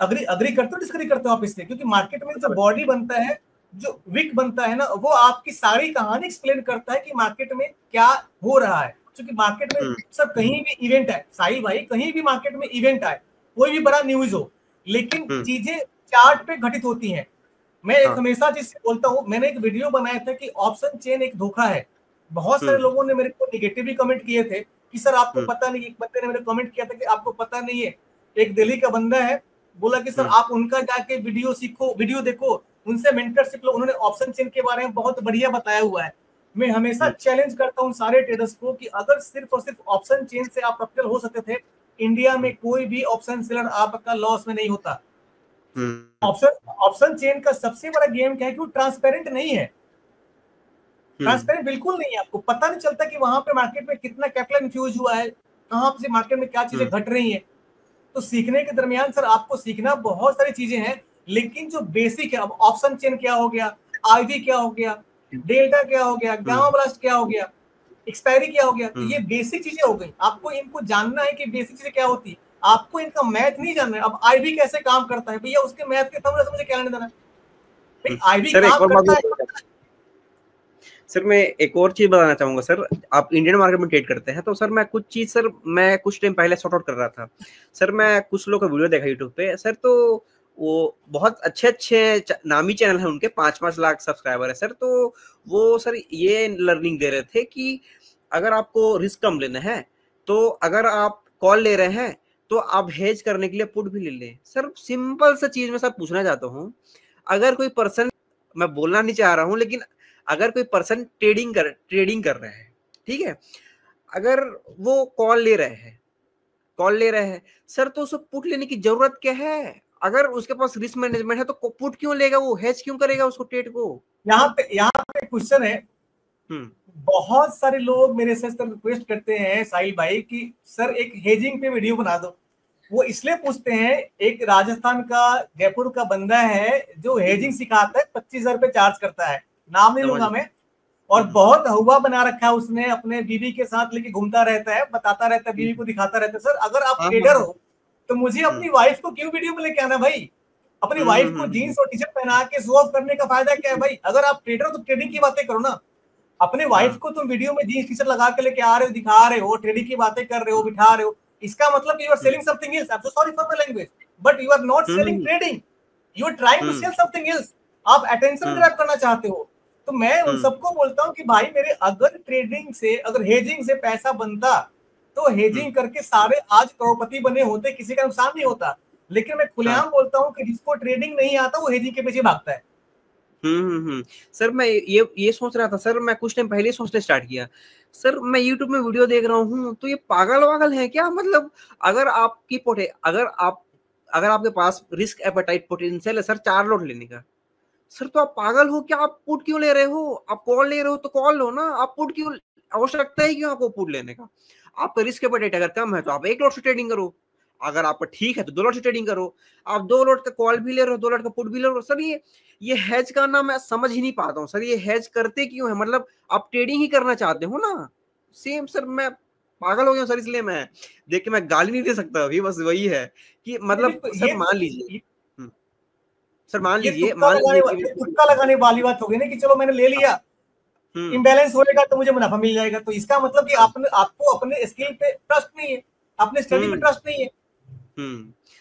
अग्री करते हो, डिसएग्री करते हो आप इससे? क्योंकि मार्केट में जो बॉडी बनता है, जो विक बनता है ना, वो आपकी सारी कहानी एक्सप्लेन करता है कि मार्केट में क्या हो रहा है। क्योंकि मार्केट में सब कहीं भी इवेंट है, साहिल भाई, कहीं भी मार्केट में इवेंट आए, कोई भी बड़ा न्यूज हो, लेकिन चीजें चार्ट पे घटित होती हैं। मैं एक हाँ। हमेशा चीज बोलता हूँ, मैंने एक वीडियो बनाया था कि ऑप्शन चेन एक धोखा है। बहुत सारे लोगों ने मेरे को निगेटिव भी कमेंट किए थे कि सर आपको पता नहीं, एक बंदे ने मेरे कमेंट किया था कि आपको पता नहीं है, एक दिल्ली का बंदा है, बोला कि सर आप उनका जाके वीडियो सीखो, वीडियो देखो, उनसे मेंटरशिप लो, उन्होंने ऑप्शन चेन के बारे में बहुत बढ़िया बताया हुआ है। मैं हमेशा चैलेंज करता हूँ सारे ट्रेडर्स को कि अगर सिर्फ और सिर्फ ऑप्शन चेन से आप प्रॉफिटेबल हो सकते थे, इंडिया में कोई भी ऑप्शन सेलर आपका लॉस में नहीं होता। ऑप्शन चेन का सबसे बड़ा गेम क्या है कि वो ट्रांसपेरेंट नहीं है, ट्रांसपेरेंट बिल्कुल नहीं है। आपको पता नहीं चलता कि वहां पे मार्केट में कितना कैपिटल इन्फ्यूज हुआ है, कहां से मार्केट में क्या चीजें घट रही हैं। तो सीखने के दरमियान सर आपको सीखना बहुत सारी चीजें हैं, लेकिन जो बेसिक है, अब ऑप्शन चेन क्या हो गया, आईवी क्या हो गया, डेल्टा क्या हो गया, गामा ब्लास्ट क्या हो गया, एक्सपायरी क्या हो गया, तो ये बेसिक चीजें हो गई। आपको इनको जानना है कि बेसिक चीजें क्या होती है, आपको इनका मैथ नहीं जानना है। अब आईवी कैसे काम करता है भैया, उसके मैथ के फॉर्मूला से मुझे क्या लेना देना है। आईवी सर एक काम और करता है। बात सर, मैं एक और चीज बताना चाहूंगा सर। आप इंडियन मार्केट में ट्रेड करते हैं तो सर मैं कुछ चीज सर मैं कुछ टाइम पहले सॉर्ट आउट कर रहा था सर। मैं कुछ लोग का वीडियो देखा यूट्यूब पे सर, तो वो बहुत अच्छे अच्छे नामी चैनल है, उनके 5-5 लाख सब्सक्राइबर है सर। तो वो सर ये लर्निंग दे रहे थे कि अगर आपको रिस्क कम लेना है तो अगर आप कॉल ले रहे हैं तो आप हेज करने के लिए पुट भी ले लें सर। सिंपल सा चीज मैं सर पूछना चाहता हूँ, अगर कोई पर्सन, मैं बोलना नहीं चाह रहा हूँ लेकिन अगर कोई पर्सन ट्रेडिंग कर रहे हैं, ठीक है, अगर वो कॉल ले रहे हैं सर, तो उसे पुट लेने की जरूरत क्या है? अगर उसके पास रिस्क मैनेजमेंट है तो पुट क्यों लेगा? वो हेज क्यों करेगा उसको ट्रेड को? यहाँ पे क्वेश्चन है, बहुत सारे लोग मेरे से रिक्वेस्ट करते हैं साहिल भाई कि सर एक हेजिंग पे वीडियो बना दो। वो इसलिए पूछते हैं, एक राजस्थान का जयपुर का बंदा है जो हेजिंग सिखाता है, 25,000 रुपए चार्ज करता है, नाम नहीं लूंगा मैं, और बहुत हुआ बना रखा है उसने, अपने बीवी के साथ लेके घूमता रहता है, बताता रहता है, बीवी को दिखाता रहता है। सर अगर आप ट्रेडर हो तो मुझे अपनी वाइफ को क्यों वीडियो में लेके आना भाई? अपनी वाइफ को जीन्स और टी शर्ट पहना के शो ऑफ करने का फायदा क्या है भाई? अगर आप ट्रेडर हो तो ट्रेडिंग की बातें करो ना। अपने वाइफ को तुम वीडियो में जीन्स टी शर्ट लगा के लेके आ रहे हो, दिखा रहे हो, ट्रेडिंग की बातें कर रहे हो, बिठा रहे हो, इसका मतलब you are selling something else. I am so sorry for my language, but you are not selling trading, you are trying to sell something else. आप अटेंशन ग्रैब करना चाहते हो। तो मैं उन सबको बोलता हूं कि भाई मेरे अगर ट्रेडिंग से, अगर हेजिंग से पैसा बनता तो हेजिंग करके सारे आज करोड़पति बने होते, किसी का नुकसान नहीं होता। लेकिन मैं खुलेआम बोलता हूं कि जिसको ट्रेडिंग नहीं आता वो हेजिंग के पीछे भागता है। सर मैं ये सोच रहा था सर, मैं कुछ टाइम पहले सोचने स्टार्ट किया सर। मैं यूट्यूब में वीडियो देख रहा हूँ तो ये पागल वागल है क्या? मतलब अगर आपकी अगर आपके पास रिस्क एपेटाइट पोटेंशियल है सर 4 लॉट लेने का सर, तो आप पागल हो क्या? आप पुट क्यों ले रहे हो? आप कॉल ले रहे हो तो कॉल लो ना, आप पुट क्यों? आवश्यकता है क्यों आपको पुट लेने का? आपका रिस्क एपेटाइट अगर कम है तो आप 1 लॉट से ट्रेडिंग करो, अगर आपका ठीक है तो 2 लॉट से ट्रेडिंग करो। आप 2 लॉट का कॉल भी ले रहे हो, 2 लॉट का पुट भी ले रहे हो सर। ये हेज का ना मैं समझ ही नहीं पाता हूँ सर, ये हेज करते क्यों है? मतलब आप ट्रेडिंग ही करना चाहते हो ना? सेम सर, मैं पागल हो गया सर, इसलिए मैं देख के मैं गाली नहीं दे सकता अभी। बस वही है कि मतलब सर मान लीजिए सर, मान लीजिए तुक्का लगाने वाली बात हो गई ना कि चलो मैंने ले लिया, इम्बैलेंस होएगा तो मुझे मुनाफा मिल जाएगा। तो इसका मतलब कि आपको अपने स्किल पे ट्रस्ट नहीं है, अपने स्टडी पे ट्रस्ट नहीं है।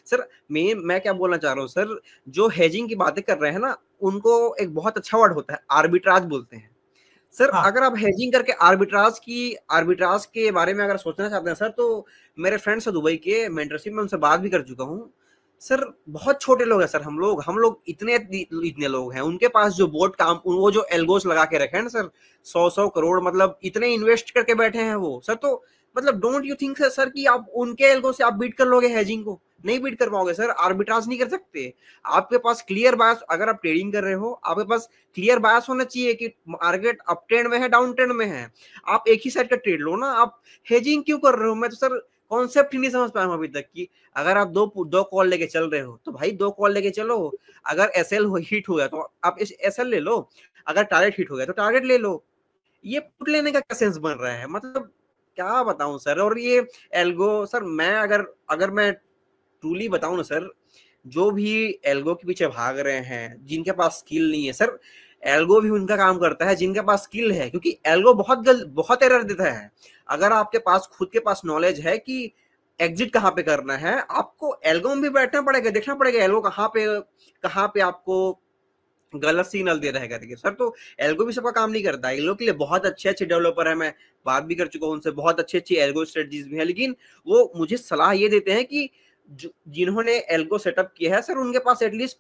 सर मैं क्या बोलना चाह रहा हूँ सर, जो हेजिंग की बातें कर रहे हैं ना, उनको एक बहुत अच्छा वर्ड होता है, आर्बिट्राज बोलते हैं सर। अगर आप हेजिंग करके आर्बिट्राज के बारे में अगर सोचना चाहते हैं सर, तो मेरे फ्रेंड्स है दुबई के, मेंटरशिप में उनसे बात भी कर चुका हूँ सर। बहुत छोटे लोग हैं सर, हम लोग इतने लोग हैं, उनके पास जो बोर्ड काम, वो जो एल्गोस लगा के रखे हैं ना सर, 100 करोड़, मतलब इतने इन्वेस्ट करके बैठे हैं वो सर। तो मतलब डोंट यू थिंक सर कि आप उनके एल्गो से आप बीट कर लोगे हेजिंग को? नहीं बीट कर पाओगे सर, आर्बिट्राज नहीं कर सकते। आपके पास क्लियर बायस, अगर आप ट्रेडिंग कर रहे हो, आपके पास क्लियर बायस होना चाहिए कि मार्केट अप ट्रेंड में है, डाउन ट्रेंड में है। आप एक ही साइड का ट्रेड लो ना, आप हेजिंग क्यों कर रहे हो? मैं तो सर कॉन्सेप्ट ही नहीं समझ पाया हूं अभी तक कि अगर आप दो कॉल लेके चल रहे हो तो भाई 2 कॉल लेके चलो। अगर एसएल हिट हो गया तो आप एसएल ले लो, अगर टारगेट हिट हो गया तो टारगेट ले लो। ये पुट लेने का क्या सेंस बन रहा है? मतलब क्या बताऊं सर। और ये एल्गो सर, मैं अगर मैं ट्रूली बताऊं ना सर, जो भी एल्गो के पीछे भाग रहे हैं, जिनके पास स्किल नहीं है सर, एल्गो भी उनका काम करता है जिनके पास स्किल है, क्योंकि एल्गो बहुत एरर देता है। अगर आपके पास खुद के पास नॉलेज है कि एग्जिट कहाँ पे करना है, आपको एल्गो में भी बैठना पड़ेगा, देखना पड़ेगा एल्गो कहाँ पे आपको गलत सिग्नल दे रहा है करके। सर तो एल्गो भी सबका काम नहीं करता है, इन लोग के लिए बहुत अच्छे अच्छे डेवलपर है, मैं बात भी कर चुका हूँ उनसे, बहुत अच्छी अच्छी एल्गो स्ट्रेटजीज भी है, लेकिन वो मुझे सलाह ये देते हैं कि जिन्होंने एल्गो सेटअप किया है सर, उनके पास एटलीस्ट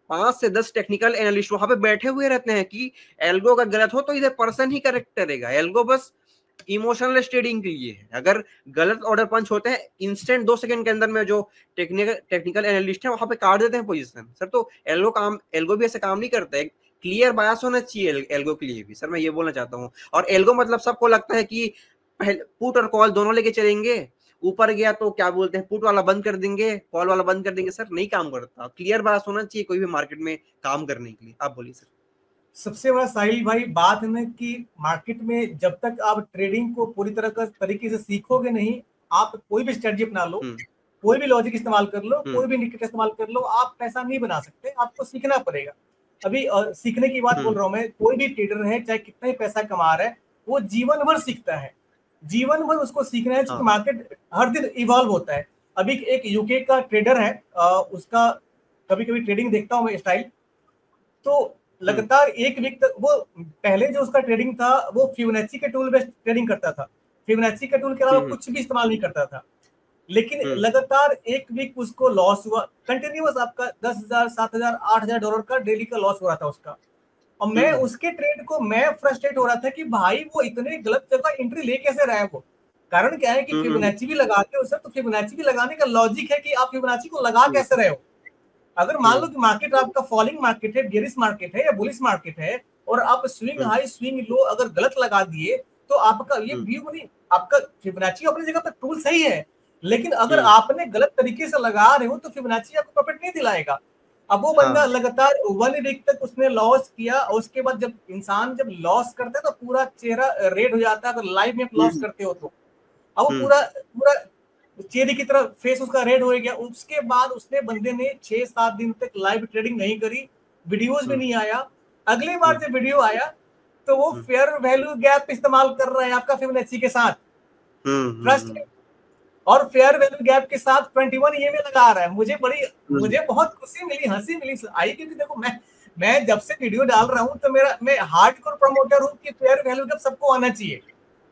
5 से 10 टेक्निकल एनालिस्ट वहां पे बैठे हुए रहते हैं कि एल्गो अगर गलत हो तो इधर पर्सन ही करेक्ट करेगा। एल्गो बस इमोशनल ट्रेडिंग के लिए है, अगर गलत ऑर्डर पंच होते हैं इंस्टेंट 2 सेकंड के अंदर में जो टेक्निकल एनालिस्ट है वहां पे काट देते हैं पोजीशन। सर तो एल्गो भी ऐसे काम नहीं करता है, क्लियर बायस होना चाहिए एल्गो के लिए भी। सर मैं ये बोलना चाहता हूँ, और एल्गो मतलब सबको लगता है कि पहले पुट और कॉल दोनों लेके चलेंगे, ऊपर गया तो क्या बोलते हैं पुट वाला बंद कर देंगे, कॉल वाला बंद कर देंगे। सर नहीं काम करता, क्लियर बायस होना चाहिए कोई भी मार्केट में काम करने के लिए। आप बोलिए सर। सबसे बड़ा साहिल भाई बात है ना कि मार्केट में जब तक आप ट्रेडिंग को पूरी तरह का तरीके से सीखोगे नहीं, आप कोई भी स्ट्रेटजी अपना लो, कोई भी लॉजिक इस्तेमाल कर लो, कोई भी इंडिकेटर इस्तेमाल कर लो, आप पैसा नहीं बना सकते, आपको सीखना पड़ेगा। अभी सीखने की बात बोल रहा हूँ मैं, कोई भी ट्रेडर है चाहे कितना ही पैसा कमा रहा है, वो जीवन भर सीखता है, जीवन भर उसको सीखना है, क्योंकि मार्केट हर दिन इवॉल्व होता है। अभी एक यूके का ट्रेडर है, उसका कभी कभी ट्रेडिंग देखता हूँ मैं स्टाइल, तो लगातार एक वीक तक वो, पहले जो उसका ट्रेडिंग था वो फिबोनाची के टूल बेस्ड ट्रेडिंग करता था, फिबोनाची के टूल के अलावा कुछ भी इस्तेमाल नहीं करता था, लेकिन लगातार एक वीक उसको लॉस हुआ कंटिन्यूअस, आपका 10,000 7,000 $8,000 का डेली का लॉस हो रहा था उसका। और मैं उसके ट्रेड को मैं फ्रस्ट्रेट हो रहा था कि भाई वो इतने गलत जगह एंट्री ले कैसे रहा है वो। कारण क्या है कि फिबोनाची भी लगाते हो सर, तो फिबोनाची भी लगाने का लॉजिक है कि आप फिबोनाची को लगा कैसे रहे हो। अगर मान लो कि मार्केट आपका फॉलिंग मार्केट है, बेरिश मार्केट है या बुलिश मार्केट है, और आप स्विंग हाई स्विंग लो अगर गलत लगा दिए, तो आपका ये व्यू नहीं, आपका फिबोनाची अपनी जगह पर टूल सही है, लेकिन अगर आपने गलत तरीके से लगा रहे हो तो फिबोनाची आपको प्रॉफिट नहीं दिलाएगा। अब वो बंदा लगातार 1 वीक तक उसने लॉस किया, और उसके बाद जब इंसान जब लॉस करता है तो पूरा चेहरा रेड हो जाता है, अगर लाइव में लॉस करते हो तो। अब वो पूरा पूरा चेहरे की तरह फेस उसका रेड हो गया। उसके बाद उसने बंदे ने 6-7 दिन तक लाइव ट्रेडिंग नहीं करी, वीडियोस भी नहीं आया। अगली बार जब वीडियो आया तो वो फेयर वैल्यू गैप इस्तेमाल कर रहा है आपका फिबोनाची के साथ, ट्रस्ट, और फेयर वैल्यू गैप के साथ 21 ईएमए लगा रहा है। मुझे बहुत खुशी मिली, हंसी मिली आई, क्योंकि देखो मैं जब से वीडियो डाल रहा हूँ तो मैं हार्डकोर प्रमोटर हूँ कि फेयर वैल्यू गैप सबको आना चाहिए,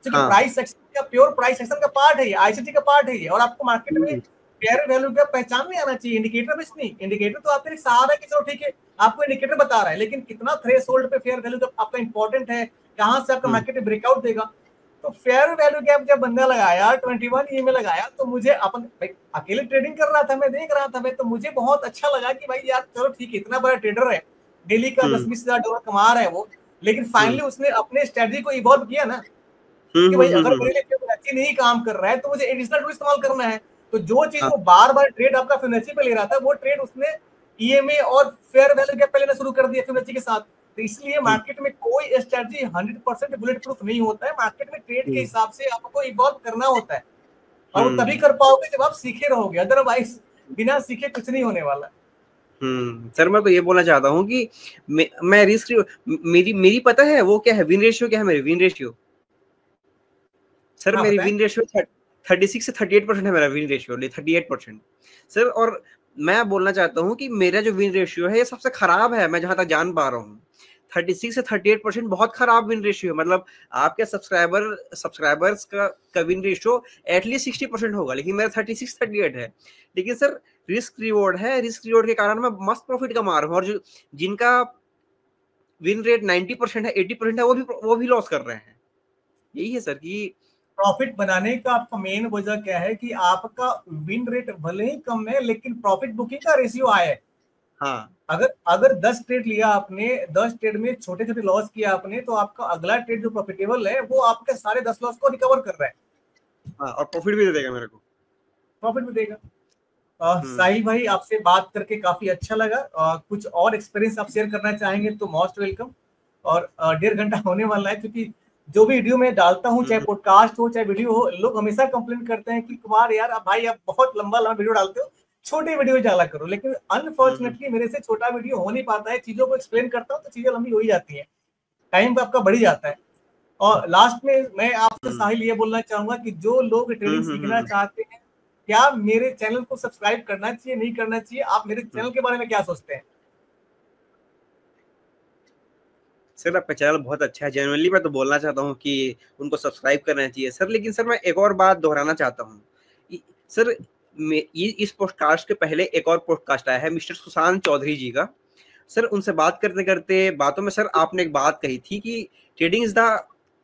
क्योंकि प्राइस सेक्शन का प्योर प्राइस सेक्शन का पार्ट है ये, आईसीटी का पार्ट है ये, और आपको मार्केट में फेयर वैल्यू गैप पहचान में आना चाहिए, इंडिकेटर बेस नहीं। इंडिकेटर तो आपके सहारा है कि चलो ठीक है आपको इंडिकेटर बता रहा है, लेकिन कितना थ्रेशोल्ड पे फेयर वैल्यू गैप आपका इंपॉर्टेंट है, कहां से आपका मार्केट में ब्रेकआउट देगा। तो फेयर वैल्यू गैप जब बंदा लगाया 21 ई में लगाया, तो मुझे अपन अकेले ट्रेडिंग कर रहा था, मैं देख रहा था मैं, तो मुझे बहुत अच्छा लगा कि भाई यार चलो ठीक है, इतना बड़ा ट्रेडर है, डेली का 10-20 हजार डॉलर कमा रहा है वो, लेकिन फाइनली उसने अपने स्ट्रेटजी को इवॉल्व किया ना, कि भाई अगर मेरे लिए फिबोनाची नहीं काम कर रहा है तो मुझे एडिशनल टूल इस्तेमाल करना है। तो जो चीज वो बार बार ट्रेड आपका फिबोनाची पे ले रहा था, वो ट्रेड उसने ईएमए और फेयर वैल्यू गैप पे लेना शुरू कर दिया फिबोनाची के साथ। तो इसलिए मार्केट में कोई स्ट्रेटजी 100% बुलेट प्रूफ नहीं होता है, मार्केट में ट्रेड के हिसाब से आपको इवॉल्व करना होता है, और वो तभी कर पाओगे जब आप सीखे रहोगे, अदरवाइज बिना सीखे कुछ नहीं होने वाला। सर मैं तो ये बोलना चाहता हूँ कि मैं रिस्क, मेरी पता है वो क्या है, विन रेशियो क्या है, मेरी विन रेशियो सर, मेरी विन रेशियो 36 से 38% है, मेरा विन रेशियो 38% सर। और मैं बोलना चाहता हूँ कि मेरा जो विन रेशियो है ये सबसे खराब है, मैं जहां तक जान पा रहा हूँ। 36 से 38% बहुत खराब विन रेशियो है, मतलब आपके सब्सक्राइबर्स का विन रेशियो एटलीस्ट 60% होगा, लेकिन मेरा 36-38 है। लेकिन सर रिस्क रिवॉर्ड है, रिस्क रिवॉर्ड के कारण मैं मस्त प्रॉफिट कमा रहा हूँ, और जिनका विन रेट 90% है, 80% है, वो भी लॉस कर रहे हैं। यही है सर कि प्रॉफिट बनाने का आपका मेन वजह क्या है कि आपका विन रेट भले ही कम है, लेकिन प्रॉफिट बुकिंग का रेशियो हाई है। हाँ, अगर 10 ट्रेड लिया आपने, 10 ट्रेड में छोटे छोटे लॉस किया आपने, तो आपका अगला ट्रेड जो प्रॉफिटेबल है वो आपके सारे 10 लॉस को रिकवर कर रहा है। हाँ, और प्रॉफिट भी दे देगा मेरे को, प्रॉफिट भी देगा। साहिल भाई आपसे बात करके काफी अच्छा लगा, कुछ और एक्सपीरियंस आप शेयर करना चाहेंगे तो मोस्ट वेलकम। और 1.5 घंटा होने वाला है, क्योंकि जो भी वीडियो मैं डालता हूँ, चाहे पॉडकास्ट हो चाहे वीडियो हो, लोग हमेशा कंप्लेन करते हैं कि कुमार यार अब भाई आप बहुत लंबा लंबा वीडियो डालते हो, छोटे वीडियो डाला करो। लेकिन अनफॉर्चुनेटली मेरे से छोटा वीडियो हो नहीं पाता है, चीजों को एक्सप्लेन करता हूँ तो चीजें लंबी हो ही जाती है, टाइम आपका बढ़ जाता है। और लास्ट में मैं आपसे साहिल ये बोलना चाहूंगा कि जो लोग ट्रेडिंग सीखना चाहते हैं, क्या मेरे चैनल को सब्सक्राइब करना चाहिए नहीं करना चाहिए, आप मेरे चैनल के बारे में क्या सोचते हैं? सर आपका चैनल बहुत अच्छा है, जेन्युइनली मैं तो बोलना चाहता हूँ कि उनको सब्सक्राइब करना चाहिए सर। लेकिन सर मैं एक और बात दोहराना चाहता हूँ, सर इस पॉडकास्ट के पहले एक और पॉडकास्ट आया है मिस्टर सुशांत चौधरी जी का। सर उनसे बात करते करते बातों में सर आपने एक बात कही थी कि trading is the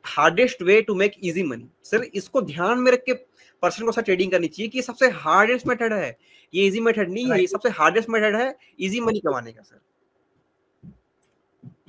hardest way to make easy money. Sir इसको ध्यान में रख के पर्सन को सर ट्रेडिंग करनी चाहिए कि ये सबसे हार्डेस्ट मेथड है, ये इजी मेथड नहीं है, ये सबसे हार्डेस्ट मेथड है इजी मनी कमाने का सर।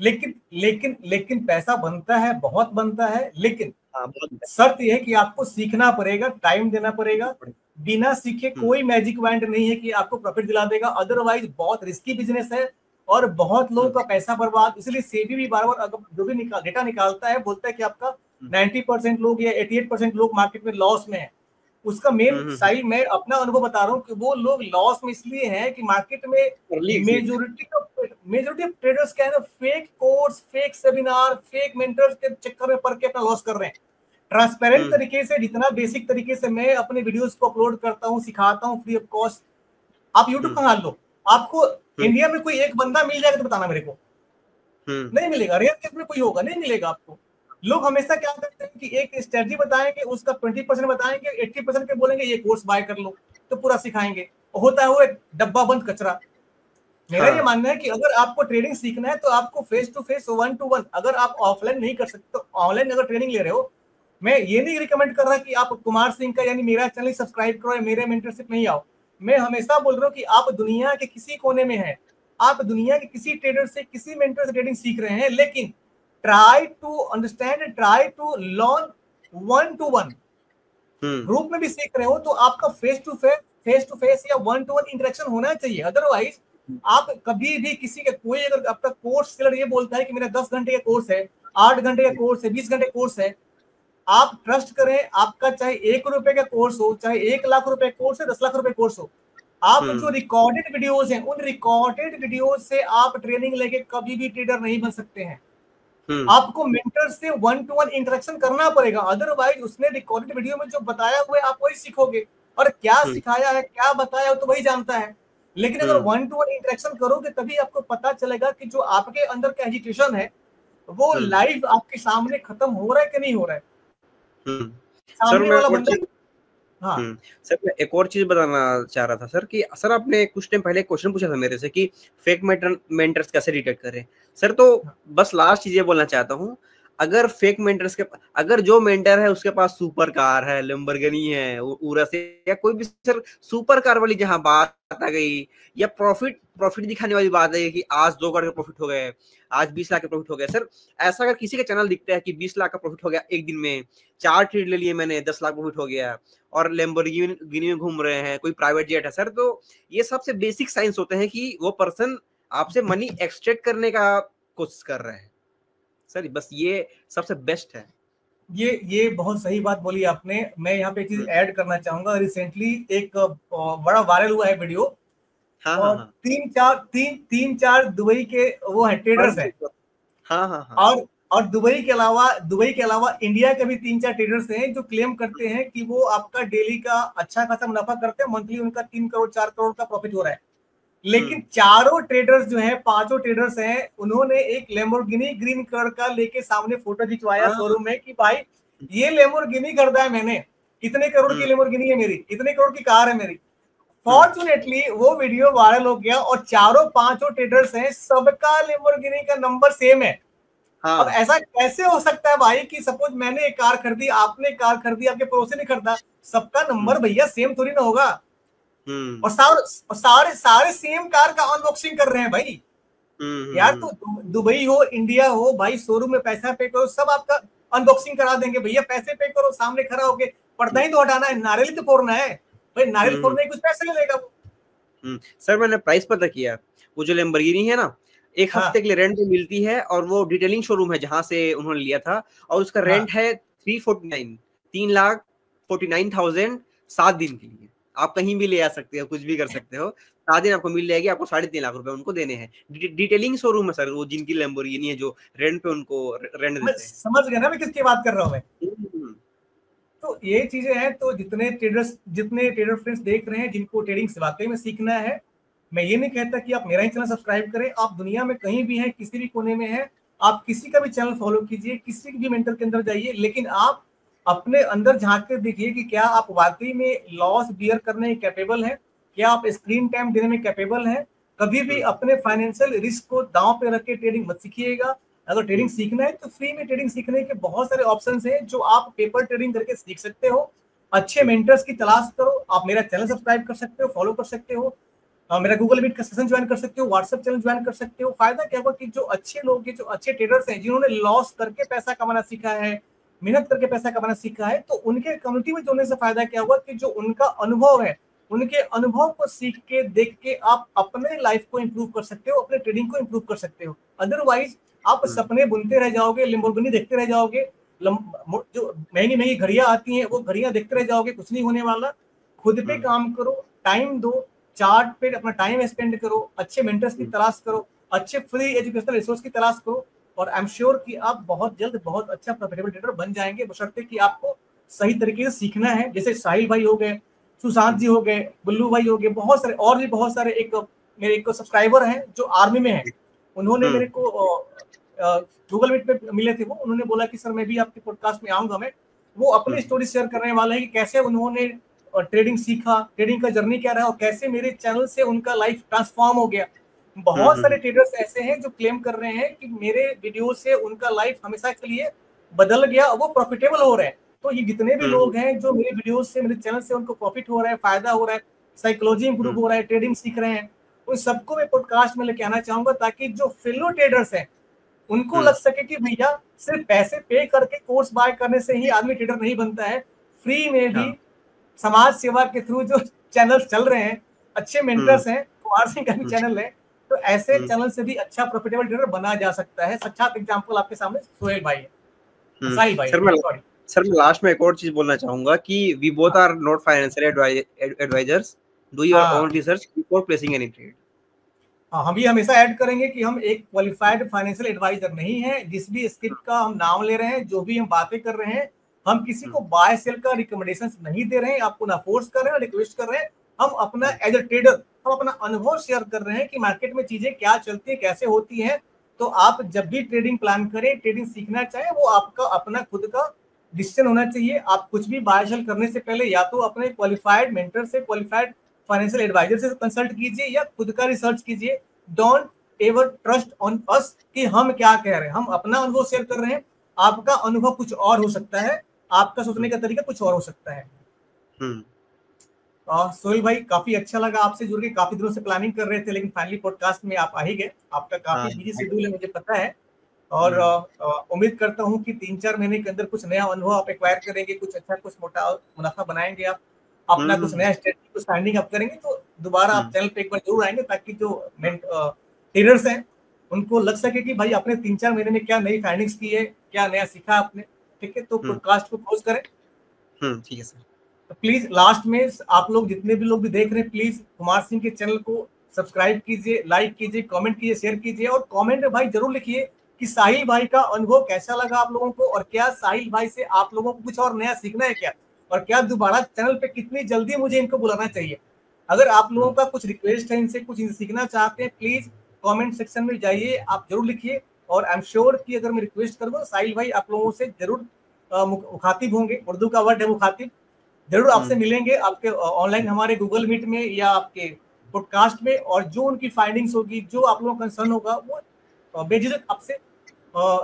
लेकिन पैसा बनता है, बहुत बनता है, लेकिन हाँ बहुत शर्त यह है कि आपको सीखना पड़ेगा, टाइम देना पड़ेगा। बिना सीखे कोई मैजिक वैंड नहीं है कि आपको प्रॉफिट दिला देगा, अदरवाइज बहुत रिस्की बिजनेस है और बहुत लोगों का पैसा बर्बाद। इसलिए सेबी भी बार बार जो भी डेटा निकालता है बोलता है कि आपका 90% लोग या 88% लोग मार्केट में लॉस में है। उसका मेन साइड मैं अपना अनुभव बता रहा हूँ कि वो लोग लॉस में इसलिए हैं कि मार्केट में मेजोरिटी ऑफ ट्रेडर्स क्या है ना, fake course, fake seminar, fake mentors के चक्कर में पड़ के अपना लॉस कर रहे हैं। ट्रांसपेरेंट तरीके से, जितना बेसिक तरीके से मैं अपने वीडियोस को अपलोड करता हूँ, सिखाता हूँ फ्री ऑफ कॉस्ट। आप यूट्यूब पर लो, आपको इंडिया में कोई एक बंदा मिल जाएगा तो बताना मेरे को, नहीं मिलेगा। रेयर केस में कोई होगा, नहीं मिलेगा आपको। लोग हमेशा क्या करते हैं कि एक स्ट्रेटजी बताएंगे, उसका 20% बताएंगे, 80% के बोलेंगे ये कोर्स बाय कर लो, तो पूरा सिखाएंगे। होता है वो एक डब्बा बंद कचरा। मेरा ये मानना है कि अगर आपको ट्रेडिंग सीखना है तो आपको फेस टू फेस, 1 to 1, अगर आप ऑफलाइन नहीं कर सकते तो ऑनलाइन अगर ट्रेनिंग ले रहे हो, मैं ये नहीं रिकमेंड कर रहा कि आप कुमार सिंह का यानी मेरा चैनल सब्सक्राइब करो या मेरे मेंटरशिप नहीं आओ। मैं हमेशा बोल रहा हूँ कि आप दुनिया के किसी कोने में हैं, आप दुनिया के किसी ट्रेडर से, किसी मेंटर से ट्रेडिंग सीख रहे हैं, लेकिन try to understand, try to learn 1 to 1। Group में भी सीख रहे हो तो आपका फेस टू फेस या 1 to 1 इंटरेक्शन होना चाहिए। अदरवाइज आप कभी भी किसी के, कोई अगर आपका कोर्स सेलर ये बोलता है कि मेरा 10 घंटे का कोर्स है, 8 घंटे का कोर्स है, 20 घंटे कोर्स है, आप ट्रस्ट करें, आपका चाहे 1 रुपए का कोर्स हो, चाहे 1 लाख रुपए कोर्स है, 10 लाख रुपए कोर्स हो, आप जो रिकॉर्डेड वीडियोस हैं, उन रिकॉर्डेड वीडियोस से आप ट्रेनिंग लेके कभी भी ट्रेडर नहीं बन सकते हैं। आपको मेंटर से 1 to 1 इंटरेक्शन करना पड़ेगा, अदरवाइज उसने रिकॉर्डेड वीडियो में जो बताया हुआ है आप वही सीखोगे, और क्या सिखाया है, क्या बताया है तो वही जानता है। लेकिन अगर 1 to 1 इंटरेक्शन करोगे तभी आपको पता चलेगा कि जो आपके अंदर का एजिटेशन है वो लाइव आपके सामने खत्म हो रहा है कि नहीं हो रहा है। सामने वाला बंदा। हाँ सर मैं एक और चीज बताना चाह रहा था सर कि सर आपने कुछ टाइम पहले क्वेश्चन पूछा था मेरे से कि फेक मेंटर्स कैसे डिटेक्ट करें। सर तो बस लास्ट चीज ये बोलना चाहता हूँ, अगर फेक मेंटर्स के, अगर जो मेंटर है उसके पास सुपर कार है, लैम्बोर्गिनी है, उरस है, या कोई भी सर सुपर कार वाली जहां बात आ गई, या प्रॉफिट दिखाने वाली बात है कि आज 2 करोड़ का प्रॉफिट हो गए, आज 20 लाख का प्रॉफिट हो गया, सर ऐसा अगर किसी का चैनल दिखता है कि 20 लाख का प्रॉफिट हो गया एक दिन में, 4 ट्रेड ले लिए मैंने, 10 लाख प्रॉफिट हो गया, और लैम्बोर्गिनी में घूम रहे हैं, कोई प्राइवेट जेट है, सर तो ये सबसे बेसिक साइंस होते हैं कि वो पर्सन आपसे मनी एक्सट्रैक्ट करने का कोशिश कर रहे हैं सर। बस ये सबसे बेस्ट है। ये बहुत सही बात बोली आपने। मैं यहाँ पे एक चीज ऐड करना चाहूंगा। रिसेंटली एक बड़ा वायरल हुआ है वीडियो, और 3-4 दुबई के वो है ट्रेडर्स हैं, और दुबई के अलावा इंडिया के भी 3-4 ट्रेडर्स हैं जो क्लेम करते हैं कि वो आपका डेली का अच्छा खासा मुनाफा करते हैं, मंथली उनका 3 करोड़ 4 करोड़ का प्रॉफिट हो रहा है। लेकिन चारों ट्रेडर्स जो हैं, 5 ट्रेडर्स हैं, उन्होंने एक लैम्बोर्गिनी ग्रीन कलर का लेके सामने फोटो खिंचवाया शोरूम में कि भाई ये लैम्बोर्गिनी खरीदा है मैंने, इतने करोड़ की लैम्बोर्गिनी है मेरी, इतने करोड़ की कार है मेरी। फॉर्चुनेटली वो वीडियो वायरल हो गया और चारों 5 ट्रेडर्स हैं, सबका लैम्बोर्गिनी का नंबर सेम है। अब ऐसा कैसे हो सकता है भाई कि सपोज मैंने एक कार खरीदी, आपने कार खरीदी, आपके पड़ोसी ने खरीदा, सबका नंबर भैया सेम थोड़ी ना होगा। और सारे सेम कार का अनबॉक्सिंग कर रहे हैं भाई। यार तो दुबई हो, इंडिया हो, भाई शोरूम में पैसा पे करो, सब आपका अनबॉक्सिंग करा देंगे। भैया पैसे पे करो, सामने खड़ा होके, पर्दा ही तो हटाना है, नारियल ही तो फोड़ना है भाई, नारियल फोड़ने कुछ पैसे ले लेगा वो। सर मैंने प्राइस पता किया, वो जो लैम्बोर्गिनी है ना, 1 हफ्ते के लिए रेंट पे मिलती है, और वो डिटेलिंग शोरूम है जहां से उन्होंने लिया था, और उसका रेंट है 3,49,000 7 दिन के लिए। आप कहीं भी ले आ सकते हो, कुछ भी कर सकते हो, 7 दिन आपको मिल जाएगी, आपको 3.5 लाख रुपए उनको देने हैं। डिटेलिंग शोरूम है सर वो, जिनकी लैम्बोर्गिनी है, जो रेंट पे उनको रेंट देते हैं। समझ गया ना मैं किसकी बात कर रहा हूँ मैं। तो ये चीजें हैं। तो जितने ट्रेडर फ्रेंड्स देख रहे हैं, जिनको ट्रेडिंग से वाकई में सीखना है, मैं ये नहीं कहता कि आप मेरा ही चैनल सब्सक्राइब करें। आप दुनिया में कहीं भी हैं, किसी भी कोने में हैं, आप किसी का भी चैनल फॉलो कीजिए, किसी भी मेंटर के अंदर जाइए, लेकिन आप अपने अंदर झांक के देखिए कि क्या आप वाकई में लॉस बियर करने कैपेबल हैं, क्या आप स्क्रीन टाइम देने में कैपेबल हैं। कभी भी अपने फाइनेंशियल रिस्क को दांव पे रख के ट्रेडिंग मत सीखिएगा। अगर ट्रेडिंग सीखना है तो फ्री में ट्रेडिंग सीखने के बहुत सारे ऑप्शंस हैं जो आप पेपर ट्रेडिंग करके सीख सकते हो। अच्छे मेंटर्स की तलाश करो। आप मेरा चैनल सब्सक्राइब कर सकते हो, फॉलो कर सकते हो, मेरा गूगल मीट का सेशन ज्वाइन कर सकते हो, व्हाट्सएप चैनल ज्वाइन कर सकते हो। फायदा क्या होगा कि जो अच्छे लोग हैं, जो अच्छे ट्रेडर्स हैं, जिन्होंने लॉस करके पैसा कमाना सीखा है, मेहनत करके पैसा कमाना सीखा है, तो उनके कम्युनिटी में जुड़ने से फायदा क्या होगा कि जो उनका अनुभव है, उनके अनुभव को सीख के देख के आप अपने लाइफ को इंप्रूव कर सकते हो, अपने ट्रेडिंग को इंप्रूव कर सकते हो। अदरवाइज आप सपने बुनते रह जाओगे, लैम्बोर्गिनी देखते रह जाओगे, जो महंगी महंगी घड़ियां आती हैं वो घड़ियां देखते रह जाओगे, कुछ नहीं होने वाला। खुद पे काम करो, टाइम दो, चार्ट पे अपना टाइम स्पेंड करो, अच्छे मेंटर्स की तलाश करो, अच्छे फ्री एजुकेशनल रिसोर्स की तलाश करो, और आई एम श्योर कि आप बहुत जल्द बहुत अच्छा प्रॉफिटेबल ट्रेडर बन जाएंगे, बशर्ते कि आपको सही तरीके से सीखना है। जैसे साहिल भाई हो गए, सुशांत जी हो गए, बुल्लू भाई हो गए, बहुत सारे और भी बहुत सारे एक मेरे एक सब्सक्राइबर हैं जो आर्मी में हैं। उन्होंने मेरे को गूगल मीट पे मिले थे, वो उन्होंने बोला कि सर मैं भी आपके पॉडकास्ट में आऊंगा। मैं वो अपनी स्टोरी शेयर करने वाले हैं कि कैसे उन्होंने ट्रेडिंग सीखा, ट्रेडिंग का जर्नी क्या रहा और कैसे मेरे चैनल से उनका लाइफ ट्रांसफॉर्म हो गया। बहुत सारे ट्रेडर्स ऐसे हैं जो क्लेम कर रहे हैं कि मेरे वीडियो से उनका लाइफ हमेशा के लिए बदल गया, वो प्रॉफिटेबल हो रहे हैं। तो ये जितने भी लोग हैं जो मेरे वीडियो से, मेरे चैनल से उनको प्रॉफिट हो रहा है, फायदा हो रहा है, साइकोलॉजी इंप्रूव हो रहा है, ट्रेडिंग सीख रहे हैं, उन सबको मैं पॉडकास्ट में लेके आना चाहूंगा, ताकि जो फेलो ट्रेडर्स हैं उनको लग सके कि भैया सिर्फ पैसे पे करके कोर्स बाय करने से ही आदमी ट्रेडर नहीं बनता है। फ्री में भी समाज सेवा के थ्रू जो चैनल्स चल रहे हैं, अच्छे मेंटर्स हैं, कुमार सिंह का भी चैनल है, तो ऐसे चैनल से भी अच्छा प्रॉफिटेबल ट्रेडर बना जा सकता है। सच्चा एग्जांपल आपके सामने सोहेल भाई है, साहिल भाई। सर मैं लास्ट में एक और चीज बोलना चाहूंगा कि we both are not financial advisors, do your own research before placing any trade. हम भी हमेशा ऐड करेंगे कि हम एक क्वालिफाइड फाइनेंशियल एडवाइजर नहीं है। जिस भी स्क्रिप्ट का हम नाम ले रहे हैं, जो भी हम बातें कर रहे हैं, हम किसी को बाय सेल का रिकमेंडेशन नहीं दे रहे हैं, आपको ना फोर्स कर रहे हैं, रिक्वेस्ट कर रहे हैं। हम अपना एज अ ट्रेडर हम अपना अनुभव शेयर कर रहे हैं कि मार्केट में चीजें क्या चलती है, कैसे होती है। तो आप जब भी ट्रेडिंग प्लान करें, ट्रेडिंग सीखना चाहें, वो आपका अपना खुद का डिसीजन होना चाहिए। आप कुछ भी बाय सेल करने से पहले या तो अपने क्वालिफाइड मेंटर से, क्वालिफाइड फाइनेंशियल एडवाइजर से कंसल्ट कीजिए या खुद का रिसर्च कीजिए। Don't ever trust on us कि हम क्या कह रहे हैं, हम अपना अनुभव शेयर कर रहे हैं। आपका अनुभव कुछ और हो सकता है, आपका सोचने का तरीका कुछ और हो सकता है। सोहेल भाई काफी अच्छा लगा आपसे जुड़ के, काफी दिनों से प्लानिंग कर रहे थे लेकिन फाइनली पॉडकास्ट में आप आ ही गए। आपका काफी बिजी शेड्यूल है, मुझे पता है, और उम्मीद करता हूं कि 3-4 महीने के अंदर कुछ नया अनुभव आप एक्वायर करेंगे, कुछ अच्छा, कुछ मोटा मुनाफा बनाएंगे, आप अपना कुछ नया स्ट्रेटजी को स्टैंडिंग अप करेंगे, तो दोबारा आप चैनल पे एक बार जरूर आएंगे, ताकि जो ट्रेडर्स हैं उनको लग सके कि भाई आपने 3-4 महीने में क्या नई फाइंडिंग्स की है, क्या नया सीखा आपने। ठीक है, तो पॉडकास्ट को क्लोज करें। ठीक है सर। प्लीज लास्ट में आप लोग जितने भी लोग भी देख रहे हैं, प्लीज कुमार सिंह के चैनल को सब्सक्राइब कीजिए, लाइक कीजिए, कमेंट कीजिए, शेयर कीजिए, और कमेंट में भाई जरूर लिखिए कि साहिल भाई का अनुभव कैसा लगा आप लोगों को, और क्या साहिल भाई से आप लोगों को कुछ और नया सीखना है क्या, और क्या दोबारा चैनल पे कितनी जल्दी मुझे इनको बुलाना चाहिए। अगर आप लोगों का कुछ रिक्वेस्ट है, इनसे कुछ सीखना चाहते हैं, प्लीज कमेंट सेक्शन में जाइए, आप जरूर लिखिए। और आई एम श्योर कि अगर मैं रिक्वेस्ट करूंगा, साहिल भाई आप लोगों से जरूर मुखातिब होंगे, उर्दू का वर्ड है मुखातिब, जरूर आपसे मिलेंगे, आपके ऑनलाइन हमारे गूगल मीट में या आपके पॉडकास्ट में, और जो उनकी फाइंडिंग्स होगी, जो आप लोगों का कंसर्न होगा, वो बेझिझक आपसे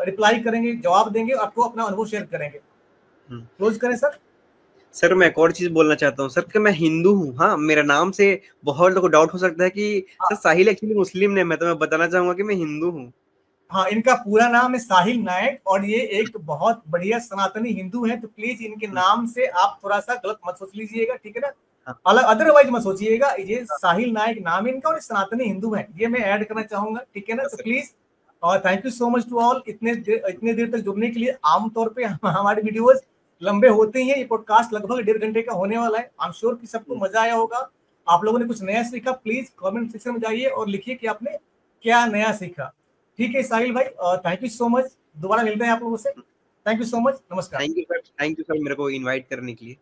रिप्लाई करेंगे, जवाब देंगे, आपको अपना अनुभव शेयर करेंगे। क्लोज करें सर। सर मैं एक और चीज बोलना चाहता हूँ सर कि मैं हिंदू हूँ। हाँ, मेरा नाम से बहुत लोगों को डाउट हो सकता है कि सर साहिल एक्चुअली मुस्लिम ने, मैं बताना चाहूंगा कि मैं हिंदू हूँ। हाँ, इनका पूरा नाम है साहिल नायक, और ये एक बहुत बढ़िया सनातनी हिंदू है, तो प्लीज इनके नाम से आप थोड़ा सा गलत मत सोच लीजिएगा, ठीक है ना, अलग अदरवाइज मत सोचिएगा। ये साहिल नायक नाम है इनका, और सनातनी हिंदू है, ये मैं ऐड करना चाहूंगा, ठीक है ना। तो प्लीज, और thank you so much to all इतने देर तक जुड़ने के लिए। आमतौर पे हमारे वीडियोस लंबे होते ही हैं, ये पॉडकास्ट लगभग 1.5 घंटे का होने वाला है। आई एम श्योर कि सबको मजा आया होगा, आप लोगों ने कुछ नया सीखा। प्लीज कमेंट सेक्शन में जाइए और लिखिए कि आपने क्या नया सीखा। ठीक है साहिल भाई, थैंक यू सो मच, दोबारा मिलते हैं आप लोगों से। थैंक यू सो मच, नमस्कार। थैंक यू सर मेरे को इनवाइट करने के लिए।